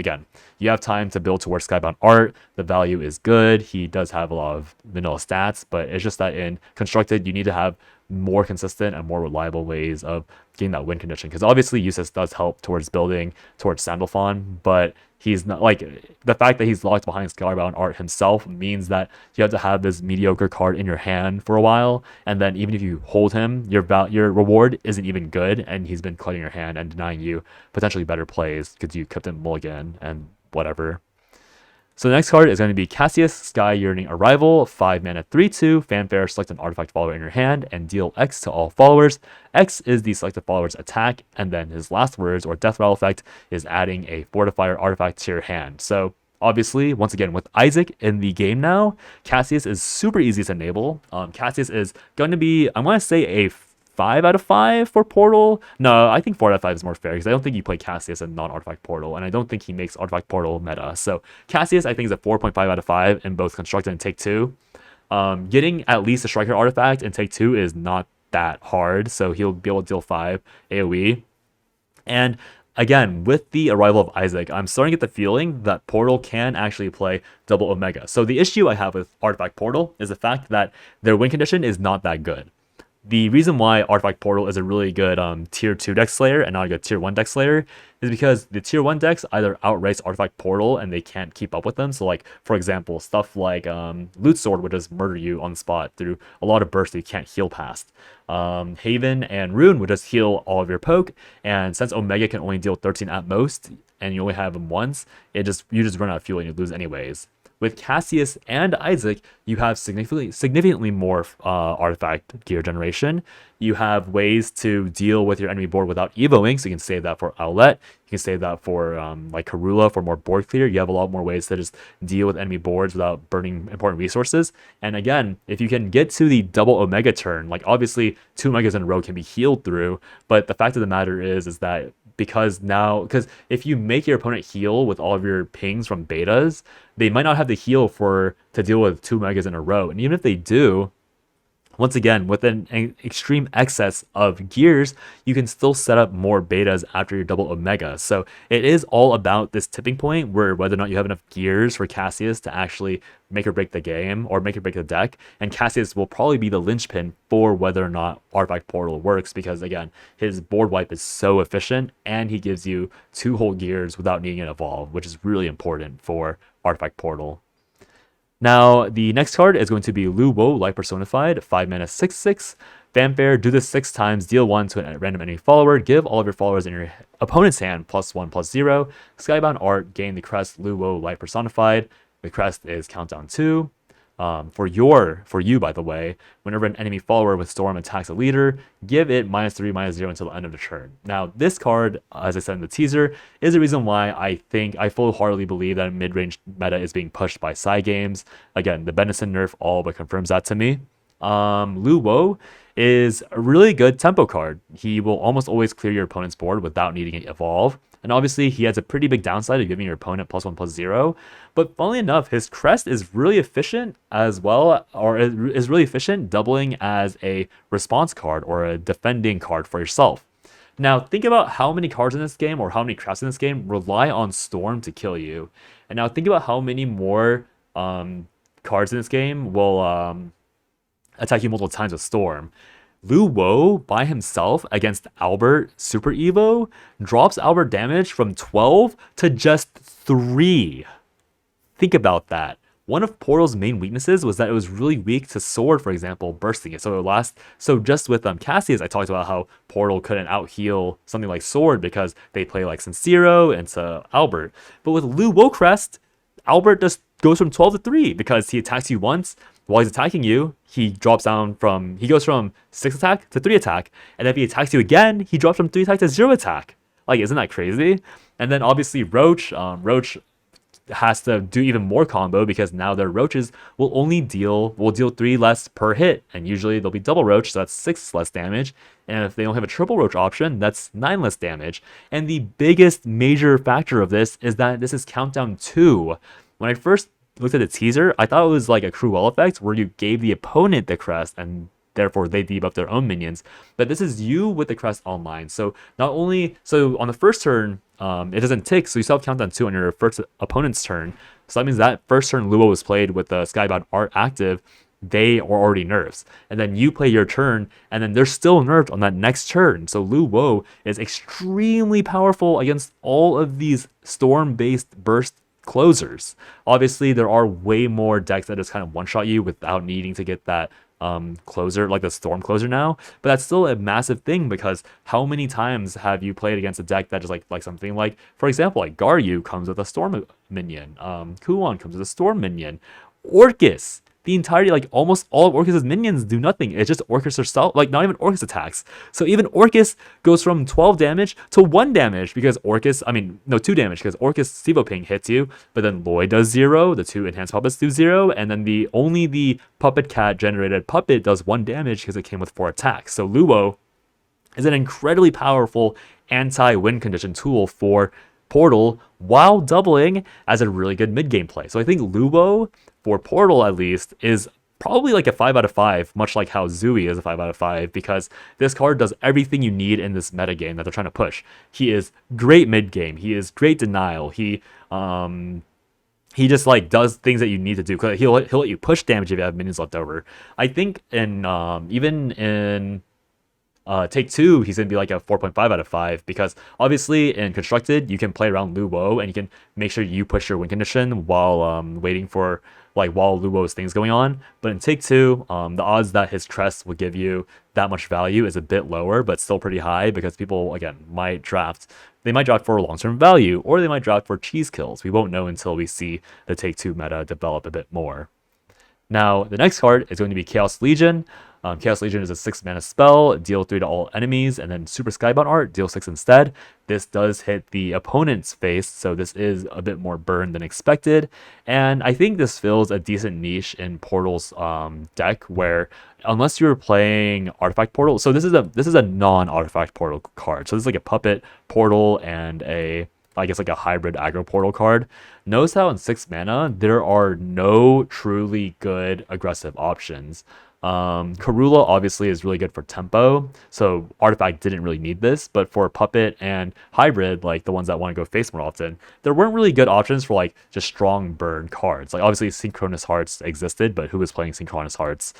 S2: have time to build towards Skybound art. The value is good. He does have a lot of vanilla stats, but it's just that in Constructed, you need to have more consistent and more reliable ways of getting that win condition. Because obviously Eustace does help towards building towards Sandalphon, but he's not, like, the fact that he's locked behind Skybound art himself means that you have to have this mediocre card in your hand for a while, and then even if you hold him, your reward isn't even good, and he's been cluttering your hand and denying you potentially better plays because you kept him mulligan and whatever. So the next card is going to be Cassius, Sky Yearning Arrival, 5 mana 3/2, Fanfare, select an artifact follower in your hand, and deal X to all followers. X is the selected follower's attack, and then his last words or death rattle effect is adding a fortifier artifact to your hand. So obviously, once again, with Isaac in the game now, Cassius is super easy to enable. Cassius is going to be, I want to say, a 5 out of 5 for Portal. No, I think 4 out of 5 is more fair because I don't think you play Cassius in non-Artifact Portal, and I don't think he makes Artifact Portal meta. So Cassius, I think, is a 4.5 out of 5 in both Constructed and Take 2. Getting at least a Striker artifact in Take 2 is not that hard, so he'll be able to deal 5 AoE. And again, with the arrival of Isaac, I'm starting to get the feeling that Portal can actually play double Omega. So the issue I have with Artifact Portal is the fact that their win condition is not that good. The reason why Artifact Portal is a really good tier 2 deck slayer and not a good tier 1 deck slayer is because the tier 1 decks either outrace Artifact Portal and they can't keep up with them. So like, for example, stuff like Loot Sword would just murder you on the spot through a lot of bursts that you can't heal past. Haven and Rune would just heal all of your poke, and since Omega can only deal 13 at most and you only have them once, you just run out of fuel and you lose anyways. With Cassius and Isaac, you have significantly more artifact gear generation. You have ways to deal with your enemy board without evoing, so you can save that for Owlet. You can save that for like Karula for more board clear. You have a lot more ways to just deal with enemy boards without burning important resources. And again, if you can get to the double Omega turn, like obviously 2 Omegas in a row can be healed through, but the fact of the matter is that because if you make your opponent heal with all of your pings from betas, they might not have the heal to deal with 2 Megas in a row. And even if they do, once again, with an extreme excess of gears, you can still set up more betas after your double Omega. So it is all about this tipping point where whether or not you have enough gears for Cassius to actually make or break the game or make or break the deck. And Cassius will probably be the linchpin for whether or not Artifact Portal works because, again, his board wipe is so efficient and he gives you 2 whole gears without needing an evolve, which is really important for Artifact Portal. Now, the next card is going to be Lu Wo, Light Personified, 5 mana 6/6. Fanfare, do this 6 times, deal 1 to a random enemy follower, give all of your followers in your opponent's hand +1/+0. Skybound art, gain the crest Lu Wo, Light Personified. The crest is countdown 2. For you, by the way, whenever an enemy follower with Storm attacks a leader, give it -3/-0 until the end of the turn. Now, this card, as I said in the teaser, is the reason why I full-heartedly believe that mid-range meta is being pushed by Cygames. Again, the Benison nerf all but confirms that to me. Lu Wo is a really good tempo card. He will almost always clear your opponent's board without needing to evolve. And obviously, he has a pretty big downside of giving your opponent +1/+0. But funnily enough, his crest is really efficient as well, or is really efficient doubling as a response card or a defending card for yourself. Now, think about how many cards in this game or how many crests in this game rely on Storm to kill you. And now think about how many more cards in this game will attack you multiple times with Storm. Lu Wo by himself against Albert Super Evo drops Albert damage from 12 to just 3. Think about that. One of Portal's main weaknesses was that it was really weak to Sword, for example, bursting it. So just with Cassius, I talked about how Portal couldn't out-heal something like Sword because they play like Sincero into Albert. But with Lu Wo Crest, Albert just goes from 12 to 3 because he attacks you once. While he's attacking you, he goes from 6 attack to 3 attack. And if he attacks you again, he drops from 3 attack to 0 attack. Like, isn't that crazy? And then obviously Roach has to do even more combo because now their Roaches will deal 3 less per hit. And usually they'll be double Roach, so that's 6 less damage. And if they don't have a triple Roach option, that's 9 less damage. And the biggest major factor of this is that this is countdown 2. When I first looked at the teaser, I thought it was like a Cruel effect where you gave the opponent the crest and therefore they debuff their own minions. But this is you with the crest online. So on the first turn, it doesn't tick, so you still have countdown 2 on your first opponent's turn. So that means that first turn Luo was played with the Skybound art active, they are already nerfs. And then you play your turn, and then they're still nerfed on that next turn. So Lu Wo is extremely powerful against all of these storm-based burst closers. Obviously, there are way more decks that just kind of one-shot you without needing to get that closer, like the storm closer now, but that's still a massive thing because how many times have you played against a deck that is like something like, for example, like Garyu comes with a storm minion, Kuon comes with a storm minion, Orcus, the entirety, like almost all of Orcus's minions do nothing. It's just Orcus herself, like not even Orcus attacks. So even Orcus goes from 12 damage to 1 damage because 2 damage because Orcus Stevo Ping hits you, but then Lloyd does 0, the 2 enhanced puppets do 0, and then only the puppet cat generated puppet does 1 damage because it came with 4 attacks. So Luo is an incredibly powerful anti-win condition tool for Portal while doubling as a really good mid-game play. So I think Luo, for Portal at least, is probably like a 5 out of 5, much like how Zooey is a 5 out of 5, because this card does everything you need in this meta game that they're trying to push. He is great mid game. He is great denial. He just like does things that you need to do. Cause he'll let you push damage if you have minions left over. I think in even in Take Two, he's gonna be like a 4.5 out of 5 because obviously in Constructed you can play around Luo and you can make sure you push your win condition while waiting for while Luo's things going on. But in Take Two, the odds that his Crest will give you that much value is a bit lower, but still pretty high because people again might draft. They might draft for long-term value, or they might draft for cheese kills. We won't know until we see the Take Two meta develop a bit more. Now, the next card is going to be Chaos Legion. Chaos Legion is a 6-mana spell, deal 3 to all enemies, and then Super Skybound art, deal 6 instead. This does hit the opponent's face, so this is a bit more burn than expected. And I think this fills a decent niche in Portal's deck, where unless you're playing Artifact Portal, so this is a non-Artifact Portal card. So this is like a Puppet Portal and I guess like a hybrid aggro portal card. Notice how in 6 mana, there are no truly good aggressive options. Karula obviously is really good for tempo, so Artifact didn't really need this, but for Puppet and Hybrid, like the ones that want to go face more often, there weren't really good options for like just strong burn cards. Like obviously Synchronous Hearts existed, but who was playing Synchronous Hearts?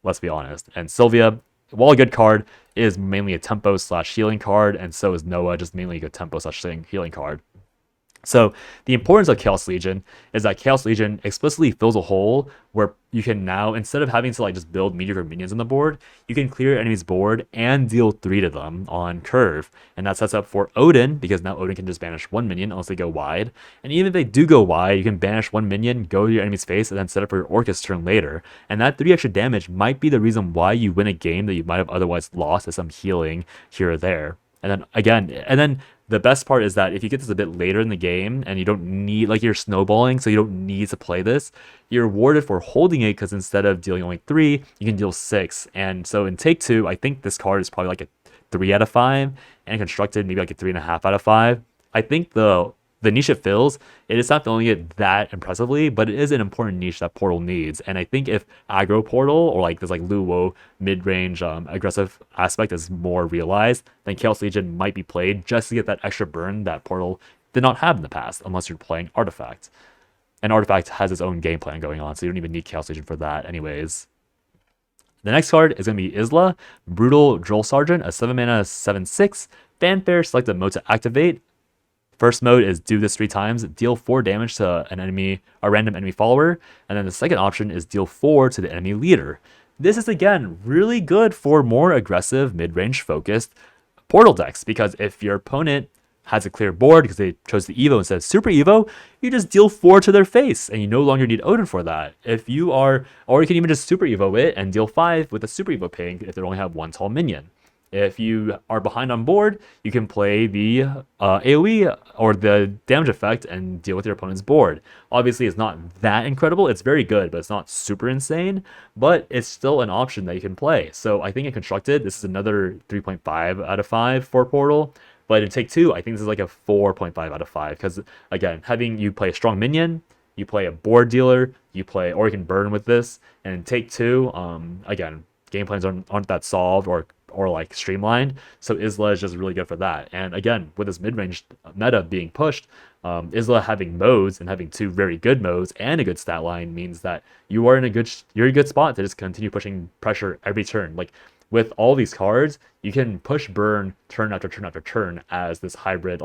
S2: Let's be honest. And Sylvia, while a good card, is mainly a tempo / healing card, and so is Noah, just mainly a good tempo / healing card. So the importance of Chaos Legion is that Chaos Legion explicitly fills a hole where you can now, instead of having to like just build mediocre minions on the board, you can clear your enemy's board and deal 3 to them on curve. And that sets up for Odin, because now Odin can just banish 1 minion unless they go wide. And even if they do go wide, you can banish 1 minion, go to your enemy's face, and then set up for your Orcus turn later. And that 3 extra damage might be the reason why you win a game that you might have otherwise lost to some healing here or there. And then the best part is that if you get this a bit later in the game and you don't need, like you're snowballing, so you don't need to play this, you're rewarded for holding it because instead of dealing only 3, you can deal 6. And so in Take Two, I think this card is probably like a 3 out of 5, and Constructed maybe like a 3.5 out of 5. I think the niche it fills, it is not filling it that impressively, but it is an important niche that Portal needs. And I think if aggro Portal or like this like Luo mid-range aggressive aspect is more realized, then Chaos Legion might be played just to get that extra burn that Portal did not have in the past, unless you're playing Artifact. And Artifact has its own game plan going on, so you don't even need Chaos Legion for that anyways. The next card is going to be Isla, Brutal Drill Sergeant, a 7-mana 7/6, fanfare, select a mode to activate. First mode is do this 3 times, deal 4 damage to a random enemy follower, and then the second option is deal 4 to the enemy leader. This is again really good for more aggressive mid-range focused Portal decks, because if your opponent has a clear board because they chose the Evo instead of Super Evo, you just deal 4 to their face and you no longer need Odin for that. Or you can even just Super Evo it and deal 5 with a Super Evo ping if they only have 1 tall minion. If you are behind on board, you can play the AoE or the damage effect and deal with your opponent's board. Obviously, it's not that incredible. It's very good, but it's not super insane. But it's still an option that you can play. So I think in Constructed, this is another 3.5 out of 5 for Portal. But in Take Two, I think this is like a 4.5 out of 5. Because, again, having you play a strong minion, you play a board dealer, or you can burn with this. And in Take Two, again, game plans aren't that solved or like streamlined, so Isla is just really good for that. And again, with this mid-range meta being pushed, Isla having modes and having 2 very good modes and a good stat line means that you're in a good spot to just continue pushing pressure every turn. Like with all these cards, you can push burn turn after turn after turn as this hybrid.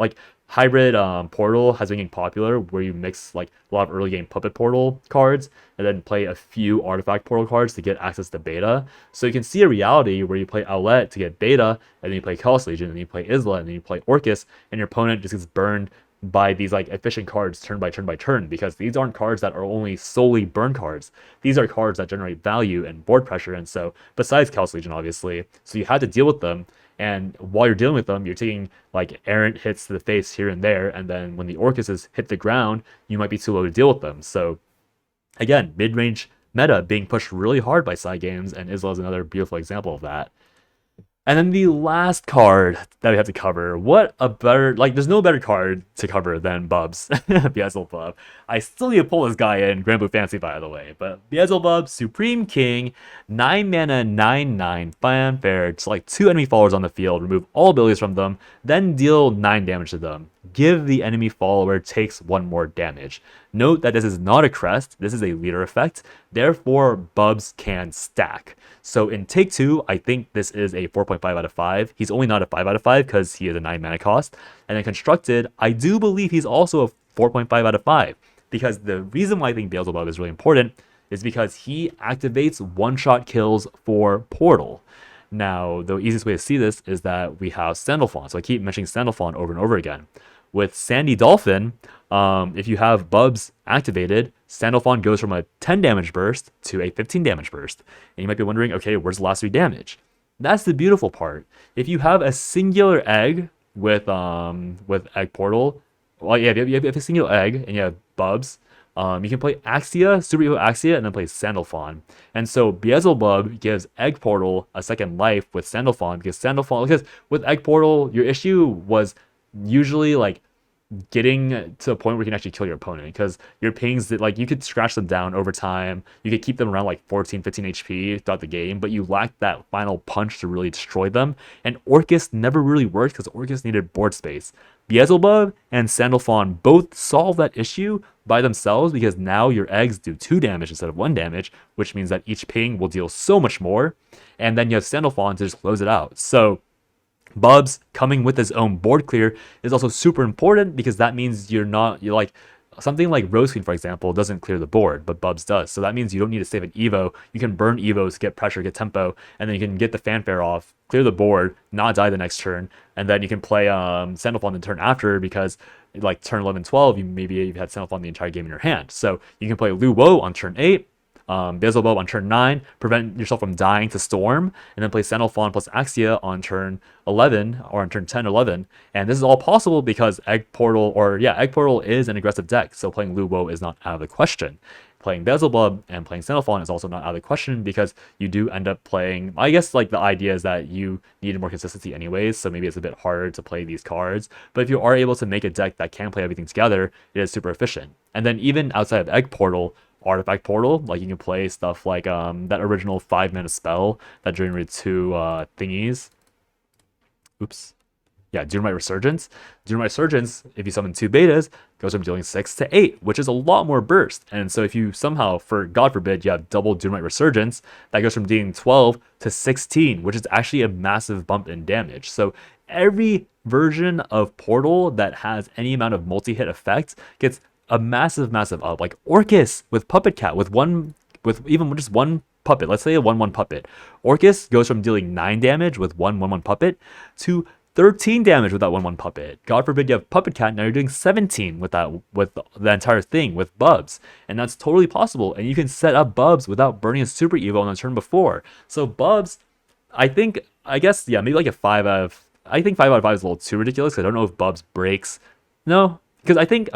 S2: Portal has been getting popular where you mix like a lot of early game Puppet Portal cards and then play a few Artifact Portal cards to get access to beta. So you can see a reality where you play Outlet to get beta, and then you play Chaos Legion, and then you play Isla, and then you play Orcus, and your opponent just gets burned by these like efficient cards turn by turn by turn, because these aren't cards that are only solely burn cards. These are cards that generate value and board pressure, and so besides Chaos Legion obviously, so you had to deal with them. And while you're dealing with them, you're taking like errant hits to the face here and there, and then when the Orcuses hit the ground, you might be too low to deal with them. So again, mid-range meta being pushed really hard by side games, and Isla is another beautiful example of that. And then the last card that we have to cover, what a better, like, there's no better card to cover than Bubs, Beelzebub. I still need to pull this guy in, Grand Blue Fantasy, by the way, but Beelzebub, Supreme King, 9 mana, 9/9, Fanfare, select 2 enemy followers on the field, remove all abilities from them, then deal 9 damage to them. Give the enemy follower takes 1 more damage. Note that this is not a crest, this is a leader effect, therefore Bubs can stack. So in Take 2, I think this is a 4.5 out of 5. He's only not a 5 out of 5 because he is a 9 mana cost. And then Constructed, I do believe he's also a 4.5 out of 5. Because the reason why I think Beelzebub is really important is because he activates one-shot kills for Portal. Now, the easiest way to see this is that we have Sandalphon. So I keep mentioning Sandalphon over and over again. With Sandy Dolphin, if you have Bubs activated, Sandalphon goes from a 10 damage burst to a 15 damage burst. And you might be wondering, okay, where's the last 3 damage? That's the beautiful part. If you have a singular egg with Egg Portal, well, yeah, if you have a single egg and you have Bubs, you can play Axia, Super Evo Axia, and then play Sandalphon. And so Beelzebub gives Egg Portal a second life with Sandalphon because with Egg Portal, your issue was usually like getting to a point where you can actually kill your opponent because your pings that like you could scratch them down over time, you could keep them around like 14-15 HP throughout the game, but you lacked that final punch to really destroy them. And Orcus never really worked because Orcus needed board space. Beelzebub and Sandalphon both solve that issue by themselves because now your eggs do 2 damage instead of 1 damage, which means that each ping will deal so much more, and then you have Sandalphon to just close it out. So Bubs coming with his own board clear is also super important because that means you're like something like Rose Queen, for example, doesn't clear the board, but Bubs does. So that means you don't need to save an Evo. You can burn Evos, get pressure, get tempo, and then you can get the Fanfare off, clear the board, not die the next turn, and then you can play Sandalphon the turn after because like turn 11, 12, you've had Sandalphon the entire game in your hand. So you can play Luo on turn 8, Beelzebub on turn 9, prevent yourself from dying to Storm, and then play Sandalphon plus Axia on turn 11 or on turn 10, 11. And this is all possible because Egg Portal is an aggressive deck, so playing Luo is not out of the question. Playing Beelzebub and playing Sandalphon is also not out of the question because you do end up playing, I guess like the idea is that you need more consistency anyways, so maybe it's a bit harder to play these cards. But if you are able to make a deck that can play everything together, it is super efficient. And then even outside of Egg Portal, Artifact Portal, like you can play stuff like that original 5 mana spell that generated 2 thingies. Oops. Yeah, Doomlight Resurgence. Doomlight Resurgence, if you summon 2 betas, goes from dealing 6 to 8, which is a lot more burst. And so if you somehow, for God forbid, you have double Doomlight Resurgence, that goes from dealing 12 to 16, which is actually a massive bump in damage. So every version of Portal that has any amount of multi-hit effect gets a massive up. Like Orcus with Puppet Cat with even just one puppet, let's say a 1/1 puppet. Orcus goes from dealing 9 damage with 1/1 puppet to 13 damage with that 1/1 puppet. God forbid you have Puppet Cat, now you're doing 17 with the entire thing with Bubs. And that's totally possible. And you can set up Bubs without burning a Super Evo on the turn before. So Bubs, I guess, maybe like a 5 out of 5 is a little too ridiculous. I don't know if Bubs breaks. No, because I think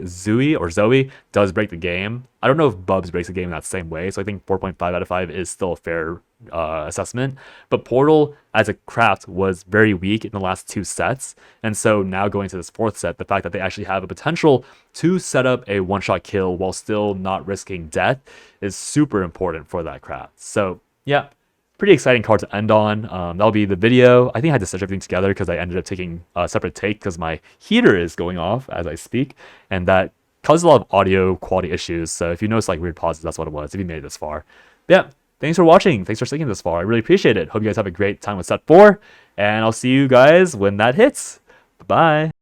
S2: Zoe does break the game. I don't know if Bubs breaks the game in that same way, so I think 4.5 out of 5 is still a fair assessment. But Portal as a craft was very weak in the last 2 sets, and so now going to this 4th set, the fact that they actually have a potential to set up a one-shot kill while still not risking death is super important for that craft. So yeah, pretty exciting card to end on. That'll be the video. I think I had to stitch everything together because I ended up taking a separate take because my heater is going off as I speak, and that causes a lot of audio quality issues. So if you notice like weird pauses, that's what it was if you made it this far. But yeah, thanks for watching. Thanks for sticking this far. I really appreciate it. Hope you guys have a great time with set 4, and I'll see you guys when that hits. Bye-bye.